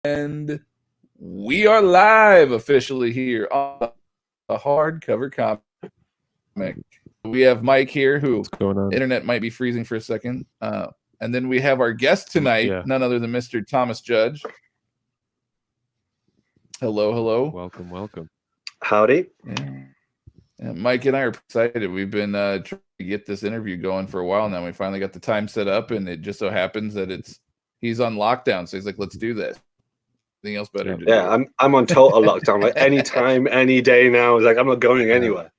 And we are live officially here on the Hardcover Comic. We have Mike here, who internet might be freezing for a second. And then we have our guest tonight, none other than Mr. Thomas Judge. Hello, hello. Welcome, welcome. Howdy. Yeah, Mike and I are excited. We've been trying to get this interview going for a while now. We finally got the time set up, and it just so happens that he's on lockdown. So he's like, let's do this. Anything else better to do? Yeah, I'm on total lockdown. Like anytime, any day now. It's like I'm not going anywhere.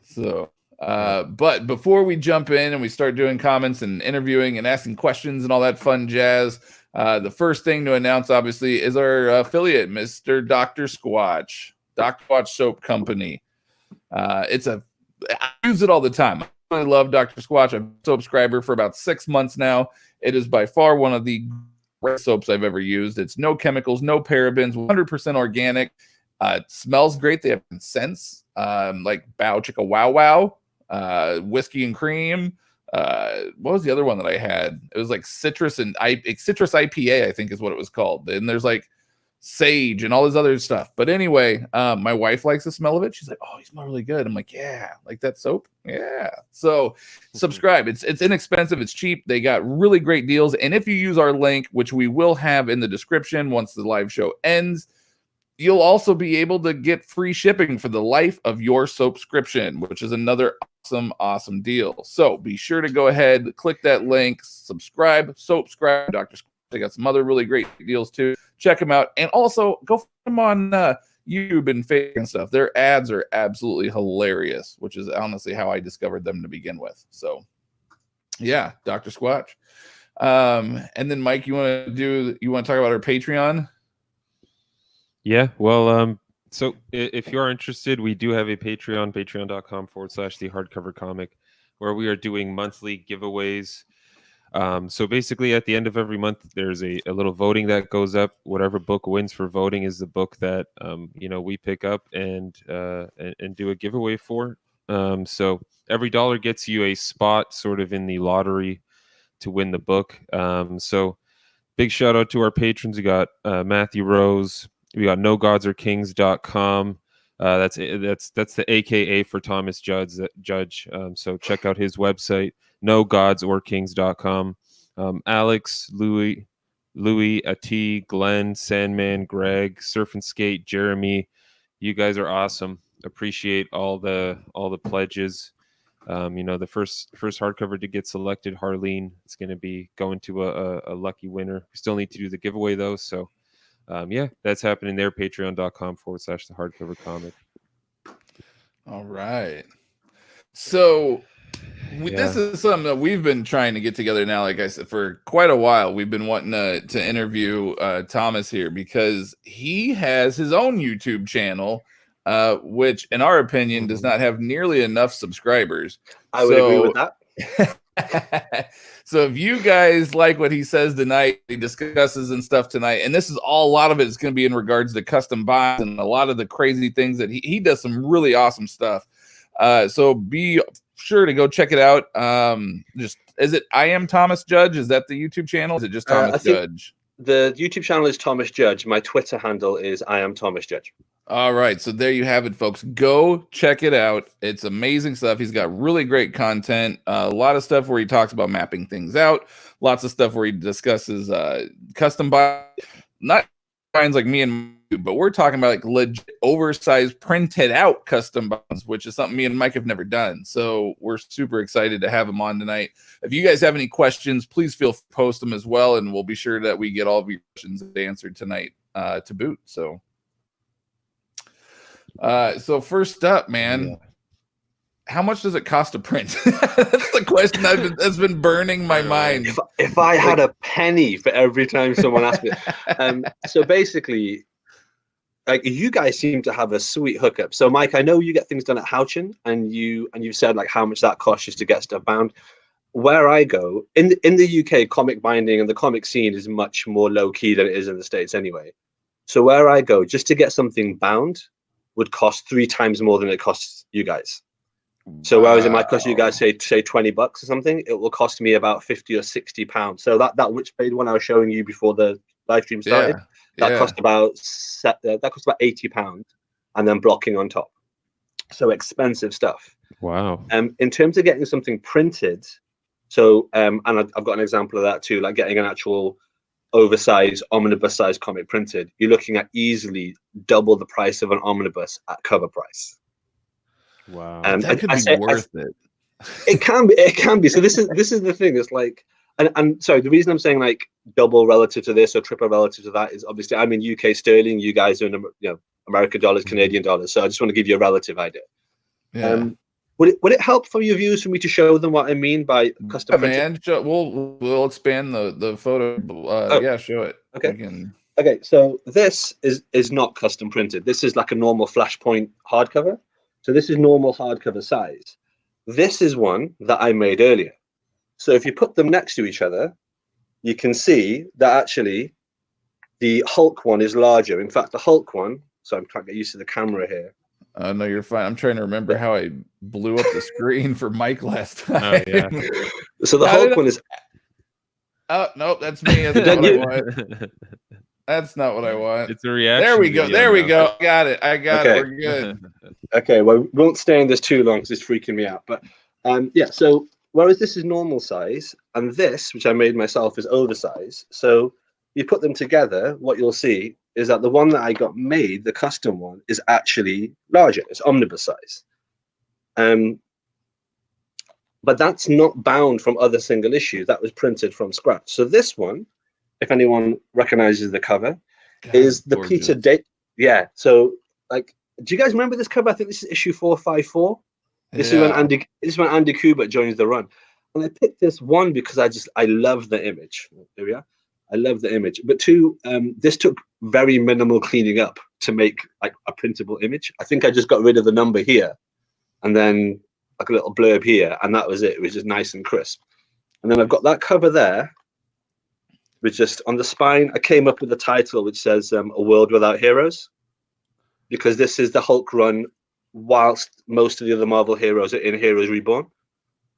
So, but before we jump in and we start doing comments and interviewing and asking questions and all that fun jazz, the first thing to announce, obviously, is our affiliate, Mr. Dr. Squatch, Dr. Squatch Soap Company. I use it all the time. I really love Dr. Squatch. I'm a soap subscriber for about 6 months now. It is by far one of the great soaps I've ever used. It's no chemicals, no parabens, 100% organic. It smells great. They have scents like Bow Chicka Wow Wow, whiskey and cream. What was the other one that I had? It was like citrus IPA, I think is what it was called. And there's like sage and all this other stuff. But anyway, my wife likes the smell of it. She's like, "Oh, you smell really good." I'm like, "Yeah, like that soap." Yeah. So subscribe. It's inexpensive. It's cheap. They got really great deals. And if you use our link, which we will have in the description once the live show ends, you'll also be able to get free shipping for the life of your subscription, which is another awesome deal. So be sure to go ahead, click that link, subscribe, Dr. Squatch. They got some other really great deals too. Check them out. And also go find them on YouTube and Facebook and stuff. Their ads are absolutely hilarious, which is honestly how I discovered them to begin with. So yeah, Dr. Squatch. And then Mike, you want to talk about our Patreon? Yeah, well, so if you are interested, we do have a Patreon, patreon.com/the Hardcover Comic, where we are doing monthly giveaways. So basically at the end of every month, there's a little voting that goes up. Whatever book wins for voting is the book that, we pick up and do a giveaway for. So every dollar gets you a spot sort of in the lottery to win the book. So big shout out to our patrons. We got Matthew Rose. We got nogodsorkings.com. That's the AKA for Thomas Judge. So check out his website, nogodsorkings.com. Alex, Louis, Ati, Glenn, Sandman, Greg, Surf and Skate, Jeremy. You guys are awesome. Appreciate all the pledges. The first hardcover to get selected, Harleen, it's going to be going to a lucky winner. We still need to do the giveaway though, so. That's happening there. Patreon.com/the Hardcover Comic. All right. So this is something that we've been trying to get together now, like I said, for quite a while. We've been wanting to interview Thomas here because he has his own YouTube channel, which in our opinion does not have nearly enough subscribers. I would agree with that. So if you guys like what he says tonight, he discusses and stuff tonight, and a lot of it is going to be in regards to custom buys and a lot of the crazy things that he does some really awesome stuff. So be sure to go check it out. Is it I Am Thomas Judge? Is that the YouTube channel? Is it just Thomas Judge? The YouTube channel is Thomas Judge. My Twitter handle is I Am Thomas Judge. All right, so there you have it, folks. Go check it out. It's amazing stuff. He's got really great content. A lot of stuff where he talks about mapping things out. Lots of stuff where he discusses custom buys. Not finds like me and you, but we're talking about like legit oversized printed out custom buys, which is something me and Mike have never done. So we're super excited to have him on tonight. If you guys have any questions, please feel free to post them as well, and we'll be sure that we get all of your questions answered tonight to boot. So first up, man, how much does it cost to print? That's the question that's been burning my mind. If I had a penny for every time someone asked me. So basically, like you guys seem to have a sweet hookup. So Mike, I know you get things done at Houchin, and you've said like how much that costs just to get stuff bound. Where I go in the UK, comic binding and the comic scene is much more low key than it is in the States anyway. So where I go, just to get something bound would cost 3 times more than it costs you guys. So whereas it might cost you guys say $20 or something, it will cost me about 50 or 60 pounds. So that Witchblade one I was showing you before the live stream started. That cost about £80, and then blocking on top. So expensive stuff. Wow. In terms of getting something printed, so and I've got an example of that too, like getting an actual oversized omnibus size comic printed, you're looking at easily double the price of an omnibus at cover price. Wow. That could be worth it. It can be. It can be. So this is the thing. It's like, and sorry, the reason I'm saying like double relative to this or triple relative to that is obviously I'm in UK sterling. You guys are in American dollars, Canadian dollars. So I just want to give you a relative idea. Yeah. Would it help for your viewers for me to show them what I mean by custom printing? We'll expand the photo. Yeah, show it. Okay. Okay. So this is not custom printed. This is like a normal Flashpoint hardcover. So this is normal hardcover size. This is one that I made earlier. So if you put them next to each other, you can see that actually the Hulk one is larger. In fact, the Hulk one. So I'm trying to get used to the camera here. No, you're fine. I'm trying to remember how I blew up the screen for Mike last time. Oh, yeah. So the Hulk one is. Oh, nope, that's me. That's not what I want. That's not what I want. It's a reaction. There we go. There we go. Got it. I got it. We're good. Okay. Well, we won't stay in this too long because it's freaking me out. But yeah. So whereas this is normal size, and this, which I made myself, is oversized. So you put them together, what you'll see is that the one that I got made, the custom one, is actually larger. It's omnibus size. But that's not bound from other single issues. That was printed from scratch. So this one, if anyone recognizes the cover, is the gorgeous. Peter David. Yeah. So like, do you guys remember this cover? I think this is issue 454. This is when Andy Kubert joins the run. And I picked this one because I love the image. There we are. I love the image. But two, this took very minimal cleaning up to make like a printable image. I think I just got rid of the number here and then like a little blurb here, and that was it. It was just nice and crisp. And then I've got that cover there, which just on the spine, I came up with a title which says A World Without Heroes, because this is the Hulk run whilst most of the other Marvel heroes are in Heroes Reborn.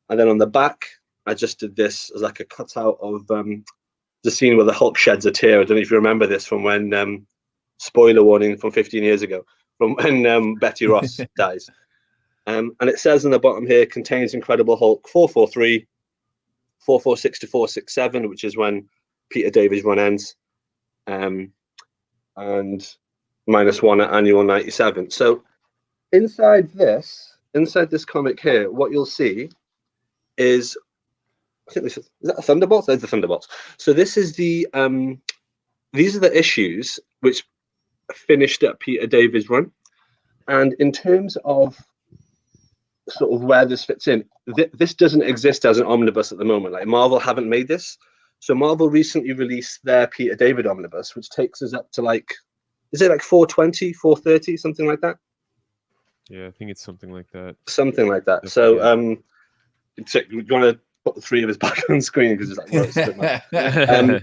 And then on the back, I just did this as like a cutout of the scene where the Hulk sheds a tear. I don't know if you remember this from when, spoiler warning from 15 years ago, from when Betty Ross dies. And it says on the bottom here, contains Incredible Hulk 443, 446 to 467, which is when Peter David's run ends, and -1 at annual 97. So inside this comic here, what you'll see is, I think is that a Thunderbolts? There's the Thunderbolts. So this is the these are the issues which finished up Peter David's run. And in terms of sort of where this fits in, this doesn't exist as an omnibus at the moment. Like Marvel haven't made this. So Marvel recently released their Peter David omnibus, which takes us up to like, is it like 420, 430, something like that? Yeah, I think it's something like that. Something like that. So do you want to put the three of us back on screen because it's like, well, it's a bit much.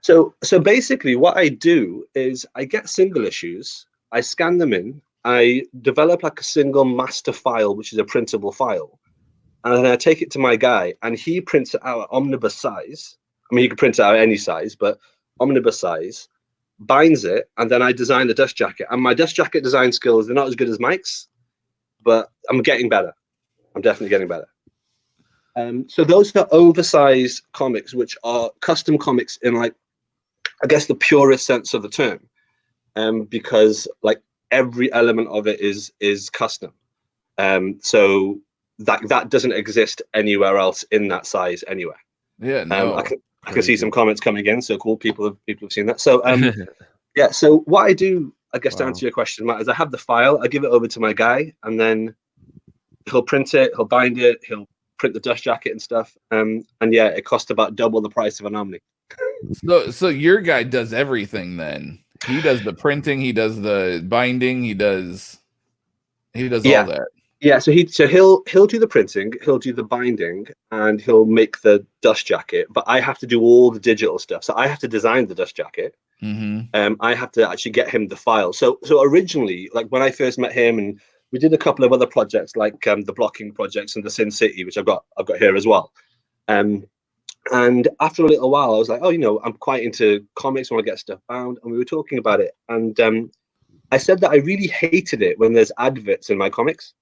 So basically what I do is I get single issues, I scan them in, I develop like a single master file, which is a printable file. And then I take it to my guy and he prints it out omnibus size. I mean, you can print it out any size, but omnibus size, binds it, and then I design the dust jacket. And my dust jacket design skills, they're not as good as Mike's, but I'm getting better. I'm definitely getting better. So those are oversized comics, which are custom comics in like, I guess the purest sense of the term, because like every element of it is custom. So that doesn't exist anywhere else in that size anywhere. Yeah, no. I can see some comments coming in. So cool, people have seen that. So yeah. So what I do, I guess, to answer your question, Matt, is I have the file. I give it over to my guy, and then he'll print it, he'll bind it, he'll print the dust jacket and stuff. And yeah, it costs about double the price of an Omni. So your guy does everything then. He does the printing, he does the binding, he does all that. Yeah, so he'll do the printing, he'll do the binding, and he'll make the dust jacket. But I have to do all the digital stuff. So I have to design the dust jacket. Mm-hmm. I have to actually get him the file. So originally, like when I first met him, and we did a couple of other projects like the blocking projects and the Sin City, which I've got here as well. And after a little while, I was like, oh, I'm quite into comics. I want to get stuff bound. And we were talking about it. And I said that I really hated it when there's adverts in my comics,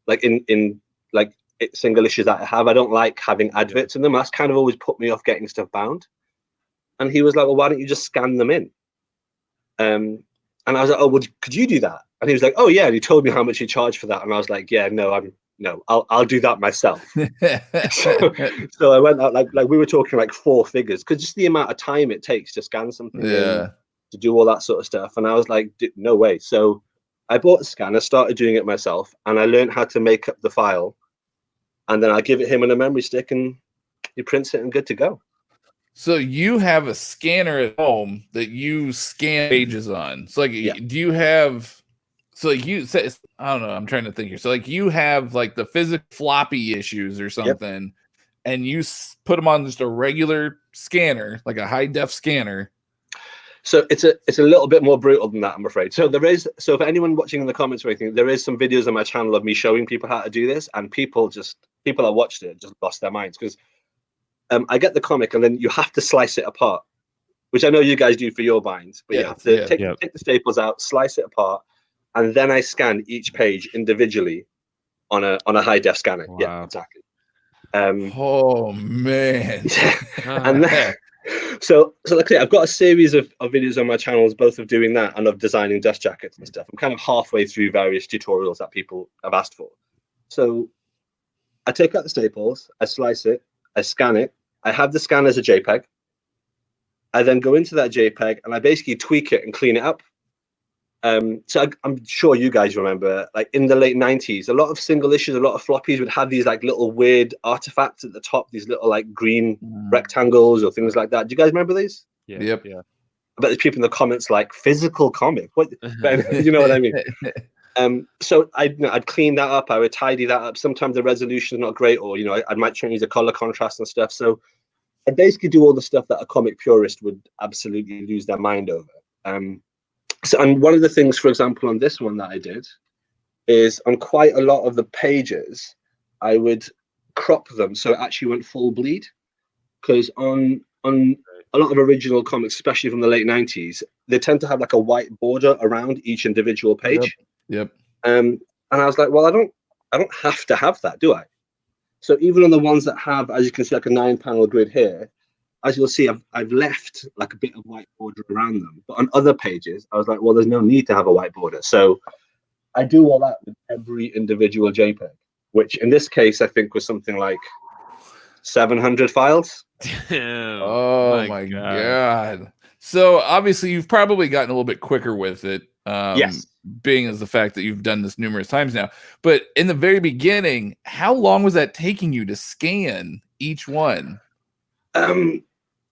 like in like single issues that I have. I don't like having adverts in them. That's kind of always put me off getting stuff bound. And he was like, well, why don't you just scan them in? And I was like, oh, well, could you do that? And he was like, oh yeah. And he told me how much he charged for that. And I was like, yeah, I'll do that myself. So I went out like we were talking like 4 figures, because just the amount of time it takes to scan something in, to do all that sort of stuff. And I was like, no way. So I bought a scanner, started doing it myself, and I learned how to make up the file. And then I give it him in a memory stick, and he prints it, and good to go. So you have a scanner at home that you scan pages on. So like, do you have? So like you say, I don't know. I'm trying to think here. So like you have like the physical floppy issues or something, and you put them on just a regular scanner, like a high def scanner. So it's a little bit more brutal than that, I'm afraid. So for anyone watching in the comments or anything, there is some videos on my channel of me showing people how to do this, and people that watched it just lost their minds, because I get the comic and then you have to slice it apart, which I know you guys do for your binds, but you have to take the staples out, slice it apart, and then I scan each page individually on a high def scanner. Wow. Yeah, exactly. Oh man. And then, so like I say, I've got a series of videos on my channels, both of doing that and of designing dust jackets and stuff. I'm kind of halfway through various tutorials that people have asked for. So I take out the staples, I slice it, I scan it, I have the scan as a JPEG. I then go into that JPEG and I basically tweak it and clean it up. So I'm sure you guys remember, like in the late 90s, a lot of single issues, a lot of floppies would have these like little weird artifacts at the top, these little like green rectangles or things like that. Do you guys remember these? Yeah. Yep. Yeah. I bet there's people in the comments like, physical comic. What? You know what I mean? So I'd clean that up. I would tidy that up. Sometimes the resolution is not great, or I might change the color contrast and stuff. So I basically do all the stuff that a comic purist would absolutely lose their mind over. And one of the things, for example, on this one that I did is on quite a lot of the pages, I would crop them so it actually went full bleed, because on a lot of original comics, especially from the late 90s, they tend to have like a white border around each individual page. Yep. And I was like, well, I don't have to have that, do I? So even on the ones that have, as you can see, like a 9-panel grid here, as you'll see, I've left like a bit of white border around them. But on other pages, I was like, well, there's no need to have a white border. So I do all that with every individual JPEG, which in this case, I think was something like 700 files. Damn. Oh my God. So obviously you've probably gotten a little bit quicker with it. Yes. Being as the fact that you've done this numerous times now. But in the very beginning, how long was that taking you to scan each one?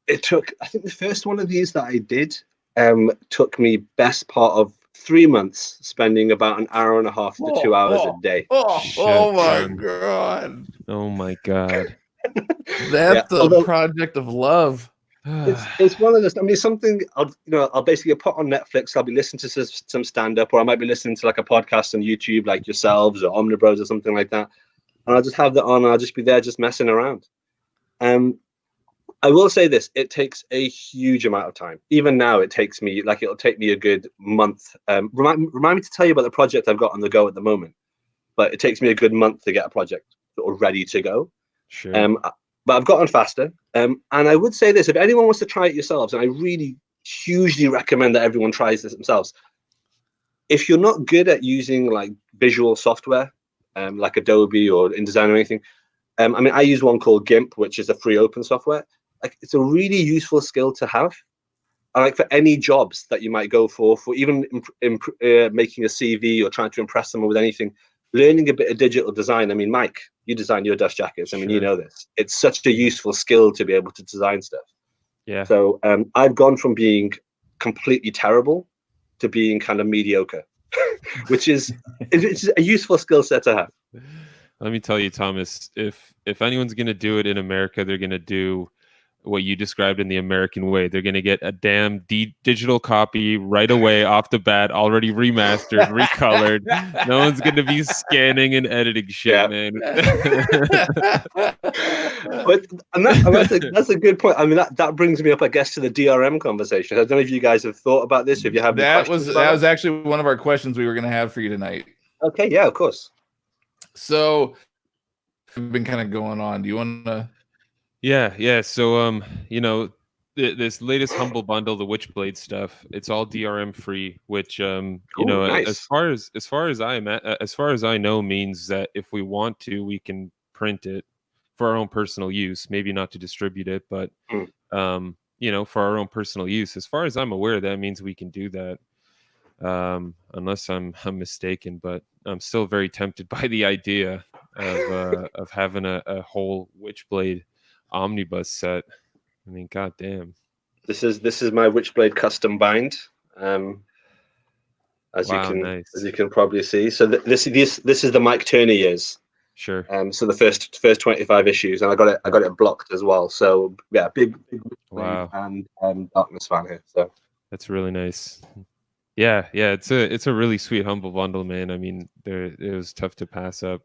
It took, I think the first one of these that I did took me best part of 3 months, spending about an hour and a half to 2 hours a day. Oh my God. Oh my God. That's a project of love. It's one of those. I mean, something I'll basically put on Netflix. I'll be listening to some stand-up, or I might be listening to like a podcast on YouTube, like yourselves or Omnibros or something like that, and I'll just have that on. And I'll just be there, just messing around. I will say this: it takes a huge amount of time. Even now, it'll take me a good month. Remind me to tell you about the project I've got on the go at the moment, but it takes me a good month to get a project sort of ready to go. Sure. But I've gotten faster. And I would say this, if anyone wants to try it yourselves, and I really hugely recommend that everyone tries this themselves. If you're not good at using like visual software, like Adobe or InDesign or anything, I mean, I use one called GIMP, which is a free open software. Like, it's a really useful skill to have. And like for any jobs that you might go for even making a CV or trying to impress someone with anything, learning a bit of digital design. I mean, Mike, you design your dust jackets. I mean, you know this. It's such a useful skill to be able to design stuff. Yeah. So I've gone from being completely terrible to being kind of mediocre, which is it's a useful skill set to have. Let me tell you, Thomas, if anyone's going to do it in America, they're going to do what you described in the American way. They're going to get a damn digital copy right away off the bat, already remastered, recolored. No one's going to be scanning and editing shit, man. But that's a good point. I mean, that brings me up, I guess, to the DRM conversation. I don't know if you guys have thought about this. If you have any questions about that was actually one of our questions we were going to have for you tonight. Okay, yeah, of course. So, I've been kind of going on. Do you want to? Yeah. So, this latest Humble Bundle, the Witchblade stuff, it's all DRM free, which nice. as far as I know, means that if we want to, we can print it for our own personal use. Maybe not to distribute it, but for our own personal use. As far as I'm aware, that means we can do that. Unless I'm mistaken, but I'm still very tempted by the idea of having a whole Witchblade omnibus set. I mean, goddamn. This is my Witchblade custom bind. As you can probably see. So this is the Mike Turner years. Sure. So the first 25 issues, and I got it blocked as well. So yeah, big wow. And Darkness fan here. So that's really nice. Yeah. It's a really sweet Humble Bundle, man. I mean, it was tough to pass up.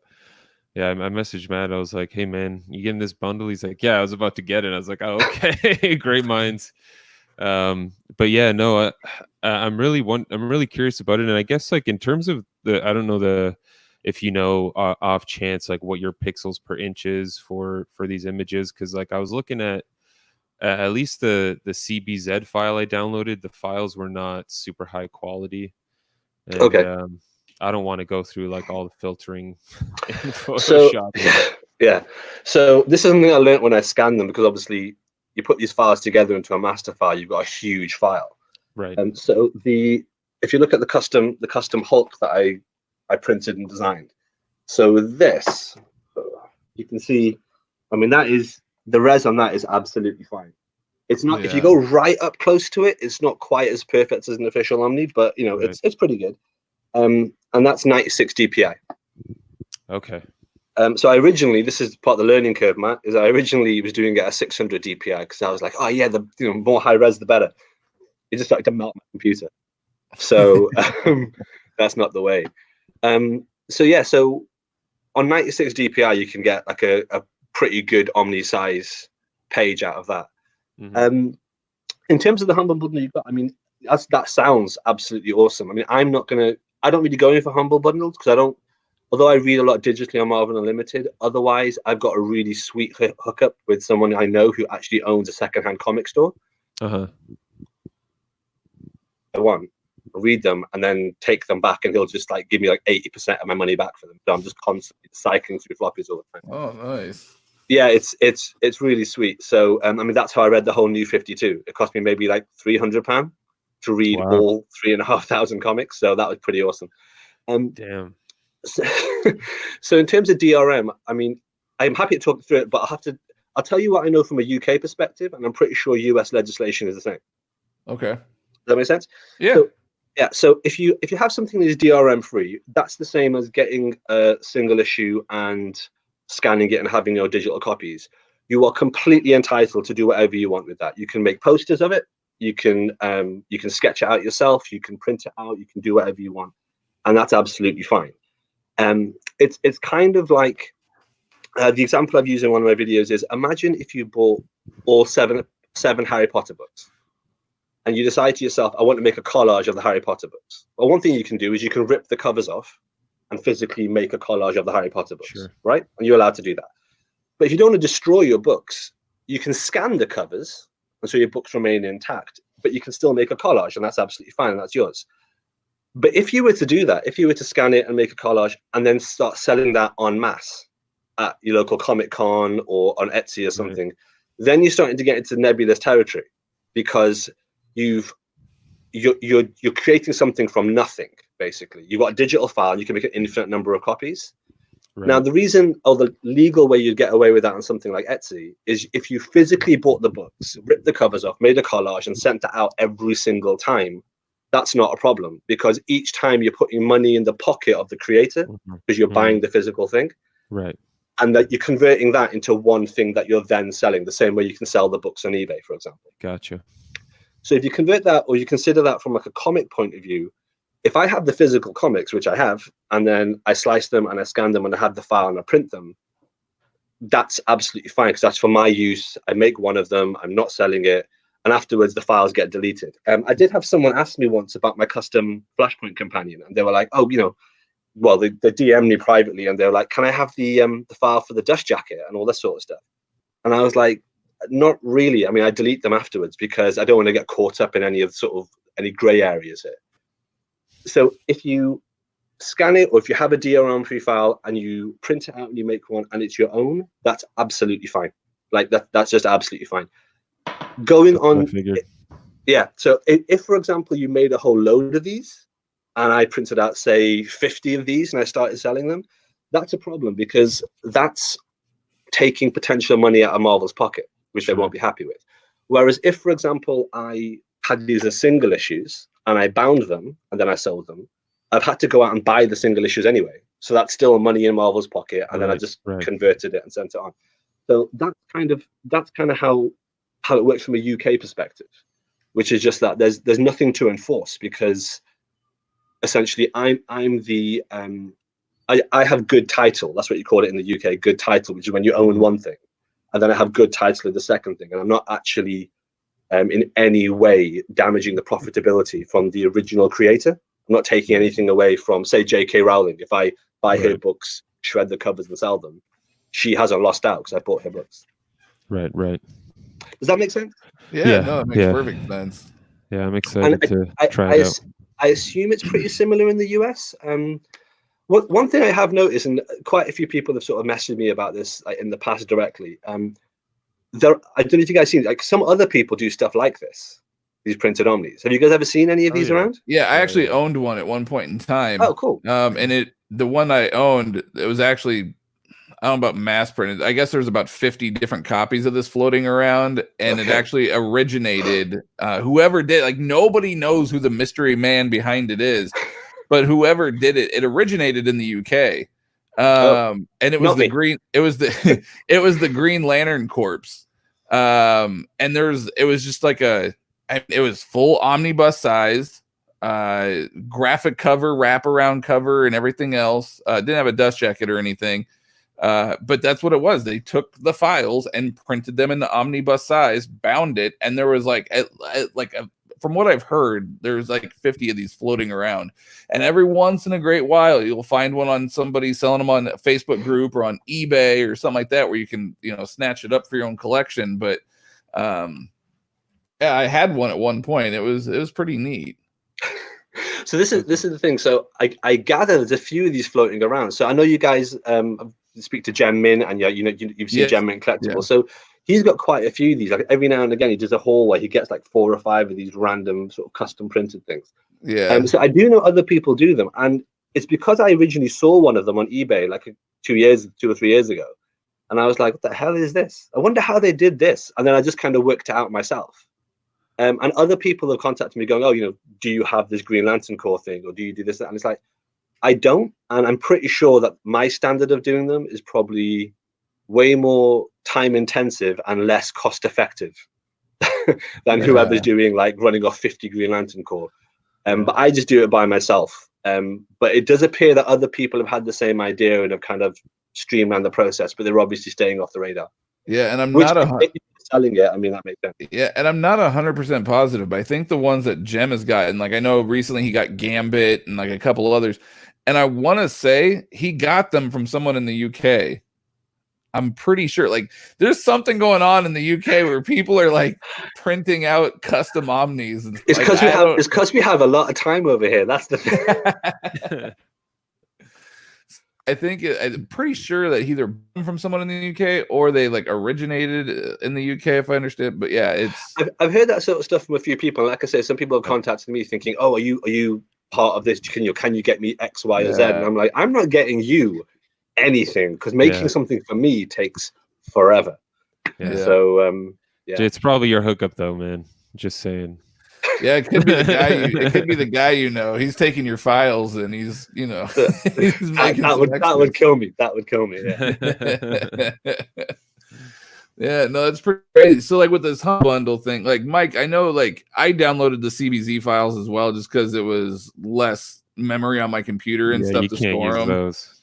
Yeah, I messaged Matt. I was like, "Hey, man, you getting this bundle?" He's like, "Yeah, I was about to get it." I was like, "Oh, okay, great minds." But yeah, no, I'm really curious about it, and I guess like in terms of I don't know if you know off chance like what your pixels per inch is for these images, because like I was looking at least the CBZ file I downloaded. The files were not super high quality. And, okay. I don't want to go through like all the filtering in Photoshop. Yeah. So this is something I learned when I scanned them, because obviously you put these files together into a master file, you've got a huge file. Right. And so if you look at the custom Hulk that I printed and designed, so with this, you can see, I mean, that is the res on that is absolutely fine. It's not if you go right up close to it, it's not quite as perfect as an official Omni, but right. it's pretty good. And that's 96 DPI. Okay. So I originally, this is part of the learning curve, Matt, is I originally was doing it at 600 DPI because I was like, oh yeah, the more high res, the better. It just started to melt my computer. So that's not the way. So on 96 DPI, you can get like a pretty good Omni size page out of that. Mm-hmm. In terms of the Humble Bundle you've got, I mean, that sounds absolutely awesome. I mean, I don't really go in for Humble Bundles because although I read a lot digitally on Marvel Unlimited, otherwise I've got a really sweet hookup with someone I know who actually owns a secondhand comic store. Uh-huh. I'll read them and then take them back, and he'll just like give me like 80% of my money back for them. So I'm just constantly cycling through floppies all the time. Oh, nice. Yeah, it's really sweet. So I mean, that's how I read the whole New 52. It cost me maybe like £300 to read all 3,500 comics. So that was pretty awesome. Damn. So in terms of DRM, I mean, I'm happy to talk through it, but I'll tell you what I know from a UK perspective, and I'm pretty sure US legislation is the same. Okay. Does that make sense? Yeah. So if you have something that is DRM free, that's the same as getting a single issue and scanning it and having your digital copies. You are completely entitled to do whatever you want with that. You can make posters of it. You can sketch it out yourself. You can print it out. You can do whatever you want, and that's absolutely fine. It's kind of like the example I've used in one of my videos is, imagine if you bought all seven Harry Potter books, and you decide to yourself, I want to make a collage of the Harry Potter books. Well, one thing you can do is you can rip the covers off and physically make a collage of the Harry Potter books, sure. Right? And you're allowed to do that. But if you don't want to destroy your books, you can scan the covers, and so your books remain intact, but you can still make a collage, and that's absolutely fine, and that's yours. But if you were to do that, if you were to scan it and make a collage and then start selling that en masse at your local Comic-Con or on Etsy or something, then you're starting to get into nebulous territory, because you're creating something from nothing, basically. You've got a digital file, you can make an infinite number of copies. Right. Now, the reason, or the legal way you'd get away with that on something like Etsy, is if you physically bought the books, ripped the covers off, made a collage, and sent that out every single time, that's not a problem, because each time you're putting money in the pocket of the creator, because you're buying the physical thing. Right. and that you're converting that into one thing that you're then selling, the same way you can sell the books on eBay, for example. Gotcha. So if you convert that, or you consider that from like a comic point of view, if I have the physical comics, which I have, and then I slice them and I scan them and I have the file and I print them, that's absolutely fine, because that's for my use. I make one of them, I'm not selling it, and afterwards the files get deleted. I did have someone ask me once about my custom Flashpoint companion, and they were like, oh, well, they DM'd me privately, and they were like, can I have the file for the dust jacket and all this sort of stuff? And I was like, not really. I mean, I delete them afterwards because I don't want to get caught up in any gray areas here. So if you scan it, or if you have a DRM3 file and you print it out and you make one and it's your own, that's absolutely fine. Like that's just absolutely fine. Going on, yeah. So if, for example, you made a whole load of these and I printed out, say, 50 of these and I started selling them, that's a problem, because that's taking potential money out of Marvel's pocket, which they won't be happy with. Whereas if, for example, I had these as single issues and I bound them and then I sold them, I've had to go out and buy the single issues anyway. So that's still money in Marvel's pocket, and then I just converted it and sent it on. So that's kind of how it works from a UK perspective, which is just that there's nothing to enforce, because essentially I have good title. That's what you call it in the UK, good title, which is when you own one thing, and then I have good title of the second thing, and I'm not actually in any way damaging the profitability from the original creator. I'm not taking anything away from, say, J.K. Rowling. If I buy her books, shred the covers and sell them, she hasn't lost out because I bought her books. Right. Does that make sense? Yeah, no, that makes perfect sense. Yeah, I'm excited to try it out. I assume it's pretty similar in the US. One thing I have noticed, and quite a few people have sort of messaged me about this in the past directly, I don't know if you guys seen, like, some other people do stuff like this. These printed Omnis. Have you guys ever seen any of these around? Yeah, I actually owned one at one point in time. Oh, cool. And the one I owned, it was actually, I don't know about mass printed. I guess there's about 50 different copies of this floating around, and it actually originated. Whoever did, like, nobody knows who the mystery man behind it is, but whoever did it, it originated in the UK. And it was it was the Green Lantern Corps. And it was just like it was full omnibus size, graphic cover, wraparound cover, and everything else. Didn't have a dust jacket or anything, but that's what it was. They took the files and printed them in the omnibus size, bound it, and there was from what I've heard, there's like 50 of these floating around, and every once in a great while, you'll find one on somebody selling them on a Facebook group or on eBay or something like that, where you can snatch it up for your own collection. But yeah, I had one at one point. It was pretty neat. So this is the thing. So I gather there's a few of these floating around. So I know you guys speak to Gem Min, and you've seen Gem Min Collectibles. Yeah. So he's got quite a few of these. Like every now and again, he does a haul where he gets like 4 or 5 of these random sort of custom printed things. Yeah. So I do know other people do them, and it's because I originally saw one of them on eBay like 2 or 3 years ago, and I was like, "What the hell is this? I wonder how they did this." And then I just kind of worked it out myself. And other people have contacted me going, "Oh, do you have this Green Lantern Corps thing, or do you do this?" And it's like, I don't, and I'm pretty sure that my standard of doing them is probably way more time intensive and less cost effective than whoever's doing like running off 50 Green Lantern Corps. But I just do it by myself. But it does appear that other people have had the same idea and have kind of streamlined the process, but they're obviously staying off the radar. Yeah, and I'm selling it. I mean, that makes sense. Yeah, and I'm not 100% positive, but I think the ones that Gem has gotten, like I know recently he got Gambit and like a couple of others, and I want to say he got them from someone in the UK. I'm pretty sure. Like, there's something going on in the UK where people are like printing out custom Omnis. And it's because we have a lot of time over here. That's the thing. I think I'm pretty sure that either from someone in the UK or they like originated in the UK, if I understand. But yeah, I've heard that sort of stuff from a few people. Like I say, some people have contacted me thinking, "Oh, are you part of this? Can you get me X, Y, or Z?" And I'm like, I'm not getting you anything, because making something for me takes forever. Yeah. So it's probably your hookup though, man. Just saying. Yeah, it could be the guy. It could be the guy. He's taking your files and he's he's making that would kill me. That would kill me. Yeah. Yeah, no, that's pretty crazy. So, like with this Humble Bundle thing, like Mike, I know, like I downloaded the CBZ files as well, just because it was less memory on my computer and stuff you to can't store use them. those.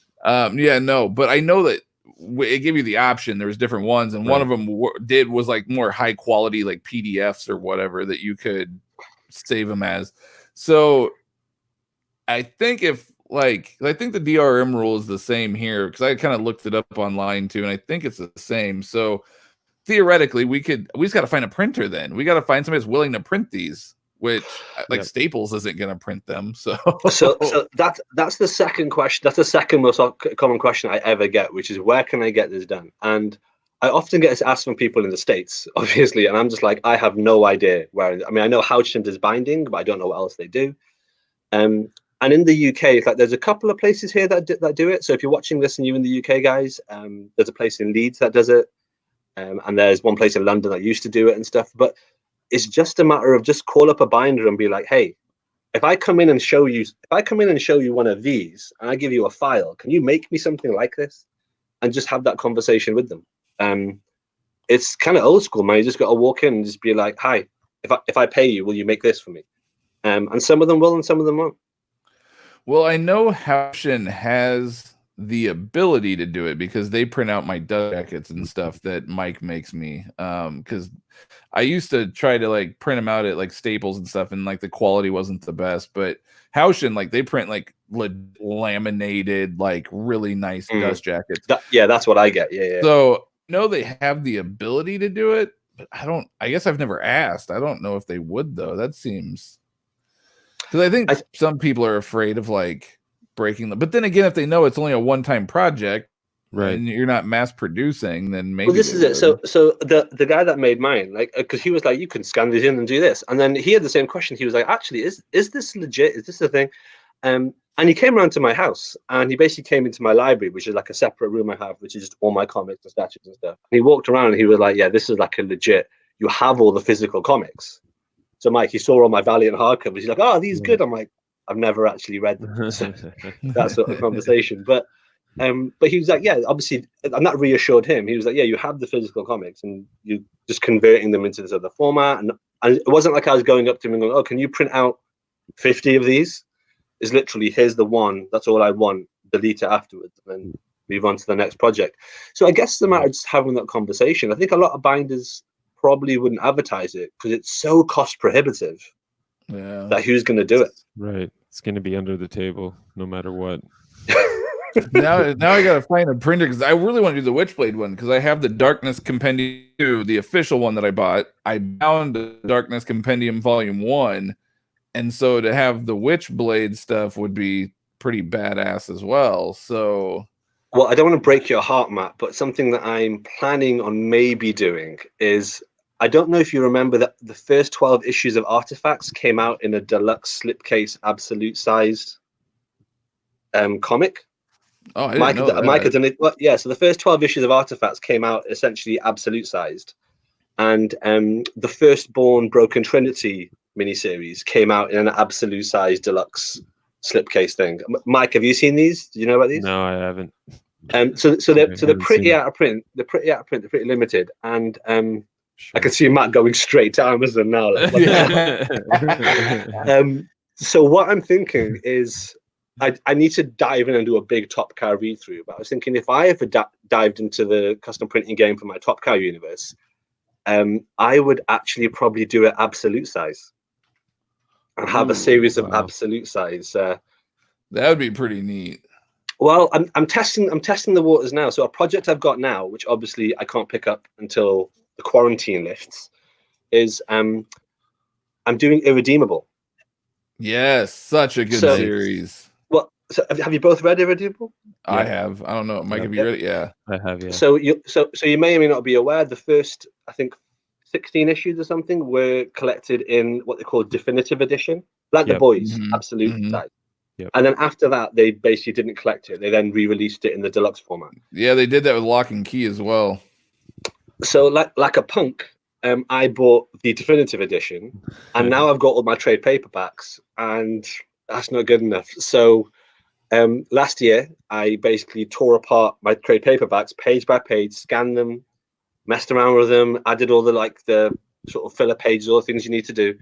Yeah, no, but I know that it gave you the option. There was different ones, and one of them was like more high quality, like PDFs or whatever that you could save them as. So, I think the DRM rule is the same here, because I kind of looked it up online too, and I think it's the same. So theoretically, we just got to find a printer. Then we got to find somebody that's willing to print these, which Staples isn't going to print them. So that's the second question. That's the second most common question I ever get, which is, where can I get this done? And I often get this asked from people in the States, obviously, and I'm just like, I have no idea where. I mean, I know Houchin does binding, but I don't know what else they do. And in the UK, it's like there's a couple of places here that do it. So if you're watching this and you're in the UK, guys, there's a place in Leeds that does it. And there's one place in London that used to do it and stuff. But it's just a matter of just call up a binder and be like, hey, if I come in and show you one of these and I give you a file, can you make me something like this? And just have that conversation with them. It's kind of old school, man. You just got to walk in and just be like, hi, if I pay you, will you make this for me? And some of them will and some of them won't. Well, I know Houchin has the ability to do it because they print out my dust jackets and stuff that Mike makes me. Because I used to try to like print them out at like Staples and stuff, and like the quality wasn't the best. But Houchin, like they print like laminated, like really nice dust jackets. That's what I get. Yeah. So no, they have the ability to do it, but I guess I've never asked. I don't know if they would though. That seems, because I think some people are afraid of like breaking them. But then again, if they know it's only a one-time project, right, and you're not mass producing, then maybe. Well, this is it. So the guy that made mine, like, because he was like, you can scan these in and do this, and then he had the same question. He was like, actually, is this legit? Is this a thing? And he came around to my house, and he basically came into my library, which is like a separate room I have, which is just all my comics and statues and stuff. And he walked around and he was like, yeah, this is like a legit. You have all the physical comics. So Mike, he saw all my Valiant hardcovers. He's like, oh, these good. I'm like, I've never actually read them. So that sort of conversation. But he was like, yeah, obviously, and that reassured him. He was like, yeah, you have the physical comics and you're just converting them into this other format. And it wasn't like I was going up to him and going, oh, can you print out 50 of these? It's literally, here's the one. That's all I want. Delete it afterwards and then move on to the next project. So I guess it's the matter of just having that conversation. I think a lot of binders probably wouldn't advertise it because it's so cost prohibitive. Yeah. That who's going to do it? Right. It's going to be under the table no matter what. now I gotta find a printer because I really want to do the Witchblade one because I have the Darkness Compendium 2, the official one that I bought. I bound the Darkness Compendium Volume 1, and so to have the Witchblade stuff would be pretty badass as well. So, well, I don't want to break your heart, Matt, but something that I'm planning on maybe doing is, I don't know if you remember that the first 12 issues of Artifacts came out in a deluxe slipcase, absolute sized comic. Oh, I didn't know that. Mike had done it. Well, yeah, so the first 12 issues of Artifacts came out essentially absolute sized, and the Firstborn Broken Trinity miniseries came out in an absolute sized deluxe slipcase thing. Mike, have you seen these? Do you know about these? No, I haven't. So they're pretty out of print. They're pretty out of print. They're pretty limited, and sure. I can see Matt going straight to Amazon now. So what I'm thinking is, I need to dive in and do a big Top Cow read through. But I was thinking, if I ever dived into the custom printing game for my Top Cow universe, I would actually probably do it absolute size and have a series of absolute size. That would be pretty neat. Well, I'm testing the waters now. So a project I've got now, which obviously I can't pick up until the quarantine lifts, is I'm doing Irredeemable. Yes, such a good series. Well, so have you both read Irredeemable? I have. I don't know, Mike. Have you read it? Yeah, I have. Yeah. So you may or may not be aware. The first, I think, 16 issues or something were collected in what they call definitive edition, like the boys, absolute size. Yep. And then after that, they basically didn't collect it. They then re-released it in the deluxe format. Yeah, they did that with Lock and Key as well. So like a punk, I bought the definitive edition, and now I've got all my trade paperbacks, and that's not good enough. So last year, I basically tore apart my trade paperbacks page by page, scanned them, messed around with them, added all the sort of filler pages, all the things you need to do,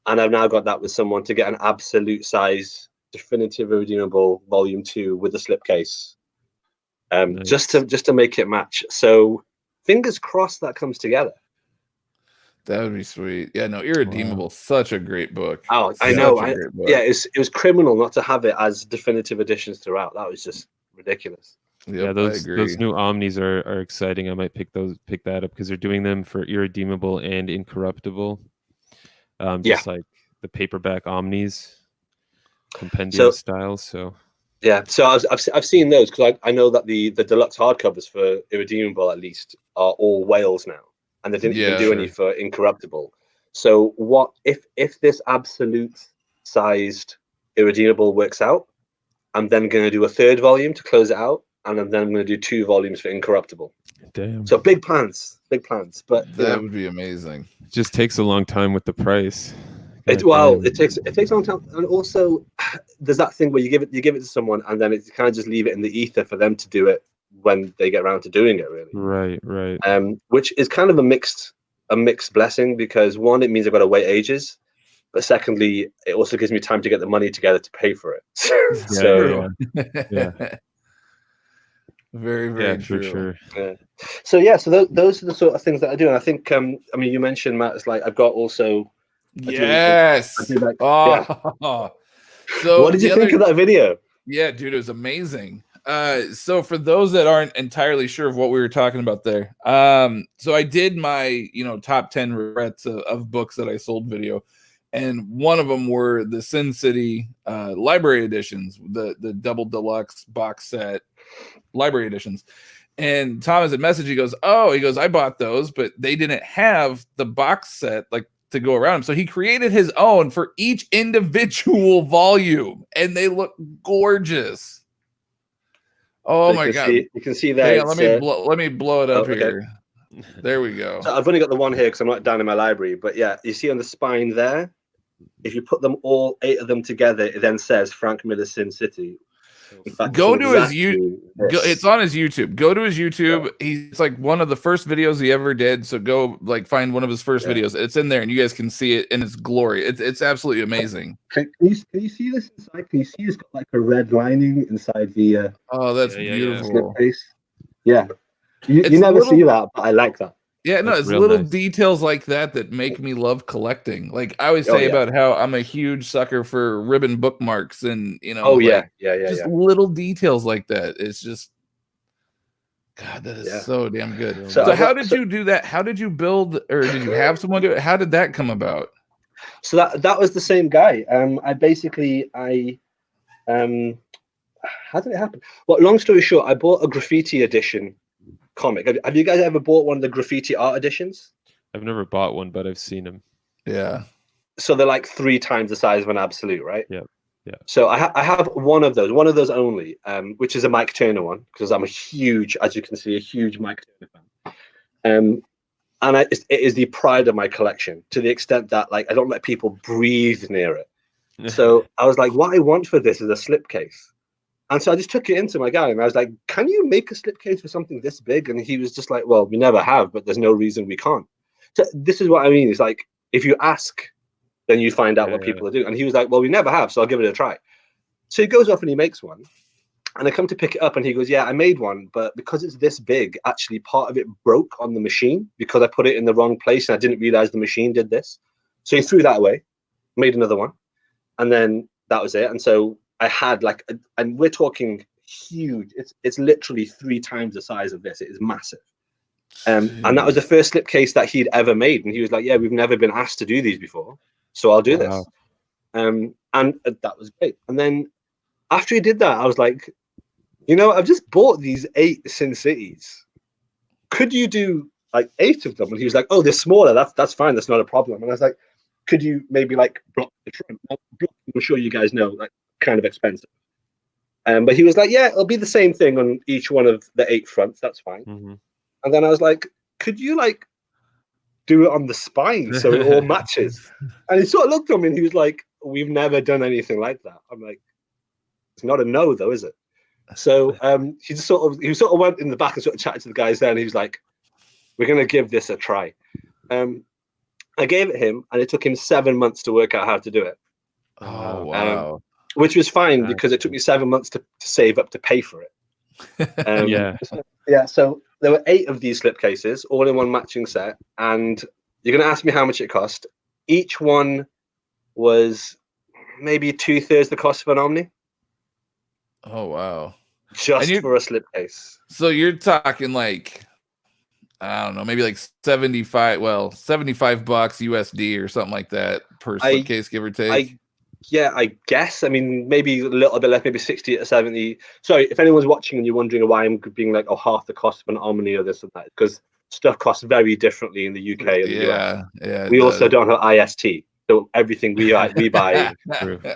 and I've now got that with someone to get an absolute size definitive irredeemable volume 2 with a slipcase, Nice. just to make it match. So fingers crossed that comes together. That would be sweet. Yeah, no, Irredeemable, such a great book. Oh, I Such know. a great book. Yeah, it was criminal not to have it as definitive editions throughout. That was just ridiculous. Yep, Yeah, I those agree. new Omnis are exciting. I might pick that up because they're doing them for Irredeemable and Incorruptible. Just like the paperback Omnis, compendium styles. So yeah, so I've seen those because I know that the deluxe hardcovers for Irredeemable at least are all whales now, and they didn't even do any for Incorruptible. So what if this absolute sized Irredeemable works out? I'm then going to do a third volume to close it out, and then I'm going to do 2 volumes for Incorruptible. damn. So big plans. But That would be amazing. It just takes a long time with the price. it damn. takes a long time, and also there's that thing where you give it to someone, and then it's kind of just leave it in the ether for them to do it when they get around to doing it. Really, Right. Which is kind of a mixed blessing, because one, it means I've got to wait ages, but secondly, it also gives me time to get the money together to pay for it. Yeah. Very, very true. For sure. Yeah. So those are the sort of things that I do, and I think I mean, you mentioned, Matt, it's like I've got also. Yes. I do like, So what did you think of that video? Yeah, dude, it was amazing. So for those that aren't entirely sure of what we were talking about there, so I did my top 10 regrets of books that I sold video, and one of them were the Sin City library editions, the double deluxe box set library editions. And Thomas had messaged, he goes, I bought those, but they didn't have the box set like to go around them. So he created his own for each individual volume, and they look gorgeous. Oh so my god! You can see that. Hang on, let me blow it up here. There we go. So I've only got the one here because I'm not down in my library. But yeah, you see on the spine there, if you put them all 8 of them together, it then says Frank Miller's Sin City. In fact, go to his YouTube. It's on his YouTube. Go to his YouTube. Yeah. He's like one of the first videos he ever did. So go find one of his first videos. It's in there, and you guys can see it in its glory. It's absolutely amazing. Can you see this inside? Can you see it's got like a red lining inside the? Oh, that's beautiful. Yeah, you never see that, but I like that. Yeah, no, it's little details like that make me love collecting. Like I always say about how I'm a huge sucker for ribbon bookmarks, and just little details like that. It's just, God, that is so damn good. So how did you do that? How did you build, or did you have someone do it? How did that come about? So that was the same guy. How did it happen? Well, long story short, I bought a graffiti edition comic. Have you guys ever bought one of the graffiti art editions? I've never bought one, but I've seen them. Yeah. So they're like 3 times the size of an absolute, right? Yeah. So I have one of those only, which is a Mike Turner one, because I'm as you can see, a huge Mike Turner fan. And it is the pride of my collection, to the extent that I don't let people breathe near it. So I was like, what I want for this is a slipcase. And so I just took it into my guy, and I was like, can you make a slipcase for something this big? And he was just like, well, we never have, but there's no reason we can't. So this is what I mean. It's like, if you ask, then you find out what people are doing. And he was like, well, we never have, so I'll give it a try. So he goes off and he makes one. And I come to pick it up, and he goes, yeah, I made one, but because it's this big, actually part of it broke on the machine because I put it in the wrong place, and I didn't realize the machine did this. So he threw that away, made another one, and then that was it. And so I had and we're talking huge. It's literally 3 times the size of this. It is massive. And that was the first slipcase that he'd ever made. And he was like, yeah, we've never been asked to do these before, so I'll do this. And that was great. And then after he did that, I was like, I've just bought these 8 Sin Cities. Could you do 8 of them? And he was like, oh, they're smaller. That's fine. That's not a problem. And I was like, could you maybe block the front? I'm sure you guys know, kind of expensive. But he was like, yeah, it'll be the same thing on each one of the 8 fronts. That's fine. Mm-hmm. And then I was like, could you do it on the spine so it all matches. And he sort of looked at me and he was like, we've never done anything like that. I'm like, it's not a no though, is it? So he sort of went in the back and sort of chatted to the guys there, and he was like, we're going to give this a try. I gave it him, and it took him 7 months to work out how to do it. Oh, wow. Which was fine because it took me 7 months to save up to pay for it. Yeah. So there were 8 of these slipcases, all in one matching set, and you're going to ask me how much it cost. Each one was maybe 2/3 the cost of an Omni. Oh, wow. Just for a slipcase. So you're talking like, I don't know, maybe like $75 USD or something like that per slipcase, give or take. I guess. I mean, maybe a little bit less, maybe 60 to 70. Sorry, if anyone's watching and you're wondering why I'm being like, oh, half the cost of an Omni or this and that, because stuff costs very differently in the UK and the US. Yeah. We also don't have IST. So everything we buy,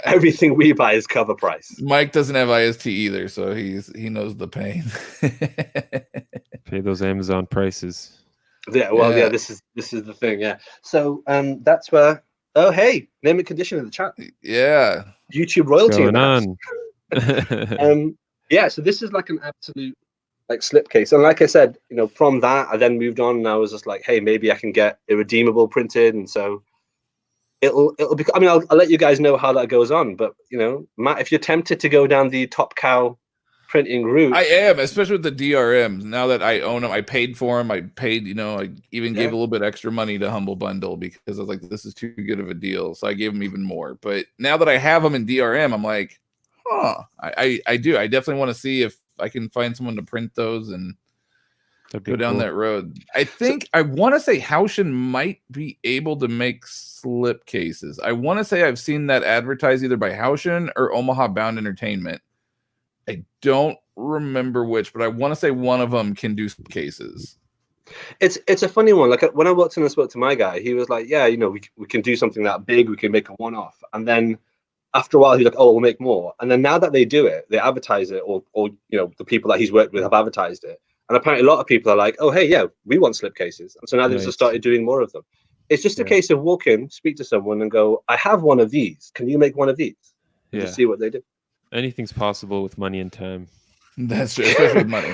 everything we buy is cover price. Mike doesn't have IST either, so he knows the pain. Pay those Amazon prices. Yeah, well, yeah. This is the thing, yeah. So that's where. Oh, hey, name and condition in the chat. Yeah, YouTube royalty. What's going on? Yeah. So this is like an absolute like slipcase, and like I said, from that I then moved on, and I was just like, hey, maybe I can get irredeemable printed, and so. It'll be. I mean, I'll let you guys know how that goes on. But Matt, if you're tempted to go down the Top Cow printing route, I am, especially with the DRMs. Now that I own them, I paid for them. I paid, I even gave a little bit extra money to Humble Bundle because I was like, this is too good of a deal. So I gave them even more. But now that I have them in DRM, I'm like, I do. I definitely want to see if I can find someone to print those and go down that road. I want to say Haushin might be able to make slip cases. I want to say I've seen that advertised either by Haushin or Omaha Bound Entertainment. I don't remember which, but I want to say one of them can do cases. It's a funny one. Like when I walked in and spoke to my guy, he was like, yeah, we can do something that big. We can make a one-off. And then after a while, he's like, oh, we'll make more. And then now that they do it, they advertise it, or the people that he's worked with have advertised it. And apparently a lot of people are like, oh, hey, yeah, we want slipcases. And so now they've just started doing more of them. It's just a case of walk in, speak to someone and go, I have one of these. Can you make one of these? And just see what they do. Anything's possible with money and time. That's true, especially with money.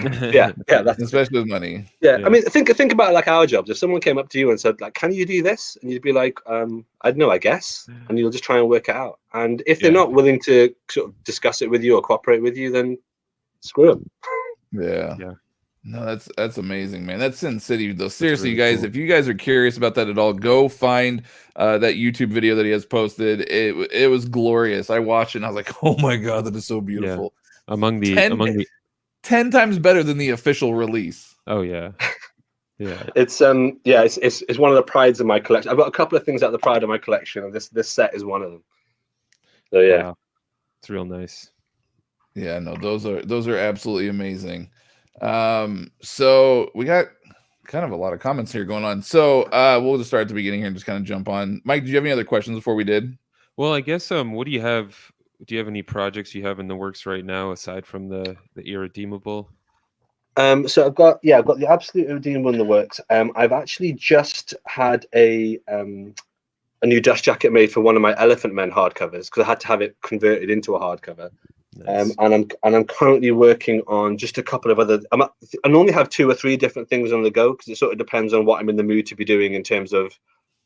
That's especially with money. Yeah, I mean, think about like our jobs. If someone came up to you and said, like, can you do this? And you'd be like, I don't know, I guess. And you'll just try and work it out. And if they're not willing to sort of discuss it with you or cooperate with you, then screw them. Yeah. No, that's amazing, man. That's Sin City, though. Seriously, really, you guys, if you guys are curious about that at all, go find that YouTube video that he has posted. It was glorious. I watched it and I was like, oh my god, that is so beautiful. Yeah. Among the 10 times better than the official release. Oh yeah. It's one of the prides of my collection. I've got a couple of things at the pride of my collection, and this set is one of them. So yeah, wow. It's real nice. Yeah, no, those are absolutely amazing. So we got kind of a lot of comments here going on. So we'll just start at the beginning here and just kind of jump on. Mike, do you have any other questions before we did? Well, I guess what do you have? Do you have any projects you have in the works right now aside from the irredeemable? So I've got the absolute irredeemable in the works. I've actually just had a new dust jacket made for one of my Elephant Men hardcovers because I had to have it converted into a hardcover. Nice. And I'm currently working on just a couple of other. I normally have 2 or 3 different things on the go because it sort of depends on what I'm in the mood to be doing in terms of,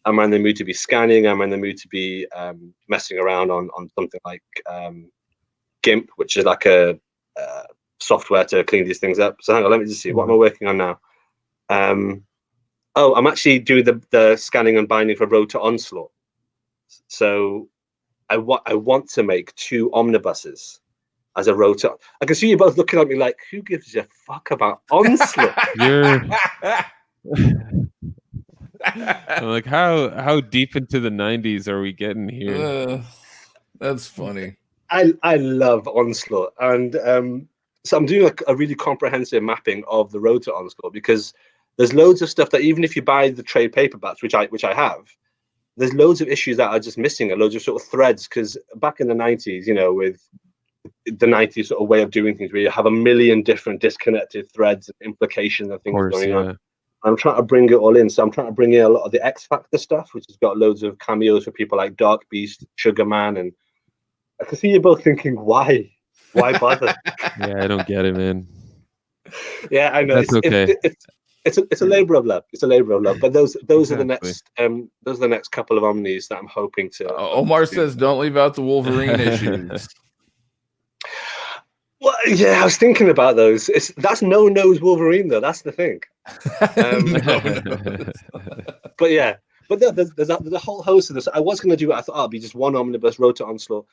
am I in the mood to be scanning? Am I in the mood to be messing around on something like GIMP, which is like a software to clean these things up. So hang on, let me just see. What am I working on now? I'm actually doing the scanning and binding for Rotor Onslaught. So I want to make 2 omnibuses as a rotor. I can see you both looking at me like, who gives a fuck about Onslaught? I'm like, how deep into the 90s are we getting here? That's funny. I love Onslaught, and so I'm doing a really comprehensive mapping of the Rotor Onslaught because there's loads of stuff that even if you buy the trade paperbacks, which I have, there's loads of issues that are just missing and loads of sort of threads because back in the 90s, with the 90s sort of way of doing things where you have a million different disconnected threads and implications and things going on. I'm trying to bring it all in. So I'm trying to bring in a lot of the X Factor stuff, which has got loads of cameos for people like Dark Beast, Sugar Man, and I can see you both thinking, why bother? Yeah, I don't get it, man. Yeah, I know. That's okay. It's a labor of love. It's a labor of love. But those are the Exactly. next couple of Omnis that I'm hoping to. Omar says, "Don't leave out the Wolverine issues." Well, yeah, I was thinking about those. That's no nose Wolverine though. That's the thing. But yeah, but there's a whole host of this. I was going to do it. I thought it'd be just one omnibus, Road to Onslaught.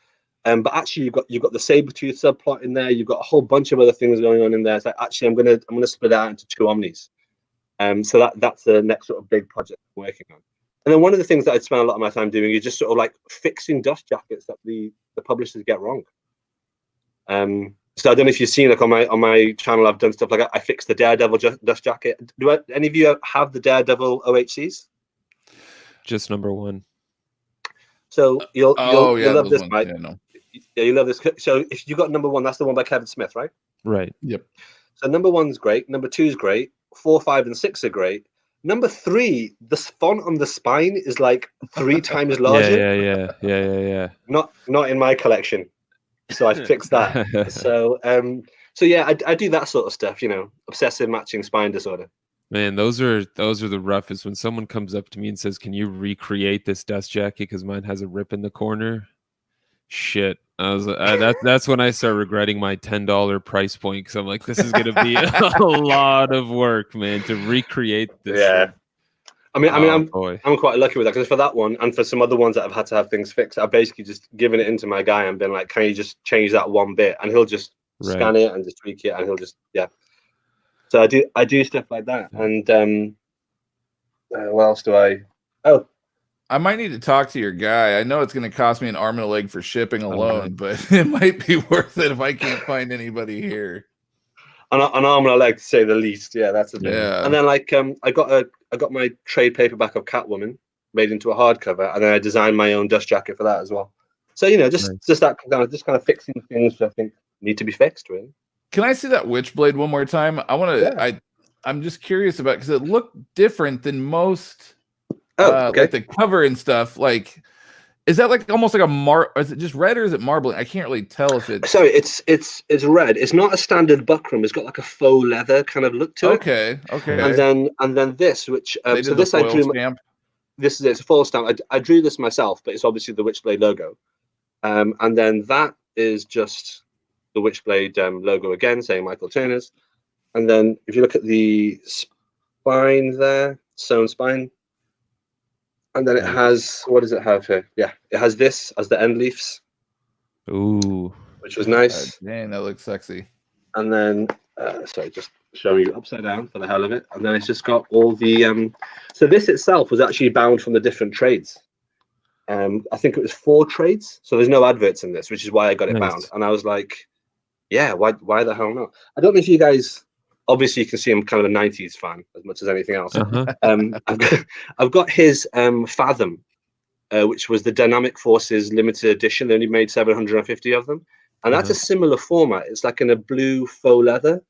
But actually, you've got the Sabretooth subplot in there. You've got a whole bunch of other things going on in there. It's like, actually, I'm gonna split it out into 2 omnis. So that's the next sort of big project I'm working on. And then one of the things that I'd spend a lot of my time doing is just sort of like fixing dust jackets that the publishers get wrong. So I don't know if you've seen, like, on my channel, I've done stuff like I fixed the Daredevil dust jacket. Any of you have the Daredevil OHCs? Just number 1. So you'll love this, ones. Mike. Yeah, no. Yeah, you love this. So if you got number 1, that's the one by Kevin Smith, right? Right. Yep. So number 1's great. Number 2's great. 4, 5, and 6 are great. Number 3, the font on the spine is like 3 times larger. Yeah. Not in my collection. So I fixed that. So yeah, I do that sort of stuff, obsessive matching spine disorder. Man, those are the roughest. When someone comes up to me and says, "Can you recreate this dust jacket because mine has a rip in the corner?" Shit, that's when I start regretting my $10 price point, because I'm like, this is gonna be a lot of work, man, to recreate this. Yeah. thing. I'm quite lucky with that, because for that one and for some other ones that I've had to have things fixed, I've basically just given it into my guy and been like, can you just change that one bit? And he'll just scan it and just tweak it, and he'll just So I do stuff like that. And what else do I? Oh, I might need to talk to your guy. I know it's going to cost me an arm and a leg for shipping alone, but it might be worth it if I can't find anybody here. An arm and a leg, to say the least. Yeah, that's the thing. Yeah. And then I got my trade paperback of Catwoman made into a hardcover, and then I designed my own dust jacket for that as well. So just that kind of fixing things that I think need to be fixed, really. Can I see that Witchblade one more time? I want to. Yeah. I'm just curious about, because it looked different than most. Okay. Like the cover and stuff. Like, is that like almost like a is it just red or is it marbling? I can't really tell if it's. Sorry, it's red. It's not a standard buckram. It's got like a faux leather kind of look to it. Okay. And then this, which they did this I drew. Stamp. This is it's a foil stamp. I drew this myself, but it's obviously the Witchblade logo. And then that is just the Witchblade logo again, saying Michael Turner's. And then if you look at the spine there, sewn spine. And then it has, what does it have here? Yeah, it has this as the end leaves. Ooh. Which was nice. Man, that looks sexy. And then, sorry, just showing you upside down for the hell of it. And then it's just got all the, so this itself was actually bound from the different trades. I think it was 4 trades. So there's no adverts in this, which is why I got it bound. And I was like, yeah, why the hell not? I don't know if you guys... Obviously, you can see I'm kind of a 90s fan as much as anything else. I've got his Fathom, which was the Dynamic Forces limited edition. They only made 750 of them. And that's a similar format. It's like in a blue faux leather.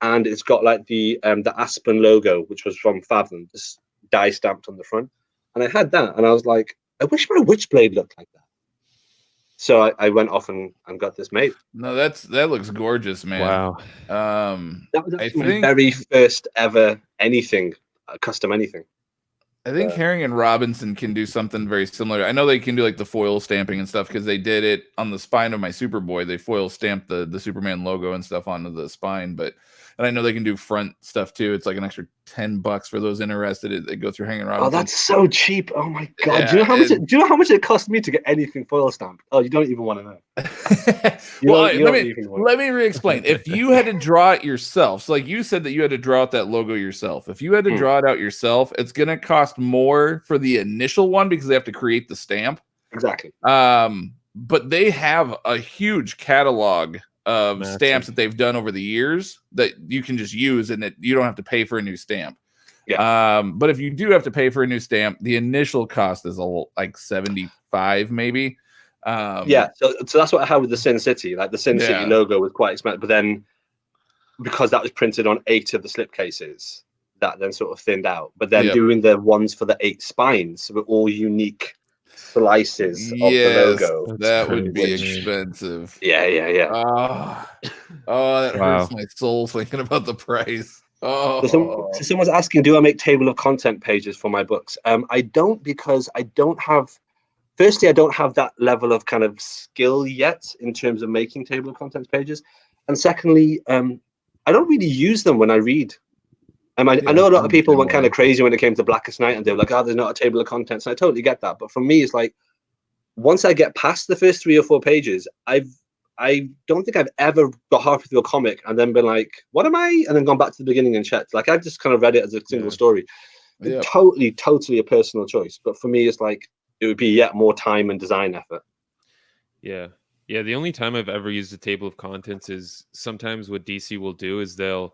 And it's got like the Aspen logo, which was from Fathom, just die stamped on the front. And I had that. And I was like, I wish my Witchblade looked like that. So I went off and got this made. No, that looks gorgeous, man. Wow. That was actually my very first ever custom anything. I think Herring and Robinson can do something very similar. I know they can do like the foil stamping and stuff, because they did it on the spine of my Superboy. They foil stamped the Superman logo and stuff onto the spine, and I know they can do front stuff too. It's like an extra $10 for those interested. They go through Herring and Robinson. Oh, that's so cheap! Oh my god! Yeah, do you know how much it cost me to get anything foil stamped? Oh, you don't even want to know. Let me re-explain. If you had to draw it yourself, so like you said that you had to draw out that logo yourself. If you had to draw it out yourself, it's gonna cost more for the initial one, because they have to create the stamp. Exactly. But they have a huge catalog of stamps that they've done over the years that you can just use, and that you don't have to pay for a new stamp. Yeah. But if you do have to pay for a new stamp, the initial cost is like $75 maybe. Yeah. So that's what I had with the Sin City. Like the Sin City logo was quite expensive, but then because that was printed on 8 of the slipcases, that then sort of thinned out. But then Yep. doing the ones for the 8 spines were all unique slices of the Yes, logo. that would be Which- expensive. Yeah. Oh, that hurts Wow. my soul thinking about the price. So, Oh, so someone's asking, do I make table of content pages for my books? I don't, because I don't have. Firstly, I don't have that level of kind of skill yet in terms of making table of contents pages, and secondly, I don't really use them when I read. I know a lot of people went kind of crazy when it came to Blackest Night, and they were like, "Oh, there's not a table of contents." And I totally get that, but for me, it's like once I get past the first 3 or 4 pages, I don't think I've ever got halfway through a comic and then been like, "What am I?" and then gone back to the beginning and checked. Like I've just kind of read it as a single story. yeah. Totally a personal choice, but for me, it's like it would be yet more time and design effort. Yeah. The only time I've ever used a table of contents is sometimes what DC will do is they'll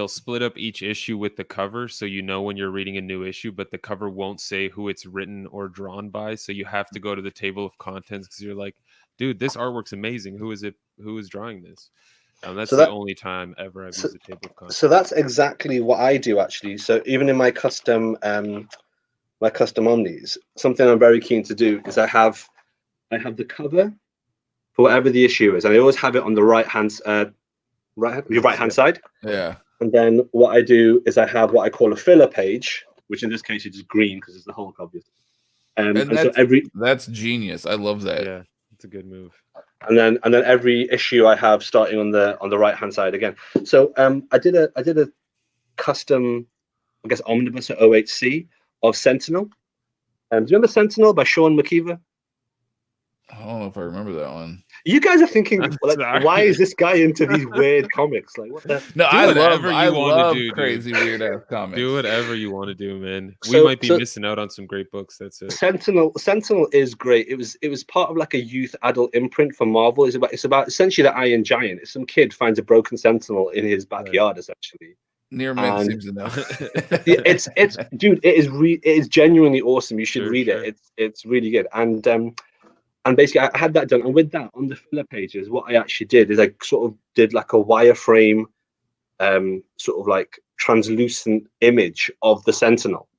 split up each issue with the cover, so you know when you're reading a new issue, but the cover won't say who it's written or drawn by, so you have to go to the table of contents because you're like, dude, this artwork's amazing. Who is drawing this? That's the only time ever I've used a table of contents. So that's exactly what I do, actually. So even in my custom omnis, something I'm very keen to do is I have the cover for whatever the issue is, and I always have it on the right hand side. Yeah. And then what I do is I have what I call a filler page, which in this case is just green because it's the Hulk, obviously. And so that's genius. I love that. Yeah, it's a good move. And then every issue I have starting on the right hand side again. So I did a custom, I guess, omnibus at OHC of Sentinel. Do you remember Sentinel by Sean McKeever? I don't know if I remember that one. You guys are thinking, I'm like, sorry. why is this guy into these weird comics? Like, what the? No, Do I whatever you wanna love do, dude. crazy weird ass comics. Do whatever you want to do, man. We So- might be so- missing out on some great books. That's it. Sentinel is great. It was part of like a youth adult imprint for Marvel. It's about essentially the Iron Giant. It's some kid finds a broken Sentinel in his backyard, essentially. Near mint And- seems enough. Yeah, it's dude, it is genuinely awesome. You should read Sure. it. It's really good. And basically I had that done, and with that on the filler pages, what I actually did is I sort of did like a wireframe sort of like translucent image of the Sentinel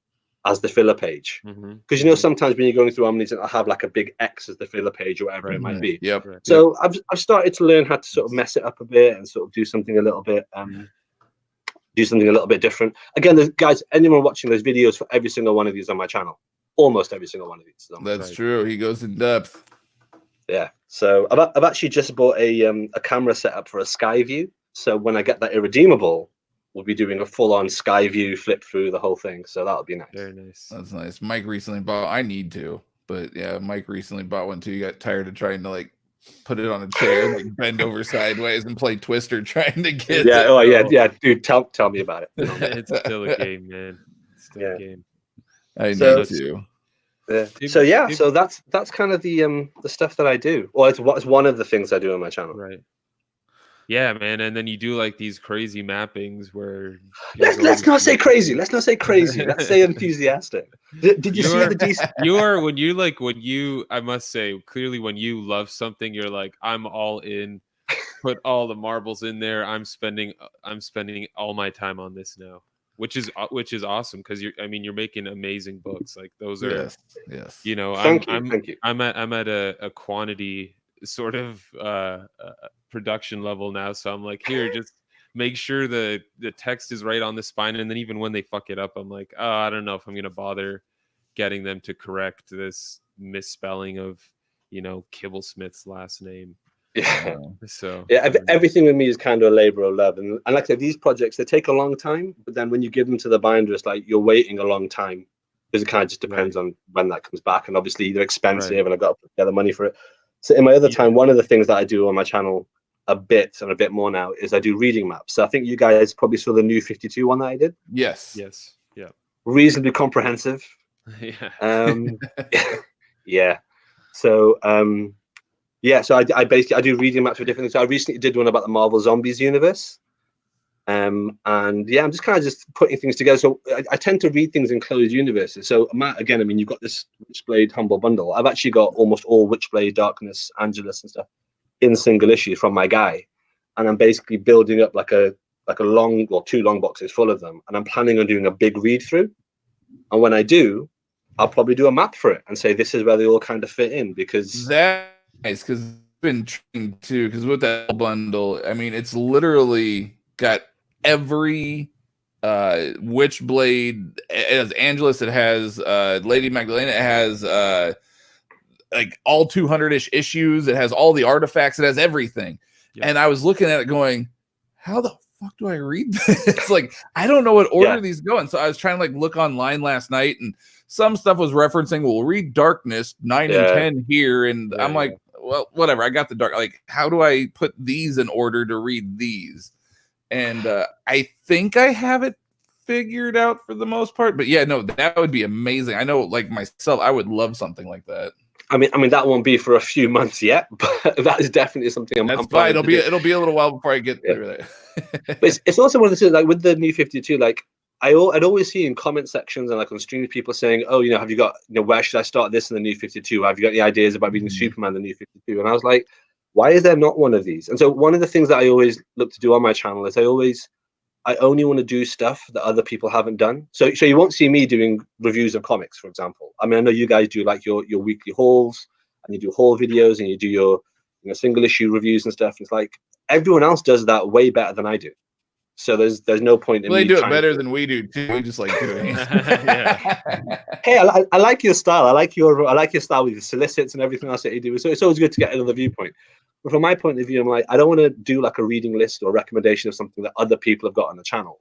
as the filler page, because you know sometimes when you're going through omnis, it'll have like a big X as the filler page or whatever it might be. Yep. So I've started to learn how to sort of mess it up a bit and sort of do something a little bit different. Again, guys, anyone watching, there's videos for every single one of these on my channel. Almost every single one of these. That's true. He goes in depth. Yeah. So I've actually just bought a camera setup for a Skyview. So when I get that irredeemable, we'll be doing a full-on Skyview flip through the whole thing. So that'll be nice. Very nice. That's nice. Mike recently bought. I need to, but yeah, Mike recently bought one too. He got tired of trying to like put it on a chair, like bend over sideways and play Twister, trying to get. Yeah. it. Oh yeah. Dude, tell me about it. It's still a game, man. It's still a game. I So- need to. Yeah. So that's kind of the stuff that I do. Well, it's one of the things I do on my channel. Right. Yeah, man. And then you do like these crazy mappings where Let's not say crazy. Let's say enthusiastic. Did you see the DC? I must say, clearly when you love something, you're like, I'm all in. Put all the marbles in there. I'm spending all my time on this now. Which is awesome because you're making amazing books. Like those are yes. You know, Thank you. I'm at a quantity sort of production level now, so I'm like, here, just make sure the text is right on the spine, and then even when they fuck it up, I'm like, oh, I don't know if I'm gonna bother getting them to correct this misspelling of Kibblesmith's last name. Yeah. So everything with me is kind of a labor of love, and like I said, these projects, they take a long time, but then when you give them to the binder, it's like you're waiting a long time because it kind of just depends on when that comes back, and obviously they're expensive, and I've got to put together money for it. So in my other time, one of the things that I do on my channel a bit more now is I do reading maps. So I think you guys probably saw the new 52 one that I did. Yes. Yeah. Reasonably comprehensive. Yeah. So so I basically do reading maps for different things. So I recently did one about the Marvel Zombies universe. And yeah, I'm just kind of putting things together. So I tend to read things in closed universes. So Matt, again, I mean, you've got this Witchblade Humble Bundle. I've actually got almost all Witchblade, Darkness, Angelus and stuff in single issues from my guy. And I'm basically building up like a like a long or 2 long boxes full of them, and I'm planning on doing a big read through. And when I do, I'll probably do a map for it and say this is where they all kind of fit in, because That's nice, because I've been trying to, because with that bundle, I mean, it's literally got every Witchblade. It has Angelus, it has Lady Magdalena, it has like all 200-ish issues, it has all the artifacts, it has everything. Yep. And I was looking at it going, how the fuck do I read this? Like, I don't know what order these go in. So I was trying to like look online last night, and some stuff was referencing, well, read Darkness 9 and 10 here. And I'm like, well, whatever. I got the dark. Like, how do I put these in order to read these? And I think I have it figured out for the most part. But yeah, no, that would be amazing. I know, like myself, I would love something like that. I mean that won't be for a few months yet, but that is definitely something I'm fine. It'll be a little while before I get through that. But it's also one of the things, like with the new 52, like I'd always see in comment sections and like on streams people saying, oh, have you got, where should I start this in the new 52? Have you got any ideas about reading Superman the new 52? And I was like, why is there not one of these? And so one of the things that I always look to do on my channel is I only want to do stuff that other people haven't done. So you won't see me doing reviews of comics, for example. I mean, I know you guys do like your weekly hauls, and you do haul videos, and you do your single issue reviews and stuff. It's like everyone else does that way better than I do. So there's no point in they me do it better than we do too. We just like doing it. Hey, I like your style. I like your style with the solicits and everything else that you do. So it's always good to get another viewpoint. But from my point of view, I'm like, I don't want to do like a reading list or recommendation of something that other people have got on the channel.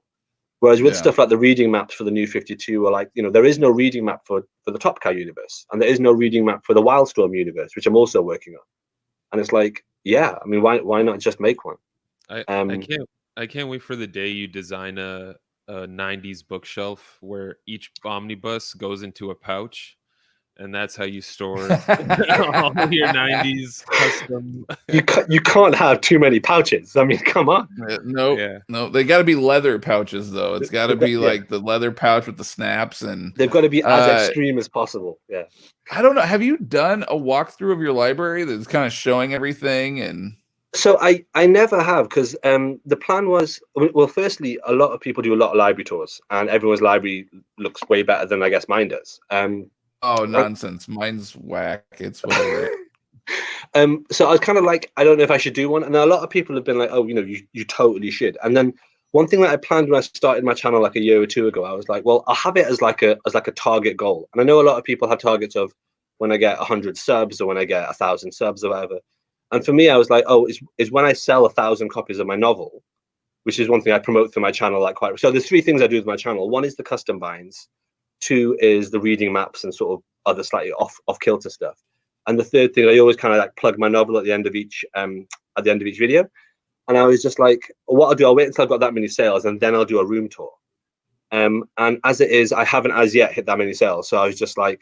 Whereas with stuff like the reading maps for the new 52, or like, there is no reading map for the Top Cow universe, and there is no reading map for the Wildstorm universe, which I'm also working on. And it's like, yeah, I mean, why not just make one? I can't wait for the day you design a 90s bookshelf where each omnibus goes into a pouch. And that's how you store all your 90s custom. You can't have too many pouches. I mean, come on. No, they got to be leather pouches though. It's got to be like the leather pouch with the snaps, and they've got to be as extreme as possible. Yeah. I don't know. Have you done a walkthrough of your library that's kind of showing everything? And so I never have, because the plan was, well, firstly, a lot of people do a lot of library tours, and everyone's library looks way better than I guess mine does. Oh, nonsense. Mine's whack. It's whatever. So I was kind of like, I don't know if I should do one. And a lot of people have been like, oh, you totally should. And then one thing that I planned when I started my channel like a year or two ago, I was like, well, I'll have it as like a target goal. And I know a lot of people have targets of when I get 100 subs or when I get 1,000 subs or whatever. And for me, I was like, oh, is when I sell 1,000 copies of my novel, which is one thing I promote through my channel like quite. So there's 3 things I do with my channel. One is the custom binds. 2 is the reading maps and sort of other slightly off kilter stuff, and the 3rd thing, I always kind of like plug my novel at the end of each video. And I was just like, what I'll do, I'll wait until I've got that many sales, and then I'll do a room tour. And as it is, I haven't as yet hit that many sales, so I was just like,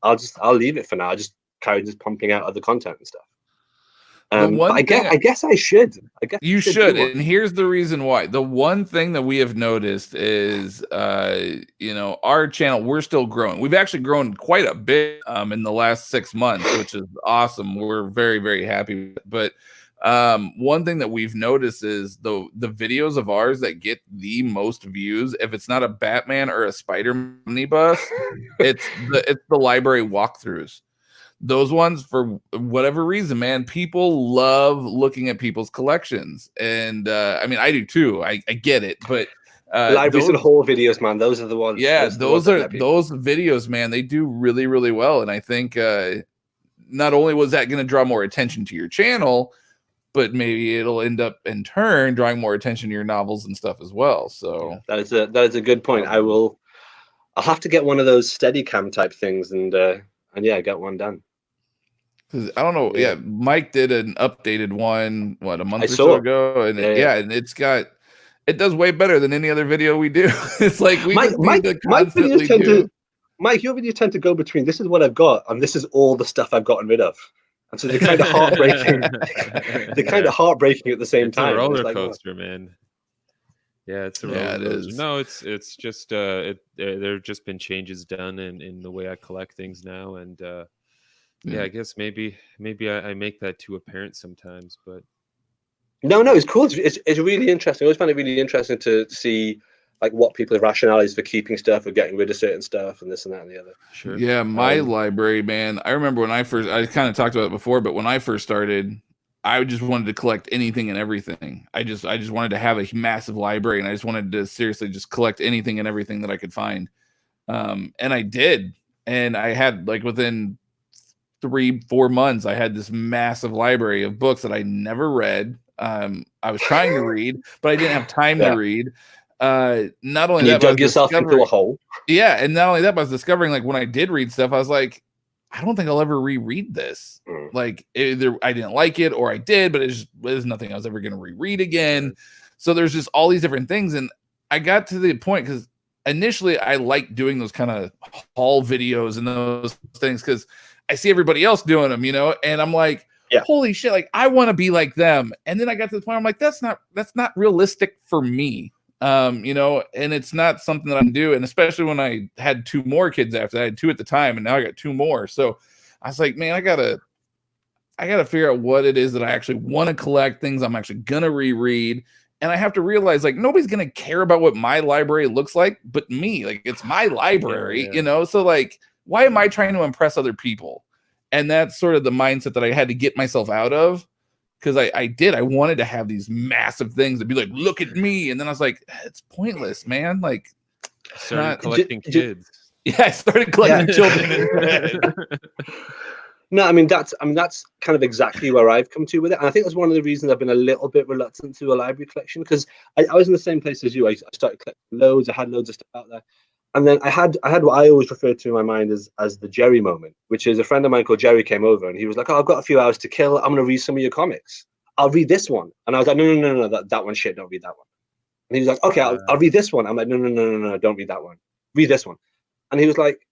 I'll leave it for now. I just carry pumping out other content and stuff. But I guess I should. I guess you should. And here's the reason why. The one thing that we have noticed is, our channel, we're still growing. We've actually grown quite a bit in the last 6 months, which is awesome. We're very, very happy. But one thing that we've noticed is the videos of ours that get the most views, if it's not a Batman or a Spider-Man omnibus, it's the library walkthroughs. Those ones, for whatever reason, man, people love looking at people's collections. And I mean, I do too. I get it. But libraries and haul videos, man, those are the ones. Yeah, those videos, man, they do really, really well. And I think not only was that going to draw more attention to your channel, but maybe it'll end up in turn drawing more attention to your novels and stuff as well. So that is a good point. I'll have to get one of those Steadicam type things and get one done. I don't know. Yeah, Mike did an updated one, a month or so ago, and and it does way better than any other video we do. It's like we Mike videos tend to go between this is what I've got and this is all the stuff I've gotten rid of, and so they're kind of heartbreaking. They're kind of heartbreaking at the same time. It's a roller coaster, man. Yeah, it's a roller coaster. No, it's just there have just been changes done in the way I collect things now, and I guess maybe I make that too apparent sometimes, but No, it's cool. It's really interesting. I always find it really interesting to see like what people's rationalities for keeping stuff or getting rid of certain stuff and this and that and the other. Sure. Yeah, my library, man. I remember when I kind of talked about it before, but when I first started, I just wanted to collect anything and everything. I just wanted to have a massive library, and I just wanted to seriously just collect anything and everything that I could find. And I did, and I had like within 3-4 months, I had this massive library of books that I never read. I was trying to read, but I didn't have time to read. Not only And you that, but I dug was yourself into a hole. yeah, and not only that, but I was discovering like when I did read stuff, I was like, I don't think I'll ever reread this. Like either I didn't like it or I did, but it was nothing I was ever going to reread again. So there's just all these different things, and I got to the point because initially I liked doing those kind of haul videos and those things because I see everybody else doing them, you know, and I'm like, holy shit, like I want to be like them. And then I got to the point I'm like, that's not realistic for me. You know, and it's not something that I'm doing, and especially when I had 2 more kids after that. I had 2 at the time, and now I got 2 more. So I was like, man, I gotta figure out what it is that I actually want to collect, things I'm actually gonna reread. And I have to realize like nobody's gonna care about what my library looks like but me. Like it's my library, you know. So like, why am I trying to impress other people? And that's sort of the mindset that I had to get myself out of. Because I wanted to have these massive things and be like, look at me. And then I was like, it's pointless, man. Like, started collecting kids. Yeah, I started collecting children. No, I mean that's kind of exactly where I've come to with it, and I think that's one of the reasons I've been a little bit reluctant to a library collection because I was in the same place as you. I started collecting loads. I had loads of stuff out there, and then I had what I always refer to in my mind as the Jerry moment, which is a friend of mine called Jerry came over and he was like, "Oh, I've got a few hours to kill. I'm going to read some of your comics. I'll read this one." And I was like, "No, that one shit. Don't read that one." And he was like, "Okay, I'll read this one." I'm like, "No, don't read that one. Read this one." And he was like,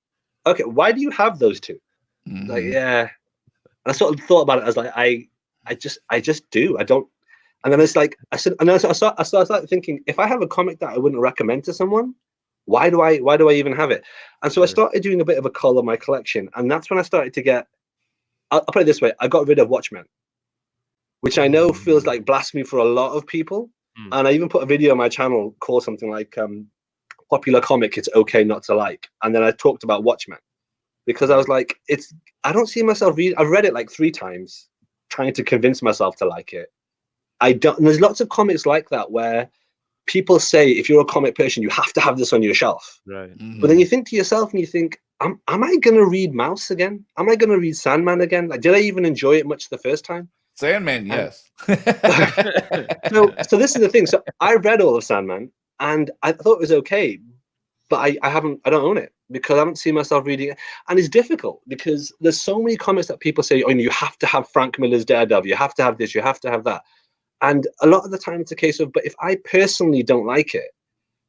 "Okay, why do you have those two?" Like, yeah. And I sort of thought about it as like, I just do. I don't. And then it's like, I started thinking, if I have a comic that I wouldn't recommend to someone, why do I even have it? And so I started doing a bit of a cull of my collection, and that's when I started to get. I'll put it this way: I got rid of Watchmen, which I know feels like blasphemy for a lot of people. And I even put a video on my channel called something like "Popular Comic It's Okay Not to Like," and then I talked about Watchmen because I was like, I don't see myself reading. I've read it like 3 times, trying to convince myself to like it. I don't. And there's lots of comics like that where people say if you're a comic person, you have to have this on your shelf. Right. But then you think to yourself and you think, am I going to read Mouse again? Am I going to read Sandman again? Like, did I even enjoy it much the first time? Sandman, yes. So this is the thing. So I read all of Sandman and I thought it was okay, but I don't own it because I haven't seen myself reading it. And it's difficult because there's so many comics that people say, oh, you have to have Frank Miller's Daredevil, you have to have this, you have to have that. And a lot of the time it's a case of, but if I personally don't like it,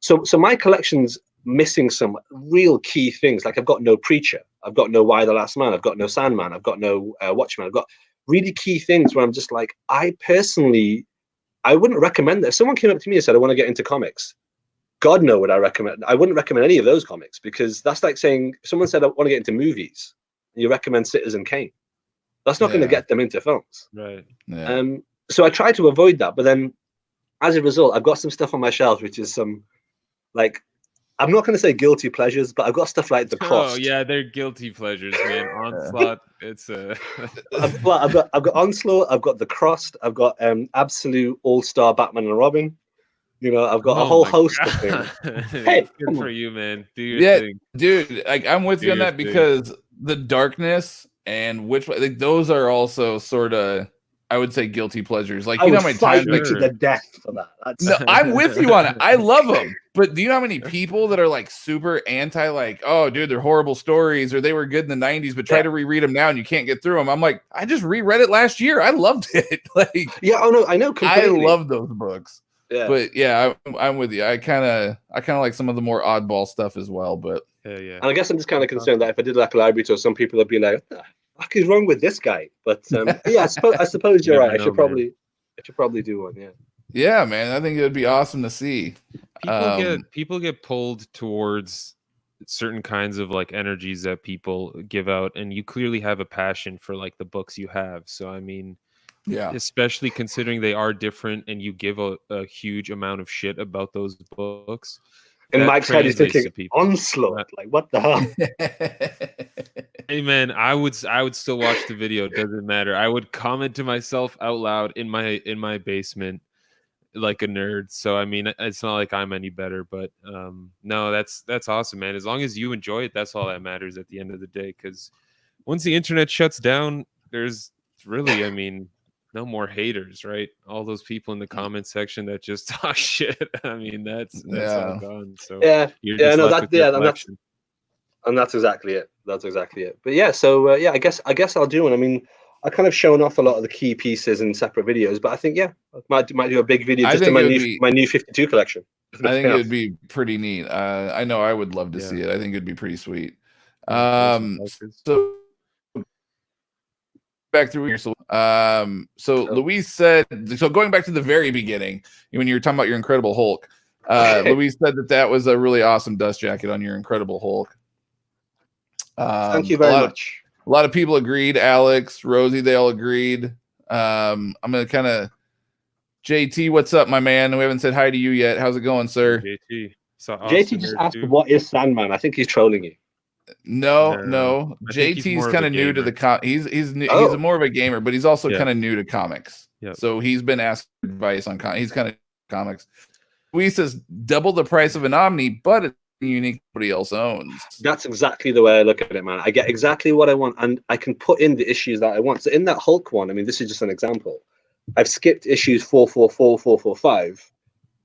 so my collection's missing some real key things. Like I've got no Preacher, I've got no Why the Last Man, I've got no Sandman, I've got no Watchmen, I've got really key things where I'm just like, I wouldn't recommend that. If someone came up to me and said, I want to get into comics, God knows what I recommend. I wouldn't recommend any of those comics because that's like saying if someone said, I want to get into movies, and you recommend Citizen Kane. That's not going to get them into films. Right. Yeah. So I try to avoid that. But then as a result, I've got some stuff on my shelf, which is some, like, I'm not going to say guilty pleasures, but I've got stuff like The Crossed. Oh yeah, they're guilty pleasures, man. Onslaught, it's a. I've got Onslaught. I've got The Crossed. I've got Absolute All-Star Batman and Robin. You know, I've got a whole host of things. Hey, good for you, man. Do your thing, dude. Like I'm with you on that because The Darkness and like those are also sort of, I would say, guilty pleasures. Like, you know how many times like to the death for that. No, I'm with you on it. I love them, but do you know how many people that are like super anti, like, oh, dude, they're horrible stories, or they were good in the '90s, but try to reread them now and you can't get through them. I'm like, I just reread it last year. I loved it. Like, yeah, oh no, I know completely. I love those books. Yeah, but yeah, I'm with you. I kind of like some of the more oddball stuff as well. But yeah. And I guess I'm just kind of concerned that if I did like a library tour, some people would be like, what the fuck is wrong with this guy? But yeah, I suppose you're right. I should probably do one. Yeah. Yeah, man. I think it would be awesome to see. People get pulled towards certain kinds of like energies that people give out, and you clearly have a passion for like the books you have. So I mean, Yeah. especially considering they are different and you give a huge amount of shit about those books. In That Mike's head, he's translates thinking to people. onslaught. Like, what the hell? Hey man, I would still watch the video. It doesn't matter. I would comment to myself out loud in my basement like a nerd. So I mean, it's not like I'm any better, but no, that's awesome, man. As long as you enjoy it, that's all that matters at the end of the day. Because once the internet shuts down, there's really, I mean, no more haters, right? All those people in the comment section that just talk shit. I mean, that's all Yeah. gone. So Yeah, you're yeah, just no, left that with your yeah, collection. and that's exactly it. That's exactly it. But yeah, so yeah, I guess I'll do one. I mean, I kind of shown off a lot of the key pieces in separate videos, but I think yeah, I might do a big video I just in think it would be- my new 52 collection. if I nothing think it else. would be pretty neat. I know I would love to Yeah. see it. I think it'd be pretty sweet. Yeah, those are collectors. So back through here. So Cool. Luis said, so going back to the very beginning, when you were talking about your Incredible Hulk, Okay. Luis said that was a really awesome dust jacket on your Incredible Hulk. Thank you very much. A lot of people agreed. Alex, Rosie, they all agreed. I'm gonna kind of JT, what's up, my man? We haven't said hi to you yet. How's it going, sir? JT. So JT just asked, "What is Sandman?" I think he's trolling you. No. I think he's JT's more of kind a of new to gamer. the he's new, Oh. he's more of a gamer, but he's also Yeah. kind of new to comics. Yep. So he's been asked advice on he's kind of comics. Luis says double the price of an Omni, but it's unique nobody else owns. That's exactly the way I look at it, man. I get exactly what I want, and I can put in the issues that I want. So in that Hulk one, I mean, this is just an example. I've skipped issues 444, 445,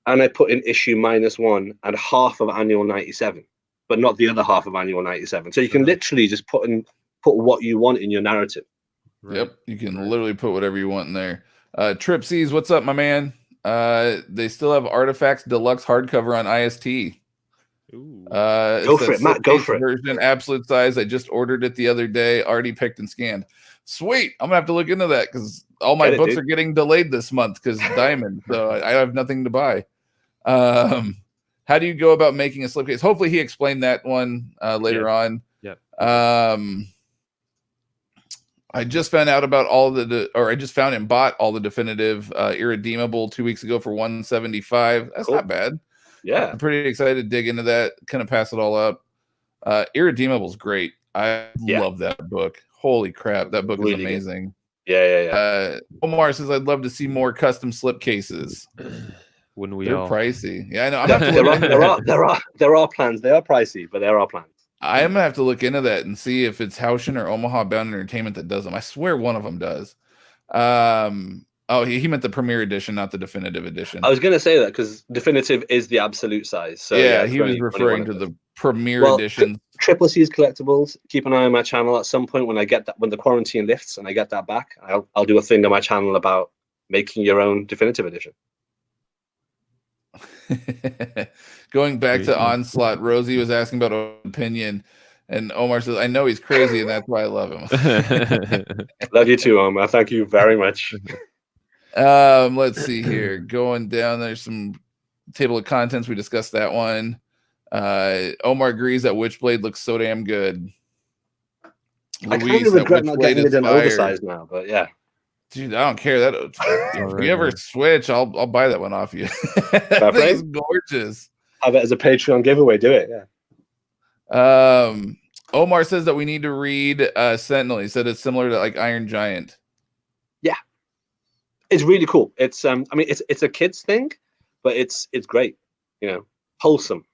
and I put in issue -1 and half of annual 97, but not the other half of annual 97. So you can literally just put what you want in your narrative. Right. Yep, you can literally put whatever you want in there. Trip C's, what's up, my man? They still have Artifacts Deluxe hardcover on IST. Ooh. Go for it, Matt. Go for it. Version, absolute size. I just ordered it the other day. Already picked and scanned. Sweet. I'm gonna have to look into that because all my books are getting delayed this month because Diamond. So I have nothing to buy. How do you go about making a slipcase? Hopefully he explained that one later on. Yep. I just found out about I just found and bought all the definitive Irredeemable 2 weeks ago for $175. That's Cool. not bad. Yeah. I'm pretty excited to dig into that, kind of pass it all up. Irredeemable is great. I love that book. Holy crap, that book Really is amazing. Good. Yeah. Omar says, I'd love to see more custom slipcases. Wouldn't we They're all? pricey. Yeah, I know. I'm gonna have to there are plans. They are pricey, but there are plans. I'm gonna have to look into that and see if it's Haushin or Omaha Bound Entertainment that does them. I swear one of them does. Oh, he meant the premiere edition, not the definitive edition. I was going to say that because definitive is the absolute size. So yeah, he was referring to the premiere edition. Triple C's collectibles. Keep an eye on my channel. At some point, when the quarantine lifts and I get that back, I'll do a thing on my channel about making your own definitive edition. Going back to Onslaught, Rosie was asking about opinion, and Omar says, "I know he's crazy, and that's why I love him." Love you too, Omar. Thank you very much. Let's see here. Going down, there's some table of contents. We discussed that one. Omar agrees that Witchblade looks so damn good. I kind of regret not getting it in oversized now, but yeah. Dude, I don't care. That if you ever switch, I'll buy that one off you. That thing is gorgeous. Have it as a Patreon giveaway. Do it, yeah. Omar says that we need to read Sentinel. He said it's similar to like Iron Giant. Yeah, it's really cool. It's I mean, it's a kids thing, but it's great. You know, wholesome.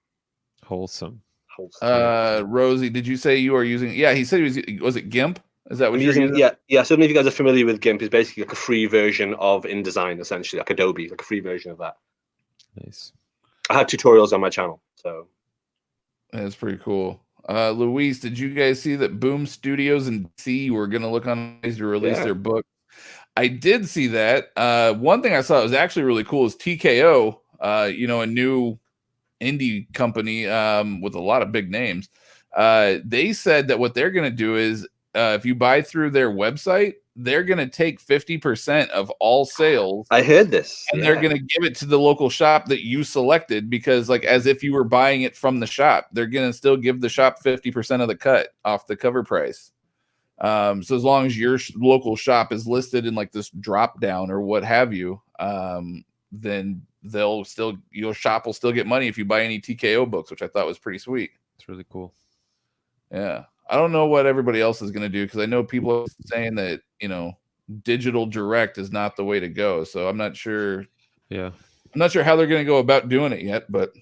Rosie, did you say you are using? Yeah, he said was it GIMP? Is that what you're using? Yeah. So, if you guys are familiar with GIMP, it's basically like a free version of InDesign, essentially, like Adobe, like a free version of that. Nice. I have tutorials on my channel, so that's pretty cool. Luis, did you guys see that Boom Studios and DC were going to look on ways to release their book? I did see that. One thing I saw that was actually really cool is TKO, a new indie company with a lot of big names. They said that what they're going to do is if you buy through their website, they're going to take 50% of all sales. I heard this. And they're going to give it to the local shop that you selected because, like, as if you were buying it from the shop, they're going to still give the shop 50% of the cut off the cover price. So as long as your local shop is listed in like this drop down or what have you, then your shop will still get money if you buy any TKO books, which I thought was pretty sweet. It's really cool. Yeah. I don't know what everybody else is going to do, because I know people are saying that, digital direct is not the way to go. So I'm not sure. Yeah. I'm not sure how they're going to go about doing it yet, but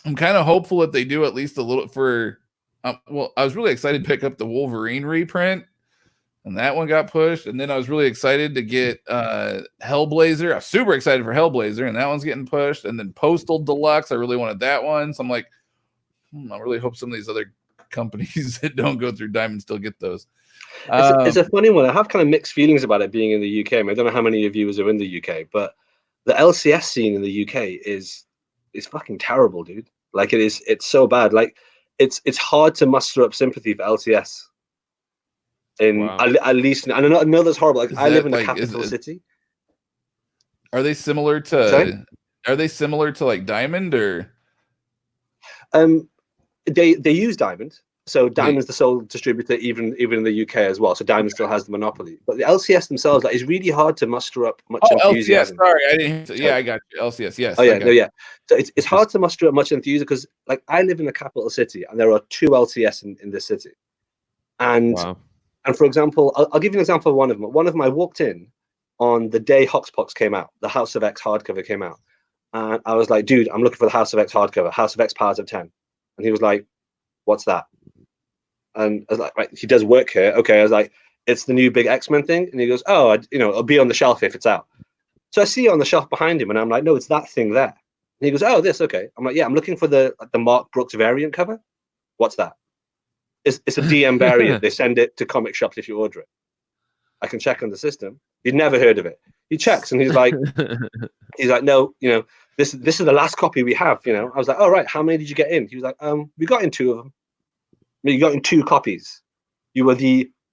I'm kind of hopeful that they do at least a little for. Well, I was really excited to pick up the Wolverine reprint, and that one got pushed. And then I was really excited to get Hellblazer. I was super excited for Hellblazer, and that one's getting pushed. And then Postal Deluxe, I really wanted that one. So I'm like, I really hope some of these other companies that don't go through Diamond still get those. It's a funny one. I have kind of mixed feelings about it being in the UK. I don't know how many of you are in the UK, but the LCS scene in the UK is fucking terrible, dude. Like it's so bad. Like it's hard to muster up sympathy for LCS. At least, and I know that's horrible. Like I live in the capital city. Are they similar to? Sorry? Are they similar to like Diamond or? They use Diamond. So Diamond's the sole distributor, even in the UK as well. So Diamond still has the monopoly. But the LCS themselves, like, it's really hard to muster up much enthusiasm. LCS, sorry, I didn't. Yeah, I got you. LCS, yes. Oh yeah, So it's hard to muster up much enthusiasm because, like, I live in the capital city, and there are 2 LCS in this city. And for example, I'll give you an example of one of them. One of them, I walked in on the day Hoxpox came out. The House of X hardcover came out, and I was like, dude, I'm looking for the House of X hardcover. House of X Powers of 10. And he was like, what's that? And I was like, right, he does work here. Okay, I was like, it's the new big X-Men thing. And he goes, oh, it'll be on the shelf if it's out. So I see it on the shelf behind him, and I'm like, no, it's that thing there. And he goes, oh, this, okay. I'm like, yeah, I'm looking for the Mark Brooks variant cover. What's that? It's a DM variant. They send it to comic shops if you order it. I can check on the system. You'd never heard of it. He checks, and he's like, no, this is the last copy we have. I was like, oh right, how many did you get in? He was like, we got in 2 of them. You got in 2 copies. You were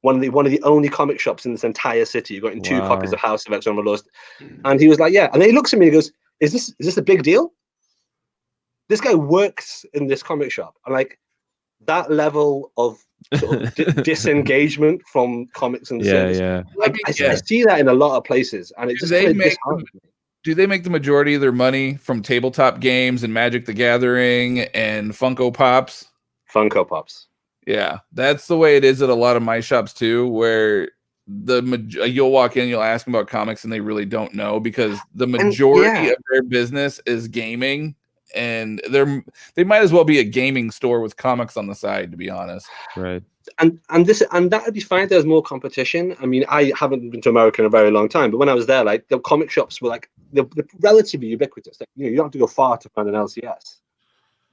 one of the only comic shops in this entire city. You got in 2 copies of House of X on the list. And he was like, yeah. And then he looks at me and he goes, is this a big deal? This guy works in this comic shop. And like that level of sort of disengagement from comics and service. Yeah. I see that in a lot of places, and it just do they make the majority of their money from tabletop games and Magic the Gathering and Funko Pops? Funko Pops. Yeah, that's the way it is at a lot of my shops too, where you'll walk in, you'll ask them about comics, and they really don't know, because the majority of their business is gaming, and they might as well be a gaming store with comics on the side, to be honest. Right. And that would be fine if there's more competition. I mean, I haven't been to America in a very long time, but when I was there, like the comic shops were like they're relatively ubiquitous. Like, you don't have to go far to find an LCS.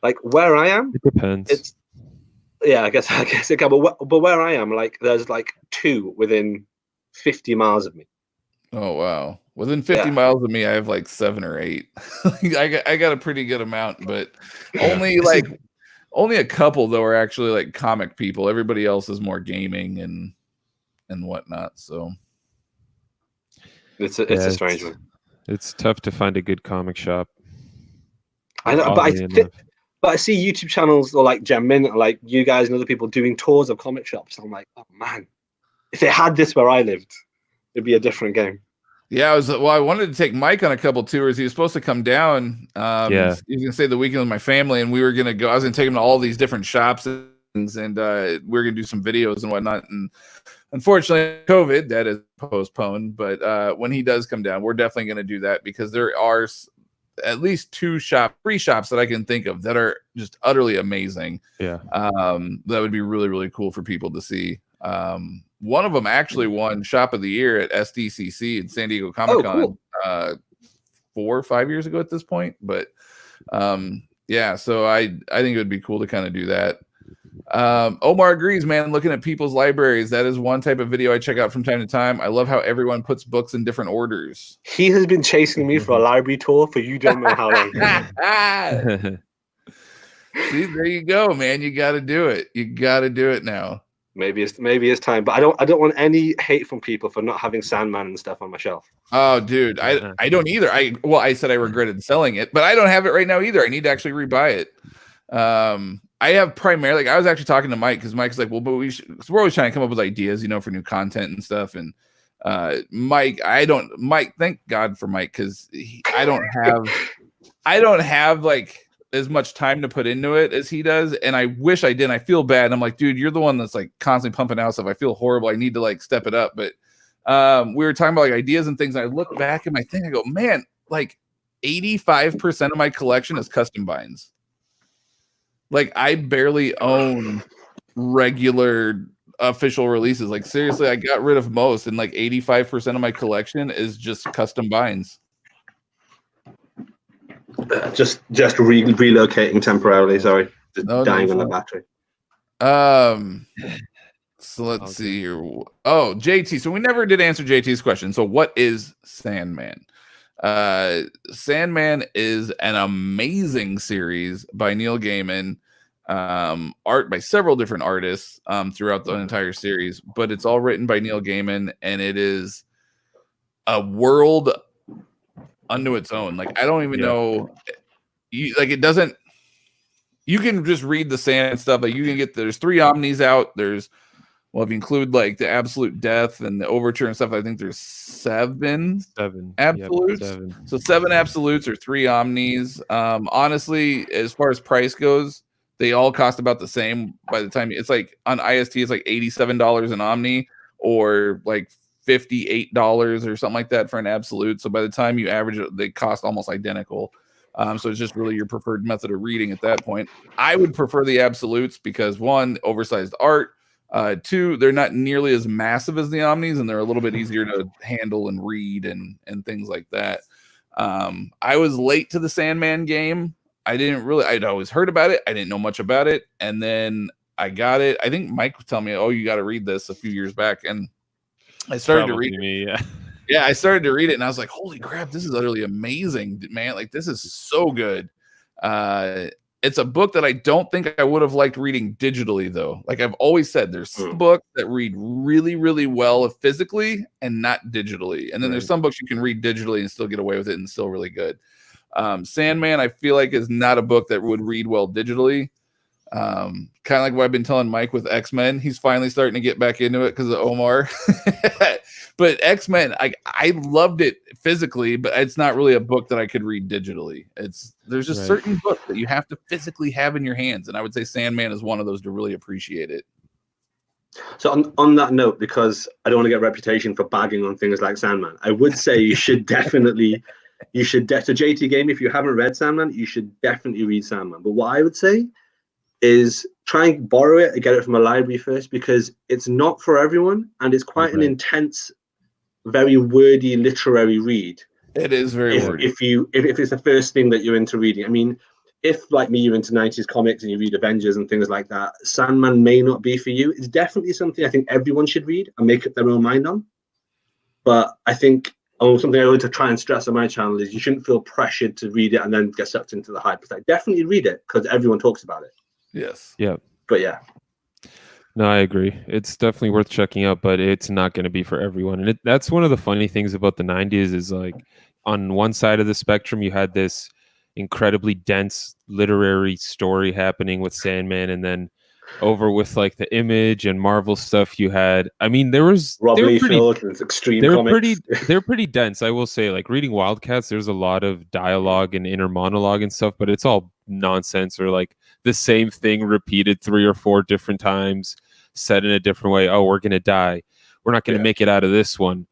Like where I am, it depends. I guess it can. But where I am, like there's like 2 within 50 miles of me. Oh wow! Within 50 miles of me, I have like 7 or 8. I got a pretty good amount, but only a couple though are actually like comic people. Everybody else is more gaming and whatnot. So it's a strange one. It's tough to find a good comic shop. I know, but I see YouTube channels or like Gem Mint, or like you guys and other people doing tours of comic shops. I'm like, oh man, if they had this where I lived, it'd be a different game. Yeah, I wanted to take Mike on a couple tours. He was supposed to come down. He was gonna stay the weekend with my family, and we were gonna go. I was gonna take him to all these different shops, and we were gonna do some videos and whatnot. And unfortunately, COVID, that is postponed. But when he does come down, we're definitely gonna do that, because there are at least 3 shops that I can think of that are just utterly amazing. Yeah. That would be really, really cool for people to see. One of them actually won Shop of the Year at SDCC in San Diego Comic-Con 4 or 5 years ago at this point. But so I think it would be cool to kind of do that. Omar agrees, man. Looking at people's libraries, that is one type of video I check out from time to time. I love how everyone puts books in different orders. He has been chasing me for a library tour for you don't know how long. See, there you go, man. You got to do it. You got to do it now. Maybe it's time, but I don't want any hate from people for not having Sandman and stuff on my shelf. Oh, dude, I don't either. I said I regretted selling it, but I don't have it right now either. I need to actually rebuy it. I have primarily, like, I was actually talking to Mike because Mike's like, well, but we're always trying to come up with ideas, for new content and stuff. And Mike, thank God for Mike, because I don't have like as much time to put into it as he does, and I wish I did. I feel bad. I'm like, dude, you're the one that's like constantly pumping out stuff. I feel horrible. I need to like step it up. But we were talking about like ideas and things. And I look back at my thing. I go, man, like 85% of my collection is custom binds. Like I barely own regular official releases. Like seriously, I got rid of most, and like 85% of my collection is just custom binds. Just relocating temporarily. Sorry, just dying on the battery. So let's see here. Oh, JT. So we never did answer JT's question. So what is Sandman? Sandman is an amazing series by Neil Gaiman, art by several different artists throughout the entire series, but it's all written by Neil Gaiman, and it is a world unto its own. Like I don't even know, it doesn't. You can just read the Sand stuff. Like you can get there's 3 omnis out. There's if you include like the Absolute Death and the Overture and stuff, I think there's 7 absolutes. Yep, 7. So 7 absolutes or 3 omnis. Honestly, as far as price goes, they all cost about the same. By the time it's like on IST, it's like $87 an omni or like $58 or something like that for an absolute. So by the time you average it, they cost almost identical. So it's just really your preferred method of reading at that point. I would prefer the absolutes because 1, oversized art. 2, they're not nearly as massive as the omnis, and they're a little bit easier to handle and read and things like that. I was late to the Sandman game. I'd always heard about it. I didn't know much about it. And then I got it. I think Mike was telling me, oh, you got to read this a few years back. And I started to read it. Yeah, I started to read it and I was like, holy crap, this is utterly amazing, man. Like, this is so good. It's a book that I don't think I would have liked reading digitally, though. Like I've always said, there's some books that read really, really well physically and not digitally. And then there's some books you can read digitally and still get away with it and still really good. Sandman, I feel like, is not a book that would read well digitally. Kind of like what I've been telling Mike with X-Men. He's finally starting to get back into it because of Omar. But X-Men, I loved it physically, but it's not really a book that I could read digitally. There's just certain books that you have to physically have in your hands, and I would say Sandman is one of those to really appreciate it. So on that note, because I don't want to get a reputation for bagging on things like Sandman, I would say you should definitely, so JT Game, if you haven't read Sandman, you should definitely read Sandman. But what I would say is try and borrow it and get it from a library first, because it's not for everyone, and it's quite an intense, very wordy literary read. It is very wordy. If it's the first thing that you're into reading. I mean, if like me, you're into 90s comics and you read Avengers and things like that, Sandman may not be for you. It's definitely something I think everyone should read and make up their own mind on. But I think something I want to try and stress on my channel is you shouldn't feel pressured to read it and then get sucked into the hype. It's like, definitely read it because everyone talks about it. Yes. Yeah. But yeah. No, I agree. It's definitely worth checking out, but it's not going to be for everyone. And that's one of the funny things about the 90s is like on one side of the spectrum, you had this incredibly dense literary story happening with Sandman, and then over with like the Image and Marvel stuff you had. I mean, there was Rob Liefeld and Extreme Comics. They're pretty dense, I will say. Like reading Wildcats, there's a lot of dialogue and inner monologue and stuff, but it's all nonsense or like the same thing repeated 3 or 4 different times, said in a different way. Oh, we're gonna die. We're not gonna make it out of this one.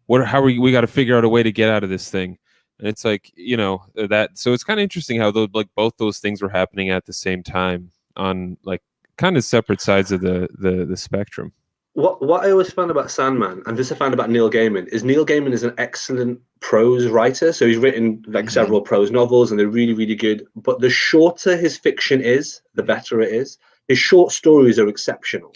We got to figure out a way to get out of this thing. And it's like, that. So it's kind of interesting how both those things were happening at the same time on like kind of separate sides of the spectrum. What I always found about Sandman, and this I found about Neil Gaiman, is Neil Gaiman is an excellent prose writer. So he's written like several prose novels, and they're really, really good. But the shorter his fiction is, the better it is. His short stories are exceptional.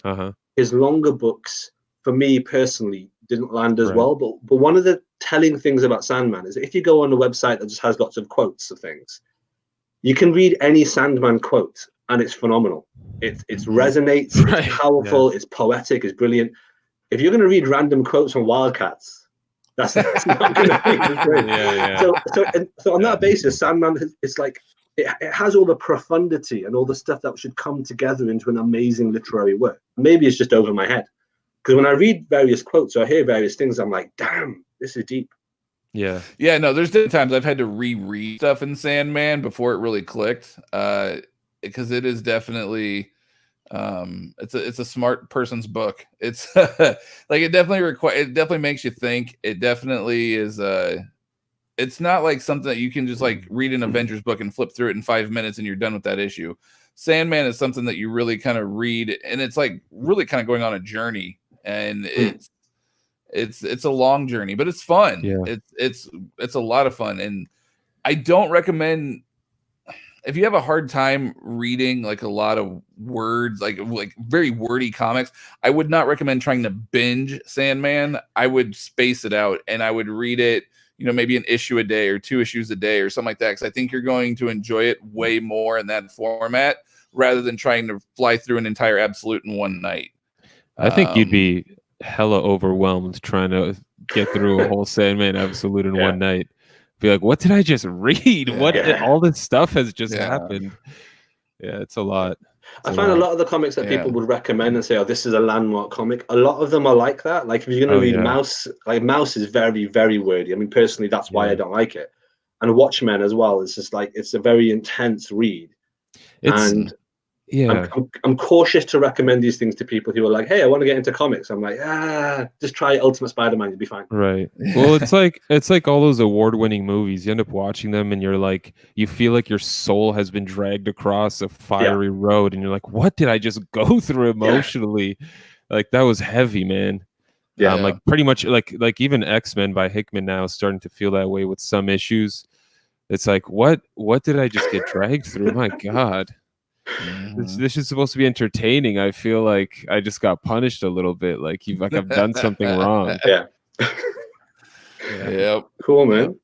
His longer books, for me personally, didn't land as well. But one of the telling things about Sandman is if you go on a website that just has lots of quotes of things, you can read any Sandman quote, and it's phenomenal. It resonates, it's powerful, it's poetic, it's brilliant. If you're going to read random quotes from Wildcats, that's not going to be great. So on that basis, Sandman is like it has all the profundity and all the stuff that should come together into an amazing literary work. Maybe it's just over my head, because when I read various quotes or I hear various things, I'm like, damn, this is deep. Yeah. Yeah, no, there's different times I've had to reread stuff in Sandman before it really clicked. Because it is definitely it's a smart person's book. It's like it definitely makes you think. It definitely is it's not like something that you can just like read an Avengers book and flip through it in 5 minutes and you're done with that issue. Sandman is something that you really kind of read, and it's like really kind of going on a journey, and it's a long journey, but it's fun. Yeah. It's a lot of fun, and I don't recommend, if you have a hard time reading like a lot of words, like very wordy comics, I would not recommend trying to binge Sandman. I would space it out, and I would read it, maybe an issue a day or 2 issues a day or something like that, because I think you're going to enjoy it way more in that format rather than trying to fly through an entire Absolute in one night. I think you'd be hella overwhelmed trying to get through a whole Sandman Absolute in one night. Be like, what did I just read? All this stuff has just happened. Yeah, it's a lot. I find a lot of the comics that people would recommend and say, oh, this is a landmark comic, a lot of them are like that. Like if you're going to read Mouse, like Mouse is very, very wordy. I mean, personally, that's why I don't like it. And Watchmen as well. It's just like, it's a very intense read. I'm cautious to recommend these things to people who are like, hey, I want to get into comics. I'm like, just try Ultimate Spider-Man, you'll be fine. Right. Well, it's like all those award-winning movies. You end up watching them and you're like, you feel like your soul has been dragged across a fiery road, and you're like, what did I just go through emotionally? Like that was heavy, man. Like pretty much like even X-Men by Hickman now is starting to feel that way with some issues. It's like, what did I just get dragged through? My God. This is supposed to be entertaining. I feel like I just got punished a little bit. Like I've done something wrong. Yep. Cool, man.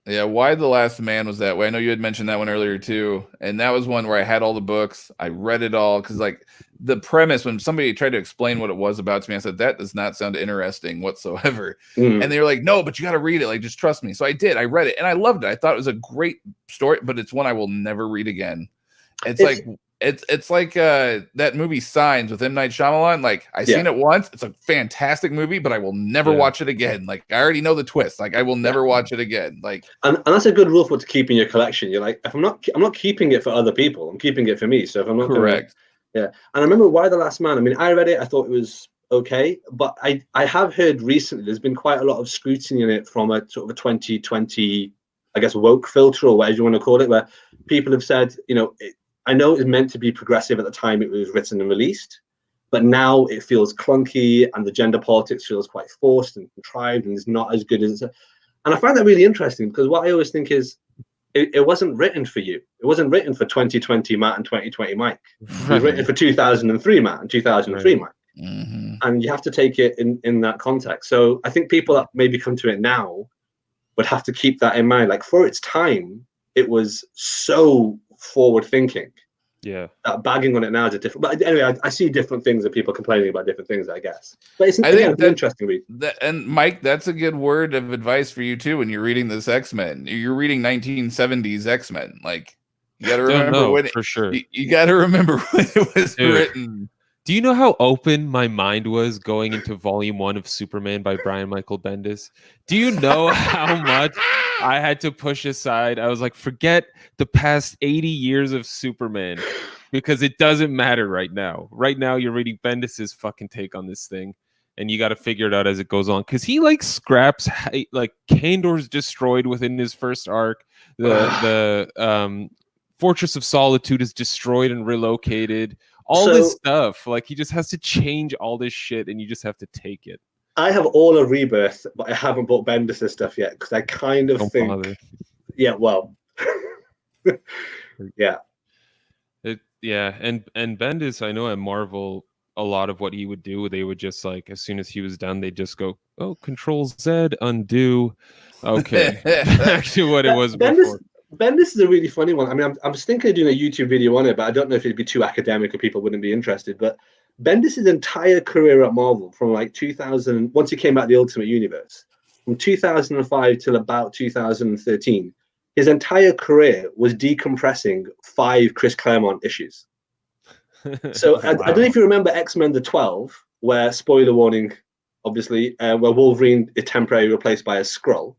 Yeah, Why the Last Man was that way. I know you had mentioned that one earlier too, and that was one where I had all the books. I read it all because like the premise, when somebody tried to explain what it was about to me, I said that does not sound interesting whatsoever. And they were like, no, but you got to read it. Like, just trust me. So I did. I read it and I loved it. I thought it was a great story, but it's one I will never read again. It's like that movie Signs with M. Night Shyamalan. Like I seen it once. It's a fantastic movie, but I will never watch it again. Like I already know the twist. Like I will never watch it again. Like and that's a good rule to keep in your collection. You're like, if I'm not keeping it for other people. I'm keeping it for me. So if I'm not correct. And I remember Why the Last Man. I mean, I read it. I thought it was okay, but I have heard recently there's been quite a lot of scrutiny in it from a sort of a 2020, I guess, woke filter or whatever you want to call it, where people have said, I know it was meant to be progressive at the time it was written and released, but now it feels clunky and the gender politics feels quite forced and contrived and is not as good as. And I find that really interesting because what I always think is it wasn't written for you. It wasn't written for 2020 Matt and 2020 Mike. It was written for 2003 Matt and 2003 Mike. And you have to take it in that context. So I think people that maybe come to it now would have to keep that in mind. Like for its time, it was so forward thinking. Bagging on it now is a different, but anyway, I see different things and people complaining about different things, I guess. But it's an interesting read. And Mike, that's a good word of advice for you too when you're reading this X-Men. You're reading 1970s X-Men. Like you got to remember for sure. You got to remember when it was written. Do you know how open my mind was going into Volume 1 of Superman by Brian Michael Bendis? Do you know how much I had to push aside? I was like, forget the past 80 years of Superman because it doesn't matter right now. Right now, you're reading Bendis's fucking take on this thing, and you got to figure it out as it goes on. Because he like scraps, like Kandor's destroyed within his first arc. The Fortress of Solitude is destroyed and relocated. This stuff, like he just has to change all this shit, and you just have to take it. I have all of Rebirth, but I haven't bought Bendis' stuff yet because I kind of think, bother. And Bendis, I know at Marvel, a lot of what he would do, they would just like as soon as he was done, they'd just go, Control Z, undo. Okay, back to what it was before. Bendis is a really funny one. I mean, I'm thinking of doing a YouTube video on it, but I don't know if it'd be too academic or people wouldn't be interested. But Bendis' entire career at Marvel from like 2000, once he came out of the Ultimate Universe, from 2005 till about 2013, his entire career was decompressing 5 Chris Claremont issues. So I don't know if you remember X-Men the 12, where, spoiler warning, obviously, where Wolverine is temporarily replaced by a Skrull.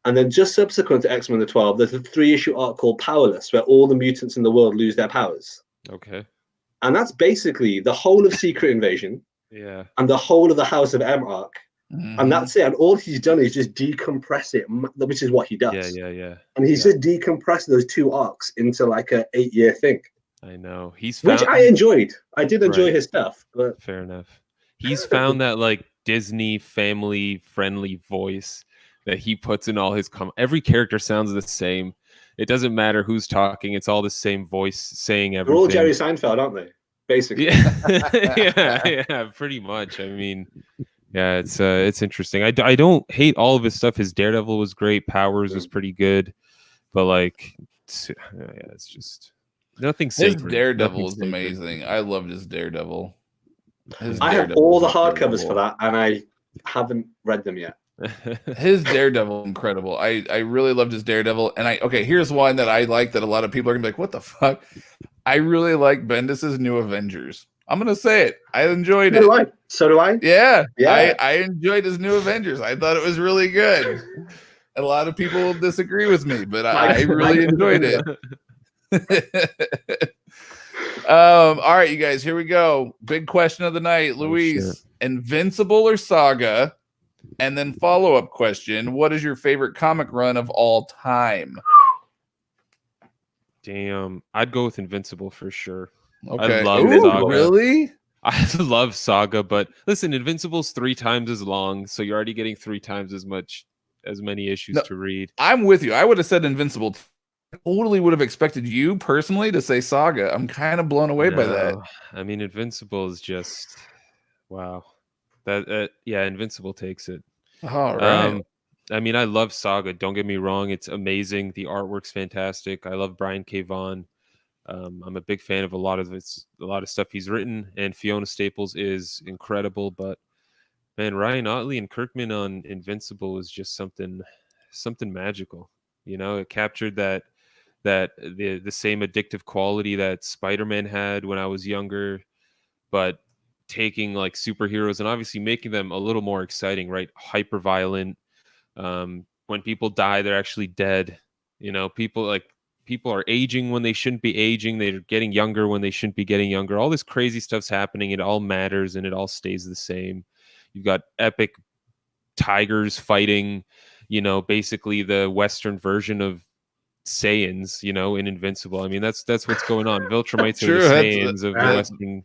And then just subsequent to X-Men the 12, there's a 3-issue arc called Powerless, where all the mutants in the world lose their powers. Okay. And that's basically the whole of Secret Invasion and the whole of the House of M arc. And that's it. And all he's done is just decompress it, which is what he does. Yeah. And he's just decompressed those 2 arcs into like a 8-year thing. I know. Which I enjoyed. I did enjoy his stuff. But fair enough. He's found that like Disney family friendly voice that he puts in all his every character sounds the same. It doesn't matter who's talking. It's all the same voice saying everything. They're all Jerry Seinfeld, aren't they? Basically. Yeah, pretty much. I mean, yeah, it's interesting. I don't hate all of his stuff. His Daredevil was great. Powers was pretty good. But like, it's just nothing sacred. His Daredevil is amazing. I loved his Daredevil. I have all the hardcovers for that, and I haven't read them yet. His Daredevil incredible. I really loved his Daredevil. And here's one that I like that a lot of people are gonna be like, what the fuck? I really like Bendis's New Avengers. I'm gonna say it. I enjoyed it. So do I. Yeah. I enjoyed his New Avengers. I thought it was really good. A lot of people will disagree with me, but I really enjoyed it. All right, you guys, here we go. Big question of the night. Luis, Invincible or Saga? And then follow-up question, what is your favorite comic run of all time? Damn, I'd go with Invincible for sure. Okay. I love Saga. Really? I love Saga, but listen, Invincible's 3 times as long, so you're already getting 3 times as many issues to read. I'm with you. I would have said Invincible. Totally would have expected you personally to say Saga. I'm kind of blown away by that. I mean, Invincible is just wow. Invincible takes it. All right. I mean, I love Saga. Don't get me wrong; it's amazing. The artwork's fantastic. I love Brian K. Vaughan. I'm a big fan of a lot of stuff he's written, and Fiona Staples is incredible. But man, Ryan Ottley and Kirkman on Invincible was just something magical. You know, it captured the same addictive quality that Spider-Man had when I was younger, but taking like superheroes and obviously making them a little more exciting, right? Hyper violent. When people die, they're actually dead. You know, people are aging when they shouldn't be aging. They're getting younger when they shouldn't be getting younger. All this crazy stuff's happening. It all matters and it all stays the same. You've got epic tigers fighting, you know, basically the Western version of Saiyans, you know, in Invincible. I mean, that's what's going on. Viltrumites are the Saiyans of the Western.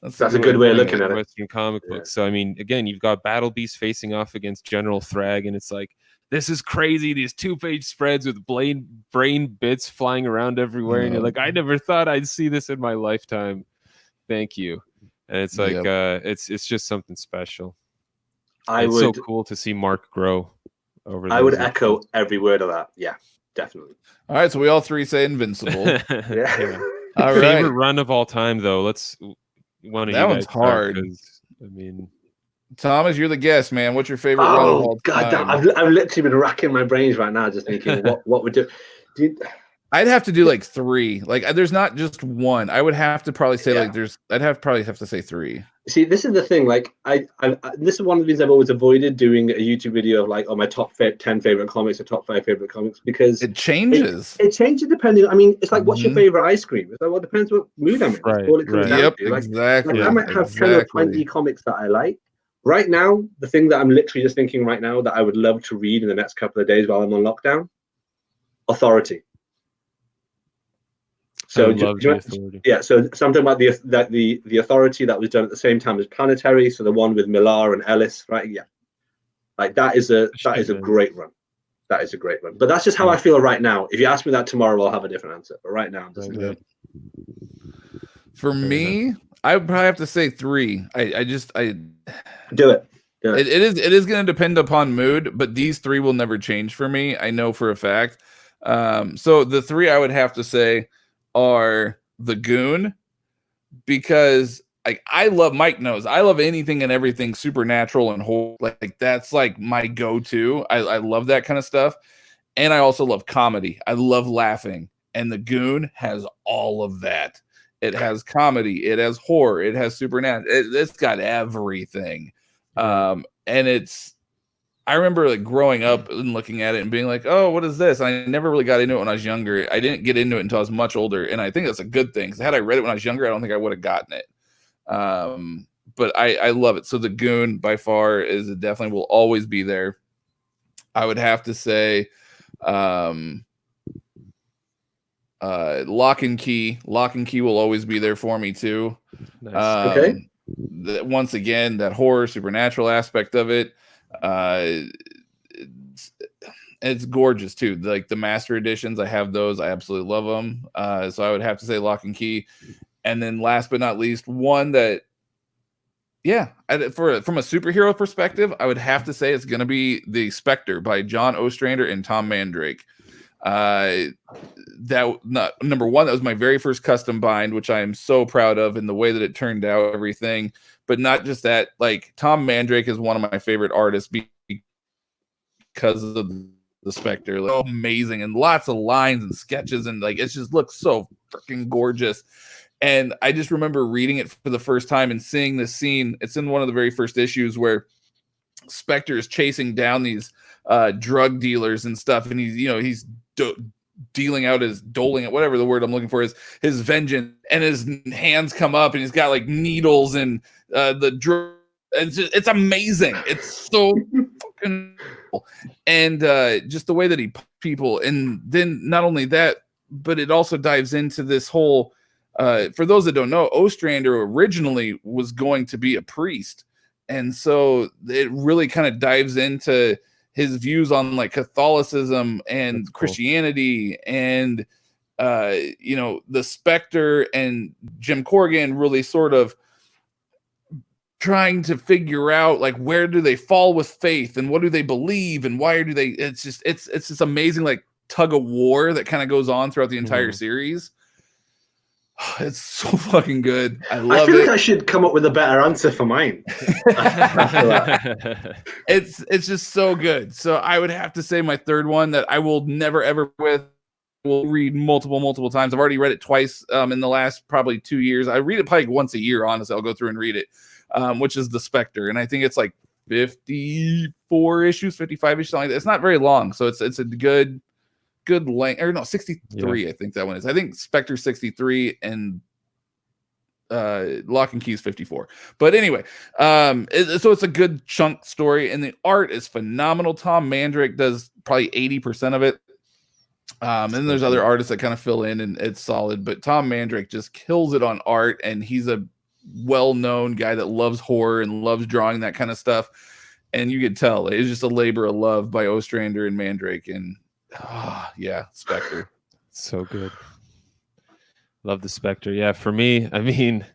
That's a good way of looking at it. Western comic books. So I mean, again, you've got Battle Beast facing off against General Thrag, and it's like, this is crazy. These 2-page spreads with brain bits flying around everywhere, and you're like, I never thought I'd see this in my lifetime. Thank you. And it's like, it's just something special. It's so cool to see Mark grow over there. I would echo every word of that. Yeah, definitely. All right, so we all 3 say Invincible. Yeah. All favorite right. run of all time, though. Let's one of that you one's guys hard. I mean, Thomas, you're the guest, man. What's your favorite run of all time? I've literally been racking my brains right now, just thinking what would do. I'd have to do like 3. Like, there's not just one. I would have to probably say probably have to say 3. See, this is the thing. Like, I this is one of the reasons I've always avoided doing a YouTube video of like, my top 10 favorite comics or top 5 favorite comics, because it changes. It changes depending. I mean, it's like, what's your favorite ice cream? It's like, well, it depends what mood I'm in. That's all it comes down to. Like, exactly. I might have 10 or 20 comics that I like. Right now, the thing that I'm literally just thinking right now that I would love to read in the next couple of days while I'm on lockdown, Authority. So Authority. Yeah, so something about the Authority that was done at the same time as Planetary. So the one with Millar and Ellis, right? Yeah, like that is a great run. That is a great run. But that's just how I feel right now. If you ask me that tomorrow, I'll have a different answer. But right now, I'm just for me, I would probably have to say 3. I do it. It is going to depend upon mood, but these 3 will never change for me. I know for a fact. So the 3 I would have to say are The Goon, because like Mike knows I love anything and everything supernatural and horror. Like that's like my go-to. I love that kind of stuff. And I also love comedy. I love laughing. And the Goon has all of that. It has comedy, it has horror, it has supernatural. It's got everything. And I remember like growing up and looking at it and being like, oh, what is this? And I never really got into it when I was younger. I didn't get into it until I was much older. And I think that's a good thing. Because had I read it when I was younger, I don't think I would have gotten it. But I love it. So the Goon by far is definitely will always be there. I would have to say Lock and Key. Lock and Key will always be there for me too. Nice. Okay. Once again, that horror supernatural aspect of it. It's gorgeous too. Like the master editions, I have those. I absolutely love them. So I would have to say Lock and Key. And then last but not least, one that, from a superhero perspective, I would have to say it's going to be The Spectre by John Ostrander and Tom Mandrake. Number one, that was my very first custom bind, which I am so proud of, and the way that it turned out, everything. But not just that, like Tom Mandrake is one of my favorite artists because of The Spectre. Like, amazing, and lots of lines and sketches, and like it just looks so freaking gorgeous. And I just remember reading it for the first time and seeing this scene. It's in one of the very first issues where Spectre is chasing down these drug dealers and stuff, and he's doling out whatever the word I'm looking for is, his vengeance, and his hands come up and he's got like needles and the drug. It's amazing. It's so fucking cool. And just the way that he people, and then not only that, but it also dives into this whole for those that don't know, Ostrander originally was going to be a priest, and so it really kind of dives into his views on like Catholicism and Christianity, and the Spectre and Jim Corrigan really sort of trying to figure out like where do they fall with faith and what do they believe and why do they. It's this amazing like tug of war that kind of goes on throughout the entire series. It's so fucking good. I love it. I feel like I should come up with a better answer for mine. It's just so good. So I would have to say my third one that I will never ever will read multiple times. I've already read it twice in the last probably 2 years. I read it probably once a year, honestly. I'll go through and read it, which is The Spectre. And I think it's like 54 issues, 55 issues, something like that. It's not very long. So it's a good length, or no, 63. I think that one is. I think Spectre 63 and Lock and Key is 54. But anyway, so it's a good chunk story, and the art is phenomenal. Tom Mandrake does probably 80% of it. And there's other artists that kind of fill in, and it's solid. But Tom Mandrake just kills it on art, and he's a well-known guy that loves horror and loves drawing that kind of stuff. And you could tell it's just a labor of love by Ostrander and Mandrake, and Spectre. So good. Love The Spectre. Yeah, for me, I mean,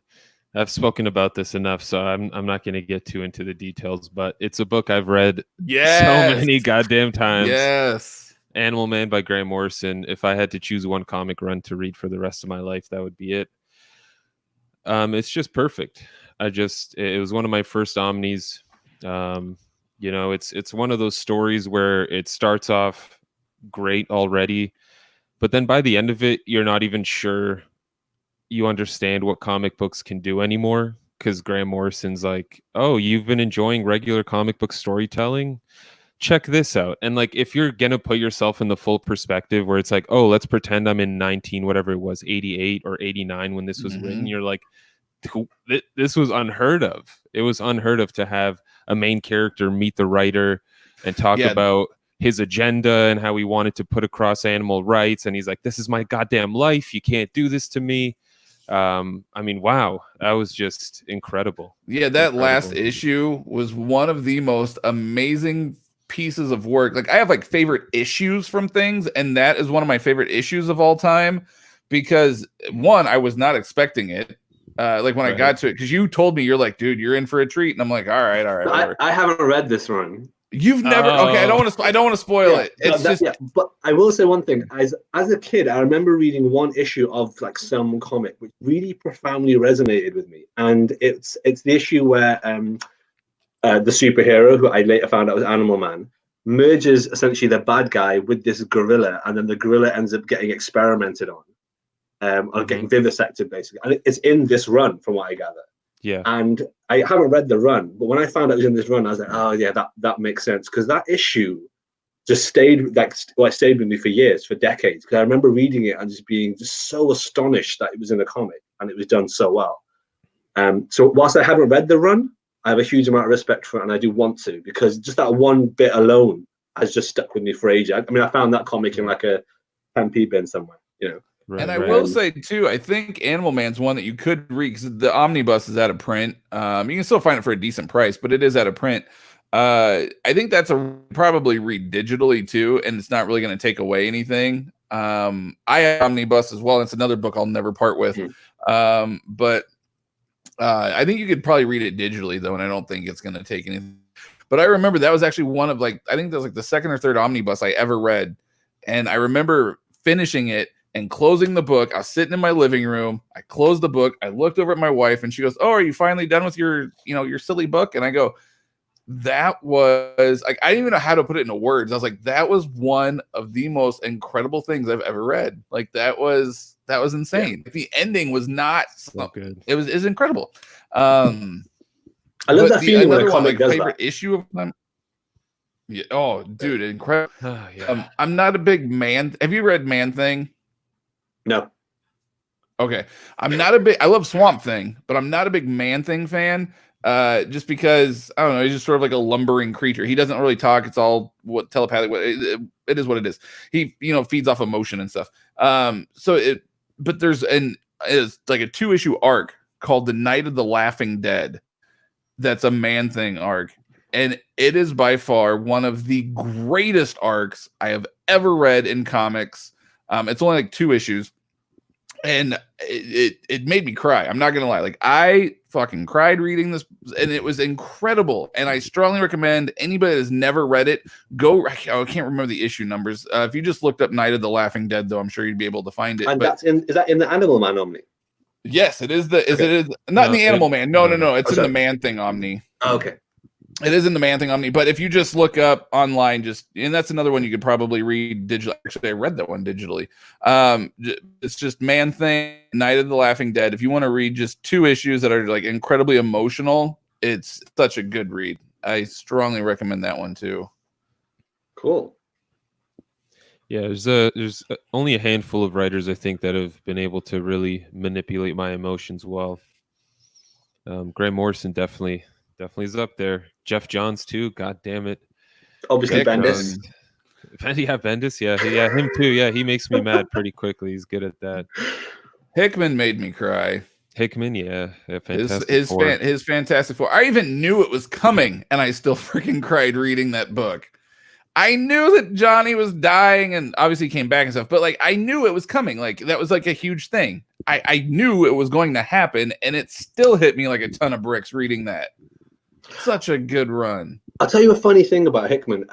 I've spoken about this enough, so I'm not going to get too into the details, but it's a book I've read so many goddamn times. Yes. Animal Man by Grant Morrison. If I had to choose one comic run to read for the rest of my life, that would be it. It's just perfect. It was one of my first omnis. It's one of those stories where it starts off great already, but then by the end of it, you're not even sure you understand what comic books can do anymore, because Grant Morrison's like, oh, you've been enjoying regular comic book storytelling? Check this out. And like, if you're gonna put yourself in the full perspective where it's like, oh, let's pretend I'm in 88 or 89 when this was written, you're like, this was unheard of. It was unheard of to have a main character meet the writer and talk about his agenda and how he wanted to put across animal rights, and he's like, this is my goddamn life, you can't do this to me. I mean, wow, that was just incredible. Last issue was one of the most amazing pieces of work. Like, I have like favorite issues from things, and that is one of my favorite issues of all time, because one, I was not expecting it. Like when I got to it, because you told me, you're like, dude, you're in for a treat, and I'm like, all right. I haven't read this one. You've never? Okay, I don't want to spoil it. It's but I will say one thing. As a kid, I remember reading one issue of like some comic which really profoundly resonated with me, and it's the issue where the superhero, who I later found out was Animal Man, merges essentially the bad guy with this gorilla, and then the gorilla ends up getting experimented on, or getting vivisected basically. And it's in this run, from what I gather. Yeah. And I haven't read the run, but when I found out it was in this run, I was like, oh yeah, that makes sense, because that issue just stayed it stayed with me for years, for decades. Because I remember reading it and just being just so astonished that it was in a comic and it was done so well. So whilst I haven't read the run, I have a huge amount of respect for it, and I do want to, because just that one bit alone has just stuck with me for ages. I mean, I found that comic in like a 10p bin somewhere, you know. Right, and I will say too, I think Animal Man's one that you could read, because the omnibus is out of print. You can still find it for a decent price, but it is out of print. I think that's probably read digitally too, and it's not really going to take away anything. I have omnibus as well. And it's another book I'll never part with. But I think you could probably read it digitally though, and I don't think it's going to take anything. But I remember that was actually one of I think that was like the second or third omnibus I ever read, and I remember finishing it and closing the book. I was sitting in my living room. I closed the book. I looked over at my wife, and she goes, "Oh, are you finally done with your silly book?" And I go, "That was like, I didn't even know how to put it into words." I was like, "That was one of the most incredible things I've ever read." Like that was insane. Yeah. The ending was not so good. It was incredible. I love that feeling when a comic does favorite that. issue of them. Yeah. Oh, dude, incredible. Yeah. I'm not a big Man. Have you read Man Thing? No. Okay. I love Swamp Thing, but I'm not a big Man Thing fan. Just because I don't know, he's just sort of like a lumbering creature. He doesn't really talk. It's all what telepathic. It is what it is. He feeds off emotion and stuff. But there's it's like a 2-issue arc called The Night of the Laughing Dead. That's a Man Thing arc, and it is by far one of the greatest arcs I have ever read in comics. It's only like 2 issues. And it made me cry. I'm not gonna lie. Like I fucking cried reading this, and it was incredible. And I strongly recommend anybody that has never read it, go. I can't remember the issue numbers. If you just looked up Night of the Laughing Dead, though, I'm sure you'd be able to find it. And is that in the Animal Man Omni? Yes, it is. It is not in the Animal Man. No. It's in the Man Thing Omni. Oh, okay. It is in the Man Thing Omni, but if you just look up online, and that's another one you could probably read digitally. Actually, I read that one digitally. It's just Man Thing, Night of the Laughing Dead. If you want to read just 2 issues that are like incredibly emotional, it's such a good read. I strongly recommend that one too. Cool. Yeah, there's only a handful of writers I think that have been able to really manipulate my emotions well. Grant Morrison definitely is up there. Jeff Johns too. God damn it. Obviously Bendis. Bendis. Yeah, him too. Yeah, he makes me mad pretty quickly. He's good at that. Hickman made me cry. Hickman, yeah, his Fantastic Four. I even knew it was coming, and I still freaking cried reading that book. I knew that Johnny was dying, and obviously came back and stuff, but like I knew it was coming. Like that was like a huge thing. I knew it was going to happen, and it still hit me like a ton of bricks reading that. Such a good run. I'll tell you a funny thing about Hickman.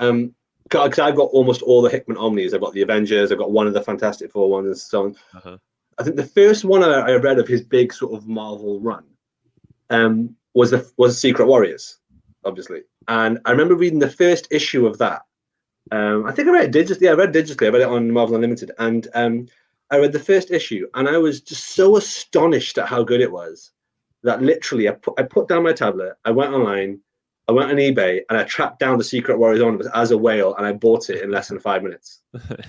Because I've got almost all the Hickman Omnis. I've got the Avengers. I've got one of the Fantastic Four ones and so on. I think the first one I read of his big sort of Marvel run was Secret Warriors, obviously. And I remember reading the first issue of that. I think I read it digitally. I read it on Marvel Unlimited. And I read the first issue, and I was just so astonished at how good it was that literally I put down my tablet, I went online, I went on eBay, and I tracked down the Secret Warriors omnibus as a whale, and I bought it in less than 5 minutes.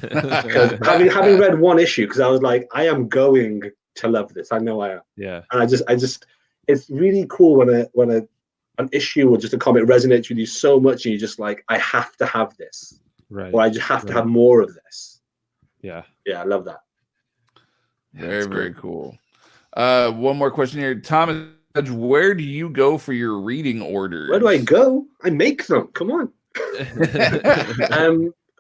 having read one issue, because I was like, I am going to love this. I know I am. Yeah. And I just, it's really cool when an issue or just a comic resonates with you so much, and you're just like, I have to have this, right? Or I just have to have more of this. Yeah. I love that. Very cool. One more question here, Thomas. Where do you go for your reading orders? Where do I go? I make them. Come on.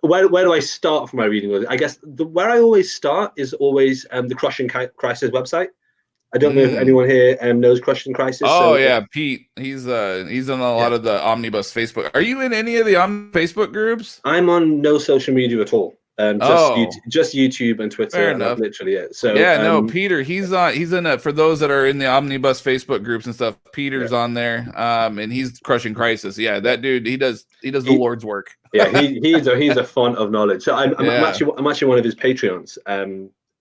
Where do I start for my reading orders? I guess where I always start is always the Crushing Crisis website. I don't know if anyone here knows Crushing Crisis. Oh yeah, Pete. He's in a lot of the Omnibus Facebook. Are you in any of the Facebook groups? I'm on no social media at all. Just YouTube and Twitter. Fair and that's enough. literally it. So yeah, no, Peter, he's in a, for those that are in the Omnibus Facebook groups and stuff, Peter's on there, and he's crushing Crisis. Yeah, that dude, he does the Lord's work. Yeah, he's a font of knowledge. So I'm actually one of his Patreons,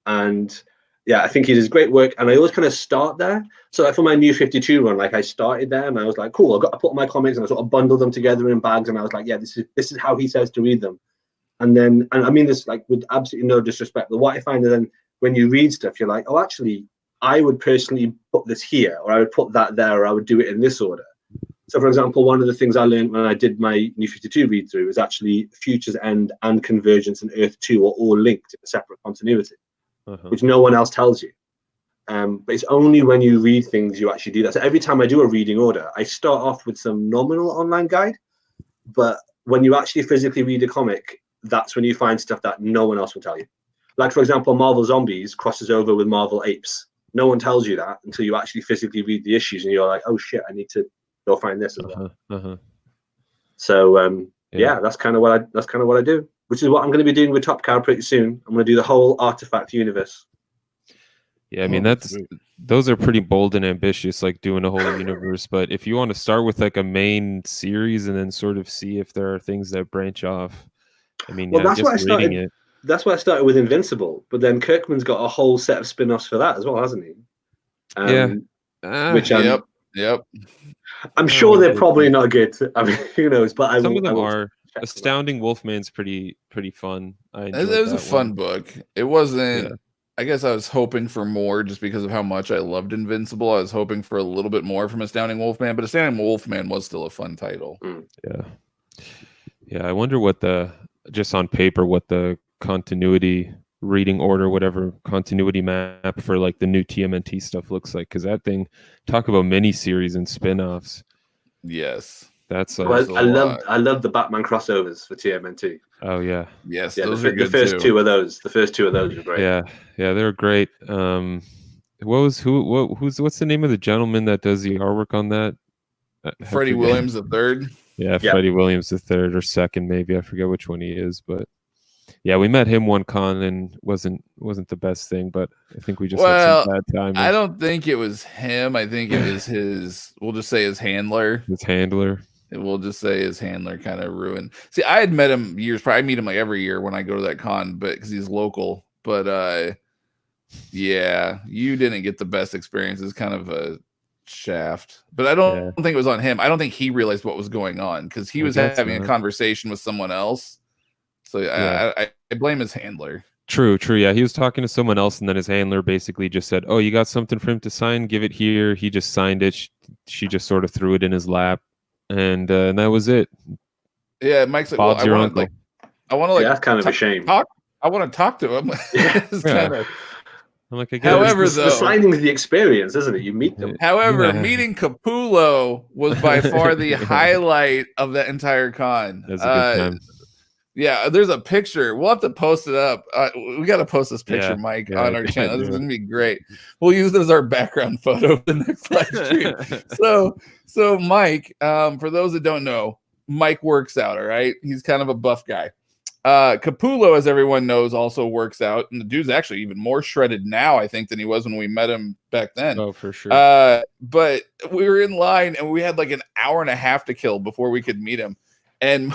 and yeah, I think he does great work. And I always kind of start there. So like for my New 52 run, like I started there, and I was like, cool. I put my comics and I sort of bundled them together in bags, and I was like, yeah, this is how he says to read them. And then, and I mean this like with absolutely no disrespect, but what I find is then when you read stuff, you're like, oh, actually, I would personally put this here, or I would put that there, or I would do it in this order. So, for example, one of the things I learned when I did my New 52 read through is actually Future's End and Convergence and Earth 2 are all linked in a separate continuity, which no one else tells you. But it's only when you read things you actually do that. So every time I do a reading order, I start off with some nominal online guide, but when you actually physically read a comic, that's when you find stuff that no one else will tell you. Like, for example, Marvel Zombies crosses over with Marvel Apes. No one tells you that until you actually physically read the issues, and you're like, oh shit, I need to go find this as well. So yeah, that's kind of what I do, which is what I'm going to be doing with Top Cow pretty soon. I'm going to do the whole Artifact universe. Yeah, I mean those are pretty bold and ambitious, like doing a whole universe. But if you want to start with like a main series and then sort of see if there are things that branch off, I mean, well, that's why I started. That's why I started with Invincible, but then Kirkman's got a whole set of spin-offs for that as well, hasn't he? Which Yep. I'm sure they're probably not good. I mean, who knows? But some of them are. Astounding Wolfman's pretty fun. It was a fun book. It wasn't. Yeah. I guess I was hoping for more just because of how much I loved Invincible. I was hoping for a little bit more from Astounding Wolfman, but Astounding Wolfman was still a fun title. Yeah. I wonder what just on paper what the continuity reading order, whatever continuity map for like the new TMNT stuff looks like, because that thing, talk about mini-series and spin-offs. Yes. That's I love the Batman crossovers for TMNT. Oh yeah. Yes, yeah, those are good. The first two of those were great. Yeah, they're great. What's the name of the gentleman that does the artwork on that? Freddie Williams III. Yeah, Freddie Williams III or second, maybe. I forget which one he is, but yeah, we met him one con and wasn't the best thing, but I think we just had some bad timing. I don't think it was him. I think it was his. We'll just say his handler. We'll just say his handler kind of ruined. See, I had met him years prior. I meet him like every year when I go to that con, but because he's local. But yeah, you didn't get the best experience. It's kind of a shaft. But I don't think it was on him. I don't think he realized what was going on because he was having a conversation with someone else. So I blame his handler. True. Yeah, he was talking to someone else, and then his handler basically just said, "Oh, you got something for him to sign? Give it here." He just signed it. She just sort of threw it in his lap. And that was it. Yeah, Mike's like, Bob's your uncle. I want to like. That's kind of a shame. I want to talk to him. I'm like, however, the signing's the experience, isn't it? You meet them. However, meeting Capullo was by far the highlight of that entire con. That's a good time. Yeah, there's a picture. We'll have to post it up. We got to post this picture, Mike, on our channel. This is going to be great. We'll use it as our background photo for the next live stream. So Mike, for those that don't know, Mike works out, all right? He's kind of a buff guy. Capullo, as everyone knows, also works out. And the dude's actually even more shredded now, I think, than he was when we met him back then. Oh, for sure. But we were in line, and we had like an hour and a half to kill before we could meet him. And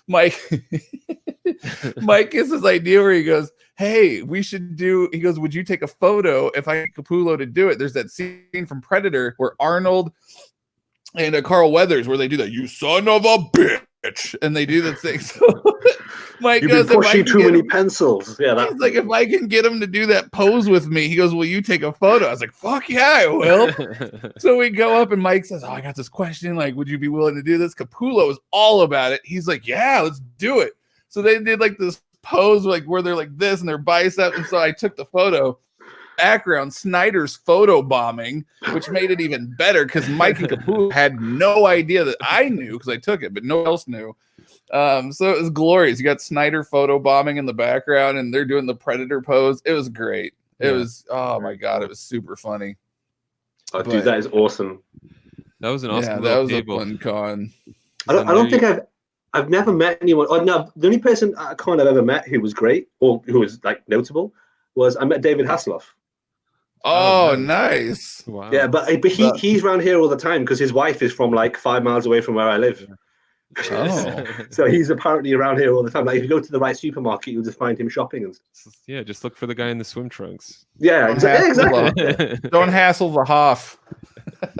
Mike gets this idea where he goes, "Hey, we should do," he goes, "Would you take a photo if I get Capullo to do it?" There's that scene from Predator where Arnold and Carl Weathers, where they do that, "You son of a bitch," and they do the thing. So Mike You've goes, been pushing too many pencils. Yeah, he's like, if I can get him to do that pose with me, he goes, "Will you take a photo?" I was like, "Fuck yeah, I will." So we go up and Mike says, "Oh, I got this question. Like, would you be willing to do this?" Capullo is all about it. He's like, "Yeah, let's do it." So they did like this pose, like where they're like this and their bicep. And so I took the photo. Background, Snyder's photo bombing, which made it even better because Mike and Capullo had no idea that I knew because I took it, but no one else knew. So it was glorious. You got Snyder photo bombing in the background, and they're doing the Predator pose. It was great. It was, oh my god, it was super funny. Oh, dude, that is awesome. That was an awesome. That was a fun con. I don't think I've I've never met anyone. Oh no, the only person at a con I've ever met who was great or who was like notable was I met David Hasselhoff. Oh, nice. nice. Wow. Yeah, but he's around here all the time because his wife is from like 5 miles away from where I live. Oh. So he's apparently around here all the time. Like if you go to the right supermarket, you'll just find him shopping and stuff. Yeah, just look for the guy in the swim trunks. Yeah, exactly. Don't hassle the Hoff.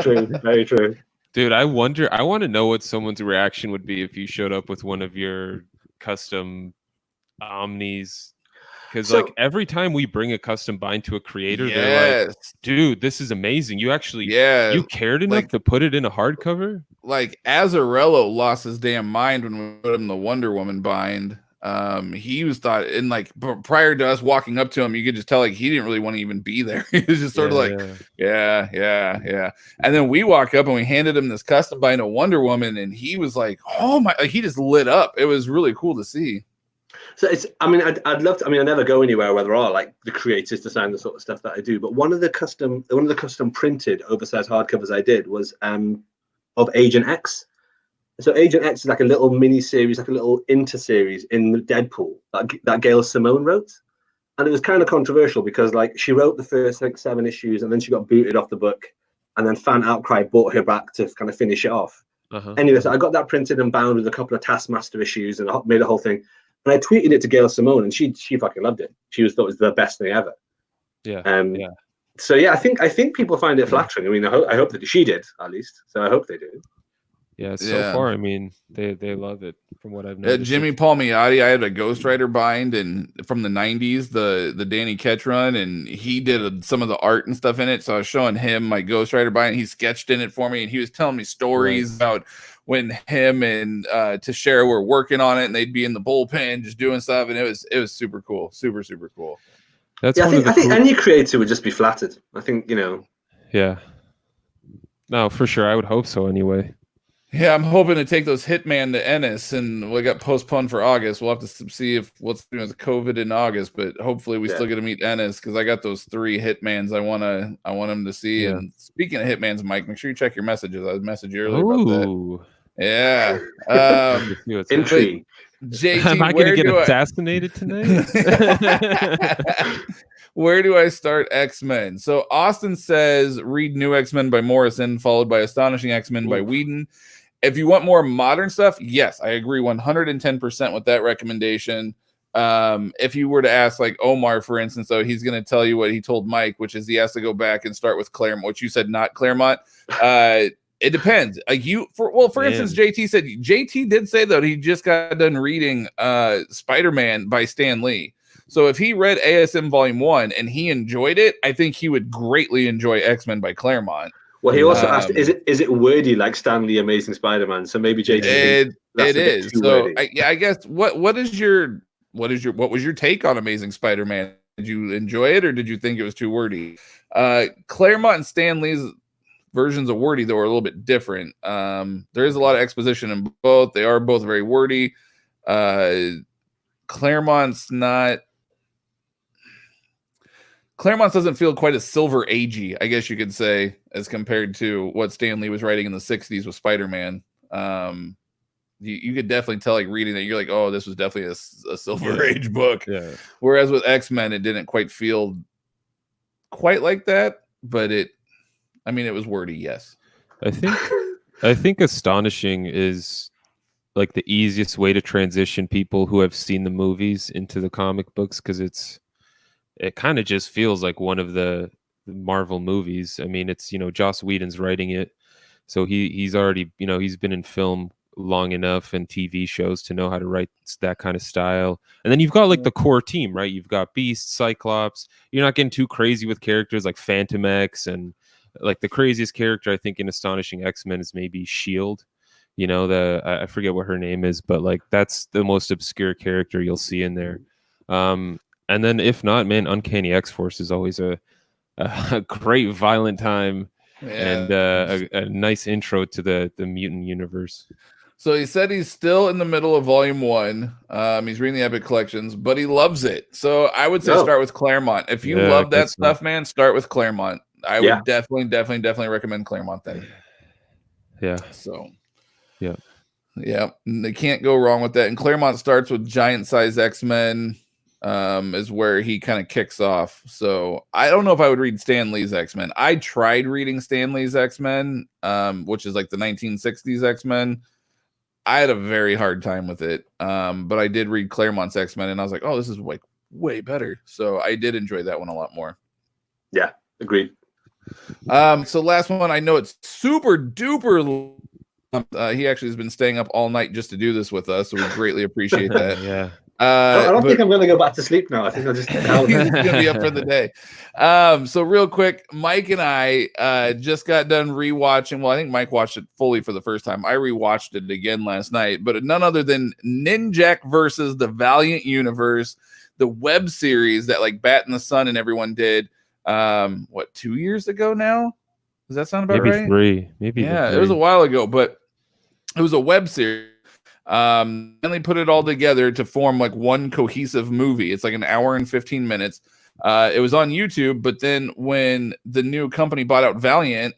True, very true. Dude, I want to know what someone's reaction would be if you showed up with one of your custom Omnis. Because like every time we bring a custom bind to a creator, they're like, dude, this is amazing. You actually you cared enough to put it in a hardcover? Like Azzarello lost his damn mind when we put him in the Wonder Woman bind. He was thought, and like prior to us walking up to him, you could just tell like he didn't really want to even be there. He was just sort of like, yeah. And then we walk up and we handed him this custom bind of Wonder Woman, and he was like, oh my, like, he just lit up. It was really cool to see. So it's, I mean, I'd love to. I mean, I never go anywhere where there are like the creators to sign the sort of stuff that I do. But one of the custom printed oversized hardcovers I did was of Agent X. So Agent X is like a little mini series, like a little inter-series in Deadpool that Gail Simone wrote, and it was kind of controversial because like she wrote the first like 7 issues and then she got booted off the book, and then fan outcry brought her back to kind of finish it off. Anyway, so I got that printed and bound with a couple of Taskmaster issues and made a whole thing. And I tweeted it to Gail Simone, and she fucking loved it. Thought it was the best thing ever. Yeah. So yeah, I think people find it flattering. I mean, I hope that she did at least. So I hope they do. Yeah. So far, I mean, they love it from what I've noticed. Jimmy Palmiotti, I had a Ghost Rider bind and from the 90s, the Danny Ketch run, and he did some of the art and stuff in it. So I was showing him my Ghost Rider bind. He sketched in it for me, and he was telling me stories about when him and Teixeira were working on it, and they'd be in the bullpen just doing stuff, and it was super cool, super cool. That's I think any creator would just be flattered. I think Yeah. No, for sure. I would hope so. Anyway. Yeah, I'm hoping to take those Hitman to Ennis, and we got postponed for August. We'll have to see if what's doing with COVID in August, but hopefully we still get to meet Ennis because I got those 3 Hitmans I want them to see. Yeah. And speaking of Hitmans, Mike, make sure you check your messages. I was messaging you earlier about that. Yeah. Intrigue. JT, am I going to get assassinated tonight? Where do I start X-Men? So Austin says read New X-Men by Morrison, followed by Astonishing X-Men by Whedon. If you want more modern stuff, yes, I agree 110% with that recommendation. If you were to ask like Omar, for instance, though, he's going to tell you what he told Mike, which is he has to go back and start with Claremont, which you said not Claremont. It depends. Like for instance, JT did say that he just got done reading Spider-Man by Stan Lee. So if he read ASM Volume 1 and he enjoyed it, I think he would greatly enjoy X-Men by Claremont. Well, he also asked, is it wordy like Stan Lee Amazing Spider-Man? So maybe JT. It is. So I guess what was your take on Amazing Spider-Man? Did you enjoy it or did you think it was too wordy? Claremont and Stan Lee's versions of wordy though are a little bit different. There is a lot of exposition in both. They are both very wordy. Claremont doesn't feel quite as Silver Agey, I guess you could say, as compared to what Stan Lee was writing in the 60s with Spider-Man. You could definitely tell, like, reading that, you're like, oh, this was definitely a Silver Age book. Yeah. Whereas with X-Men, it didn't quite feel quite like that, but it was wordy, yes. I think Astonishing is like the easiest way to transition people who have seen the movies into the comic books because it kind of just feels like one of the Marvel movies. I mean, it's, Joss Whedon's writing it. So he's already, he's been in film long enough and TV shows to know how to write that kind of style. And then you've got like the core team, right? You've got Beast, Cyclops. You're not getting too crazy with characters like Phantom X, and like the craziest character I think in Astonishing X-Men is maybe Shield. I forget what her name is, but like that's the most obscure character you'll see in there. And then if not, man, Uncanny X-Force is always a great violent time and a nice intro to the mutant universe. So he said he's still in the middle of Volume 1. He's reading the Epic Collections, but he loves it. So I would say start with Claremont. If you love that stuff, man, start with Claremont. I would definitely recommend Claremont then. Yeah. So, yeah. Yeah, they can't go wrong with that. And Claremont starts with Giant Size X-Men, is where he kind of kicks off. So I don't know if I would read Stan Lee's X-Men. I tried reading Stan Lee's X-Men, which is like the 1960s X-Men. I had a very hard time with it. But I did read Claremont's X-Men, and I was like, oh, this is like way better. So I did enjoy that one a lot more. Yeah, agreed. So last one, I know it's super duper. He actually has been staying up all night just to do this with us, so we greatly appreciate that. Yeah. I don't think I'm going to go back to sleep now. I think I'll just get out. He's going to be up for the day. So real quick, Mike and I just got done rewatching. Well, I think Mike watched it fully for the first time. I rewatched it again last night, but none other than Ninjak versus the Valiant Universe, the web series that like Bat in the Sun and everyone did. 2 years ago now? Does that sound about maybe right? Three. Maybe yeah, three. It was a while ago, but it was a web series. And they put it all together to form like one cohesive movie. It's like an hour and 15 minutes. It was on YouTube, but then when the new company bought out Valiant,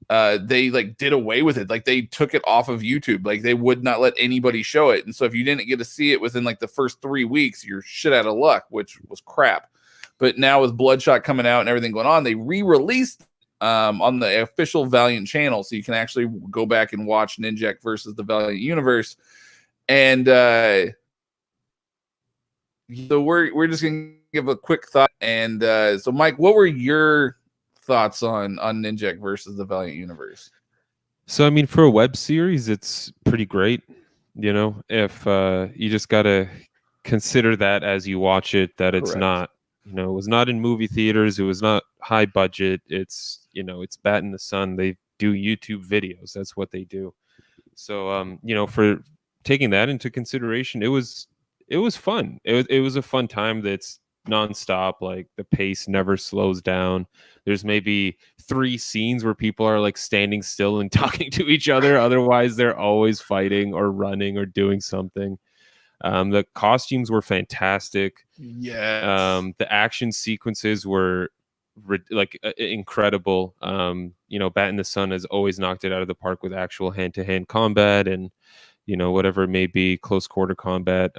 they like did away with it. Like they took it off of YouTube. Like they would not let anybody show it. And so if you didn't get to see it within like the first 3 weeks, you're shit out of luck, which was crap. But now with Bloodshot coming out and everything going on, they re-released on the official Valiant channel, so you can actually go back and watch Ninjak versus the Valiant Universe. And so we're just gonna give a quick thought. And so Mike, what were your thoughts on Ninjak versus the Valiant Universe? So I mean, for a web series, it's pretty great. You know, if you just gotta consider that as you watch it, that it's Correct. not, you know, it was not in movie theaters. It was not high budget. It's, you know, it's Bat in the Sun. They do YouTube videos. That's what they do. So, you know, for taking that into consideration, it was fun. It was a fun time that's nonstop. Like the pace never slows down. There's maybe 3 scenes where people are like standing still and talking to each other. Otherwise, they're always fighting or running or doing something. The costumes were fantastic. Yeah. The action sequences were incredible. You know, Bat in the Sun has always knocked it out of the park with actual hand-to-hand combat and, you know, whatever it may be, close quarter combat.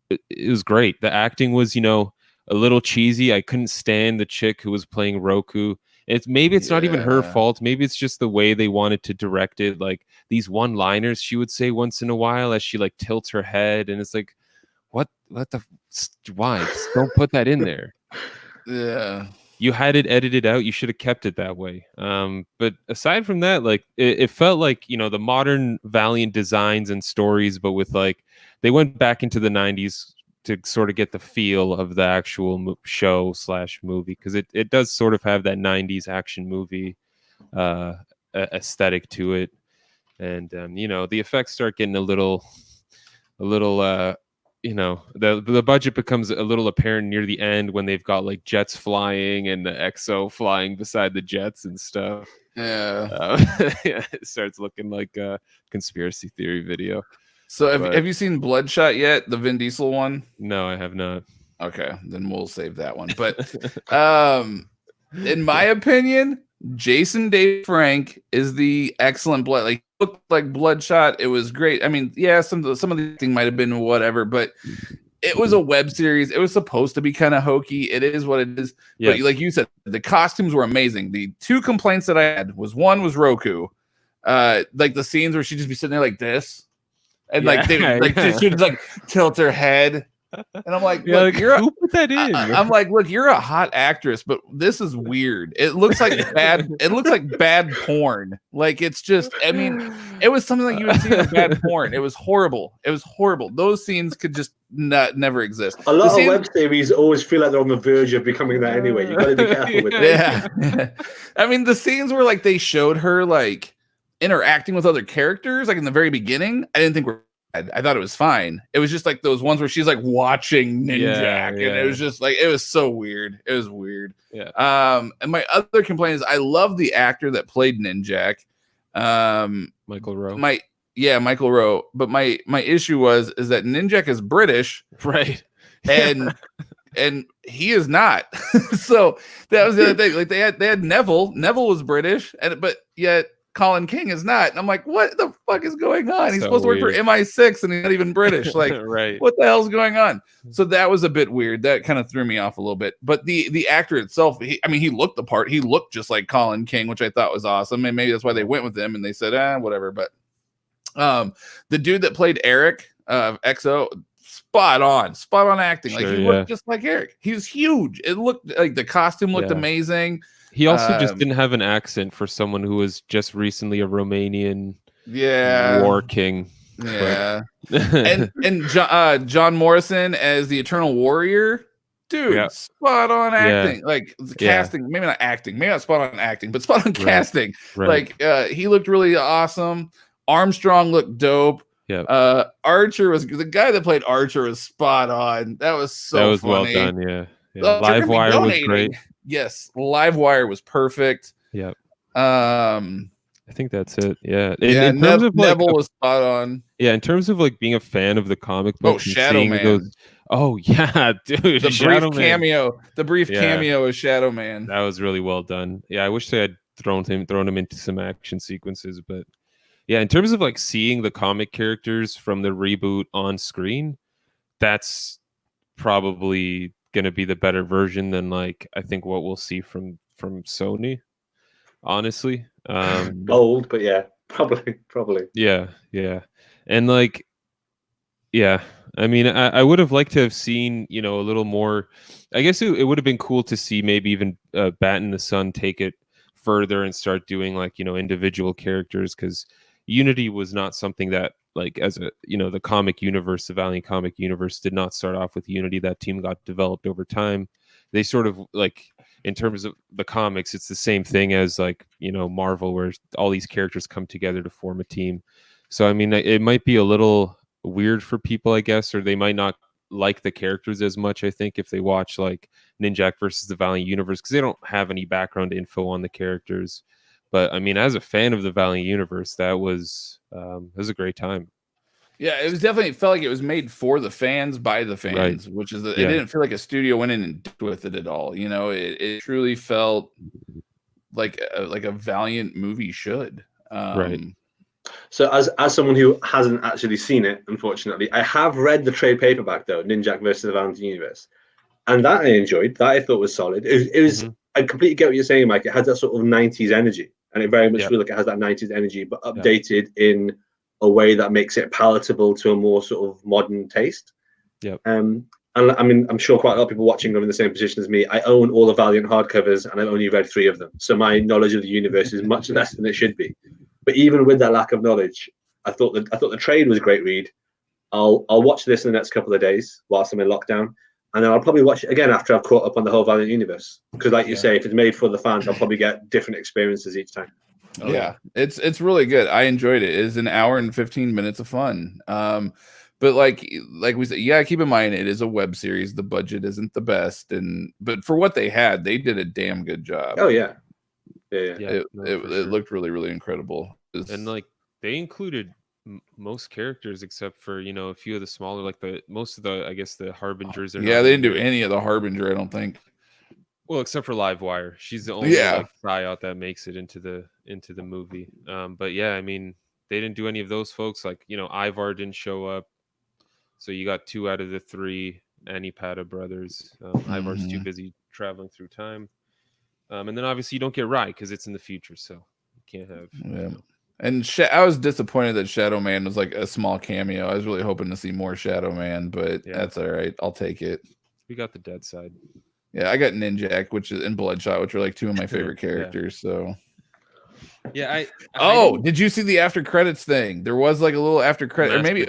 It was great. The acting was, you know, a little cheesy. I couldn't stand the chick who was playing Roku. It's not even her fault. Maybe it's just the way they wanted to direct it. Like these one-liners she would say once in a while as she like tilts her head, and it's like, why? Just don't put that in there. Yeah. You had it edited out. You should have kept it that way. But aside from that, like it felt like, you know, the modern Valiant designs and stories, but with like they went back into the 90s to sort of get the feel of the actual show / movie, because it does sort of have that 90s action movie aesthetic to it. And you know, the effects start getting a little you know, the budget becomes a little apparent near the end when they've got like jets flying and the XO flying beside the jets and stuff. Yeah. Yeah, it starts looking like a conspiracy theory video. So have you seen Bloodshot yet? The Vin Diesel one? No, I have not. Okay, then we'll save that one. But in my opinion, Jason David Frank is the excellent blood. Like looked like Bloodshot. It was great. I mean, yeah, some of the thing might have been whatever, but it was a web series. It was supposed to be kind of hokey. It is what it is. Yes. But like you said, the costumes were amazing. The 2 complaints that I had was one was Roku. Like the scenes where she'd just be sitting there like this. And like they like she'd like tilt her head. And I'm like, look, who put that in? I'm like, look, you're a hot actress, but this is weird. It looks like bad porn. Like it's just, I mean, it was something like you would see in bad porn. It was horrible. It was horrible. Those scenes could just never exist. A lot of web series always feel like they're on the verge of becoming that anyway. You gotta be careful with it. Yeah. I mean, the scenes where like they showed her like interacting with other characters, like in the very beginning, I didn't think were bad. I thought it was fine. It was just like those ones where she's like watching Ninjak, and it was just like, it was so weird. It was weird. Yeah. And my other complaint is I love the actor that played Ninjak. Michael Rowe. Michael Rowe. But my issue is that Ninjak is British, right? And and he is not. So that was the other thing. Like they had Neville. Neville was British, but yet Colin King is not. And I'm like, what the fuck is going on? He's So supposed to work for weird. MI6 and he's not even British. Like, Right. what the hell's going on? So that was a bit weird. That kind of threw me off a little bit. But the actor itself, he looked the part. He looked just like Colin King, which I thought was awesome. And maybe that's why they went with him and they said, whatever. But the dude that played Eric XO, spot on acting. Sure, Like he looked just like Eric. He was huge. It looked like the costume looked amazing. He also just didn't have an accent for someone who was just recently a Romanian war king. Yeah. and John Morrison as the Eternal Warrior. Dude, spot on acting. Like casting, maybe not acting, maybe not spot on acting, but spot on casting. Like he looked really awesome. Armstrong looked dope. Yeah. Archer was the guy that played Archer was spot on. That was funny. Well done. Yeah. Livewire was great. Yes, Livewire was perfect. Yep. I think that's it. Yeah. In terms of Neville was spot on. Yeah, in terms of like being a fan of the comic book. Shadow Man. Oh yeah, dude. The brief cameo of Shadow Man. That was really well done. Yeah, I wish they had thrown him into some action sequences, but yeah, in terms of like seeing the comic characters from the reboot on screen, that's probably gonna be the better version than like I think what we'll see from Sony. Honestly, bold, but yeah, probably. Yeah, and like, yeah. I mean, I would have liked to have seen, a little more. I guess it would have been cool to see maybe even Bat and the Sun take it further and start doing like individual characters, because Unity was not something that like as a the comic universe, the Valiant comic universe did not start off with Unity. That team got developed over time. They sort of like in terms of the comics, it's the same thing as like Marvel, where all these characters come together to form a team. So I mean, it might be a little weird for people, I guess, or they might not like the characters as much, I think, if they watch like Ninjak versus the Valiant universe, because they don't have any background info on the characters. But I mean, as a fan of the Valiant universe, that was a great time. Yeah, it was definitely, it felt like it was made for the fans by the fans, which is it didn't feel like a studio went in and did with it at all. It truly felt like a Valiant movie should. Right. So as someone who hasn't actually seen it, unfortunately, I have read the trade paperback though, Ninjak versus the Valiant Universe, and that I enjoyed. That I thought was solid. It was. I completely get what you're saying, Mike. It has that sort of 90s energy, and it very much feels like it has that 90s energy, but updated in a way that makes it palatable to a more sort of modern taste. Yeah. And I mean, I'm sure quite a lot of people watching are in the same position as me. I own all the Valiant hardcovers, and I've only read 3 of them, so my knowledge of the universe is much less than it should be. But even with that lack of knowledge, I thought the trade was a great read. I'll watch this in the next couple of days whilst I'm in lockdown, and then I'll probably watch it again after I've caught up on the whole Valiant universe. Because, like you say, if it's made for the fans, I'll probably get different experiences each time. It's really good. I enjoyed it. It's an hour and 15 minutes of fun. But like we said, keep in mind it is a web series. The budget isn't the best, but for what they had, they did a damn good job. Oh yeah. It looked really, really incredible. And like they included most characters except for a few of the smaller, like most of the, I guess, the Harbingers. They didn't do any of the Harbinger, I don't think. Well, except for Livewire, she's the only tryout that makes it into the movie. But yeah, I mean, they didn't do any of those folks. Like Ivar didn't show up, so you got 2 out of the 3 Anipada brothers. Ivar's too busy traveling through time. And then obviously you don't get Rai because it's in the future, so you can't have. Yeah. And I was disappointed that Shadow Man was like a small cameo. I was really hoping to see more Shadow Man, but that's all right. I'll take it. We got the dead side. Yeah, I got Ninjak, which is in Bloodshot, which are like 2 of my favorite characters. So. Yeah, did you see the after credits thing? There was like a little after credit, or maybe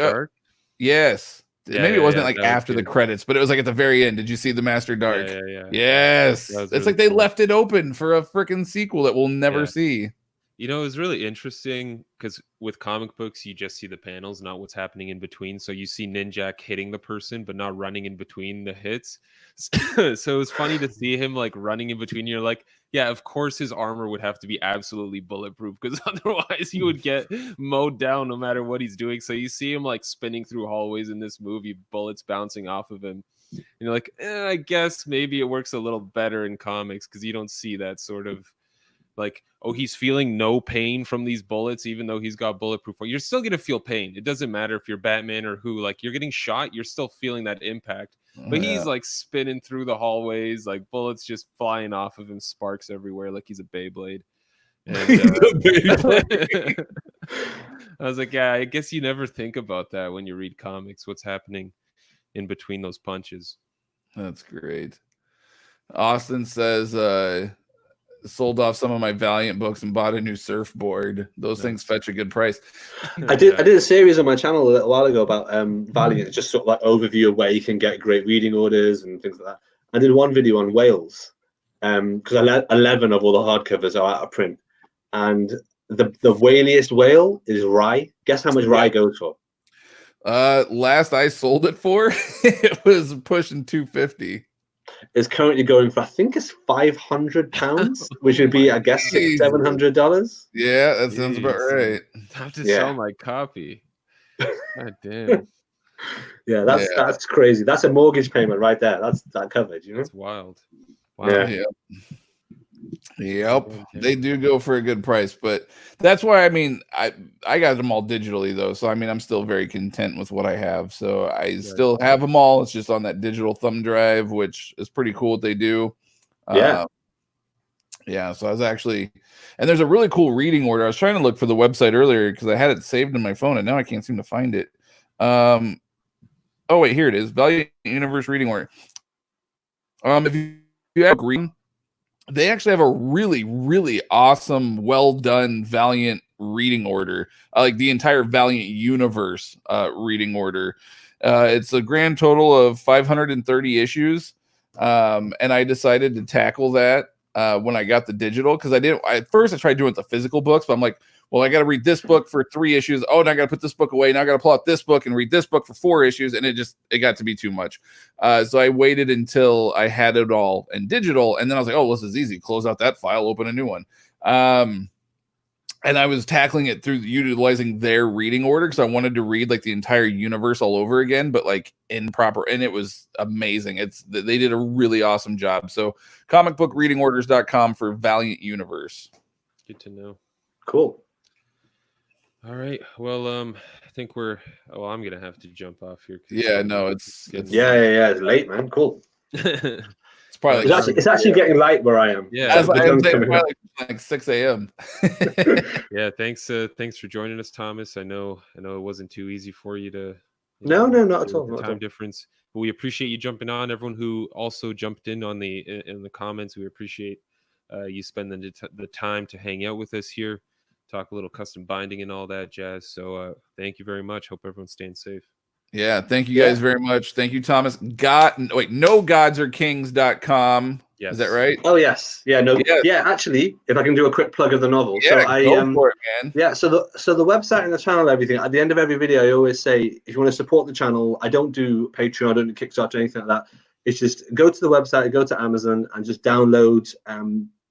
yes. Maybe it wasn't like after the credits, but it was like at the very end. Did you see the Master Dark? Yeah. Yes. It's really like they left it open for a freaking sequel that we'll never see. It was really interesting because with comic books, you just see the panels, not what's happening in between. So you see Ninjak hitting the person, but not running in between the hits. So it was funny to see him like running in between. You're like, yeah, of course his armor would have to be absolutely bulletproof because otherwise he would get mowed down no matter what he's doing. So you see him like spinning through hallways in this movie, bullets bouncing off of him. And you're like, I guess maybe it works a little better in comics because you don't see that sort of like, oh, he's feeling no pain from these bullets, even though he's got bulletproof. You're still gonna feel pain. It doesn't matter if you're Batman or who. Like, you're getting shot, you're still feeling that impact. But he's like spinning through the hallways, like bullets just flying off of him, sparks everywhere, like he's a Beyblade. And I was like, yeah, I guess you never think about that when you read comics. What's happening in between those punches? That's great. Austin says, sold off some of my Valiant books and bought a new surfboard. Those things fetch a good price. I did a series on my channel a little while ago about Valiant, just sort of like overview of where you can get great reading orders and things like that. I did one video on whales because 11 of all the hardcovers are out of print, and the whaliest whale is rye. Guess how much rye goes for? Last I sold it for, it was pushing 250. Is currently going for, I think it's £500, which would be, I guess, $700. Yeah, that sounds about right. I have to sell my copy. God damn. Yeah, that's crazy. That's a mortgage payment right there. That's that covered. You know, that's wild. Wow. Yeah. Yep, they do go for a good price, but that's why, I mean, I got them all digitally though, so I mean, I'm still very content with what I have. So I still have them all. It's just on that digital thumb drive, which is pretty cool what they do. So I was actually, and there's a really cool reading order. I was trying to look for the website earlier because I had it saved in my phone, and now I can't seem to find it. Oh wait, here it is. Valiant Universe reading order. If you have green. They actually have a really, really awesome, well done Valiant reading order, like the entire Valiant universe reading order. It's a grand total of 530 issues, and I decided to tackle that when I got the digital, because at first I tried doing the physical books, but I'm like, well, I got to read this book for 3 issues. Oh, now I got to put this book away. Now I got to pull out this book and read this book for 4 issues. And it got to be too much. So I waited until I had it all in digital. And then I was like, oh, this is easy. Close out that file, open a new one. And I was tackling it through utilizing their reading order because I wanted to read like the entire universe all over again, but like in proper, and it was amazing. They did a really awesome job. So comicbookreadingorders.com for Valiant Universe. Good to know. Cool. All right. Well, I think I'm gonna have to jump off here. Yeah, no, it's It's late, man. Cool. It's probably it's actually getting light where I am. Yeah, like 6 a.m. Yeah, thanks for joining us, Thomas. I know it wasn't too easy for you to. No, not at all. The time difference, but we appreciate you jumping on. Everyone who also jumped in on in the comments, we appreciate you spending the time to hang out with us here. Talk a little custom binding and all that jazz. So thank you very much. Hope everyone's staying safe. Yeah, thank you guys very much. Thank you, Thomas. NoGodsOrKings.com. Yes. Is that right? Oh yes. Yeah, actually, if I can do a quick plug of the novel. Yeah, go for it, man. Yeah, so the website and the channel, everything. At the end of every video, I always say, if you want to support the channel, I don't do Patreon, I don't do Kickstarter, anything like that. It's just go to the website, go to Amazon, and just download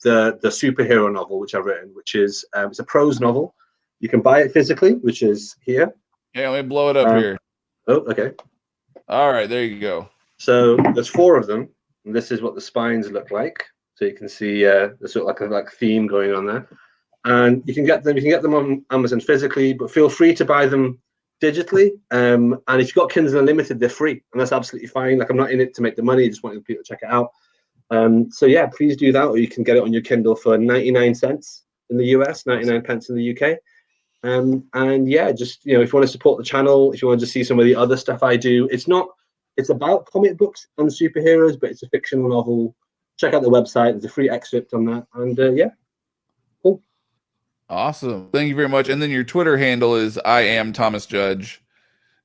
the superhero novel which I've written, which is it's a prose novel. You can buy it physically, which is here. Yeah, let me blow it up here. Oh, okay. All right, there you go. So there's 4 of them, and this is what the spines look like. So you can see the sort of like theme going on there, and you can get them on Amazon physically, but feel free to buy them digitally. And if you've got Kindle Unlimited, they're free, and that's absolutely fine. Like, I'm not in it to make the money; I just want people to check it out. So yeah, please do that, or you can get it on your Kindle for 99 cents in the US, 99 pence in the UK. And yeah, just, if you want to support the channel, if you want to see some of the other stuff I do, it's about comic books and superheroes, but it's a fictional novel. Check out the website. There's a free excerpt on that. And yeah, cool. Awesome. Thank you very much. And then your Twitter handle is I am Thomas Judge.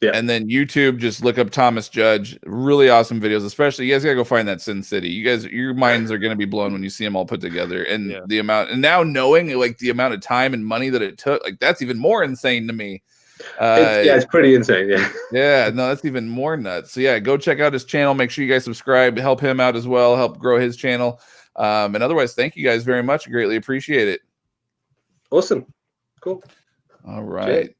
Yeah. And then YouTube, just look up Thomas Judge. Really awesome videos, especially you guys gotta go find that Sin City. You guys, your minds are gonna be blown when you see them all put together. And the amount, and now knowing like the amount of time and money that it took, like that's even more insane to me. It's pretty insane. Yeah, no, that's even more nuts. So yeah, go check out his channel. Make sure you guys subscribe, help him out as well, help grow his channel. And otherwise, thank you guys very much. I greatly appreciate it. Awesome. Cool. All right.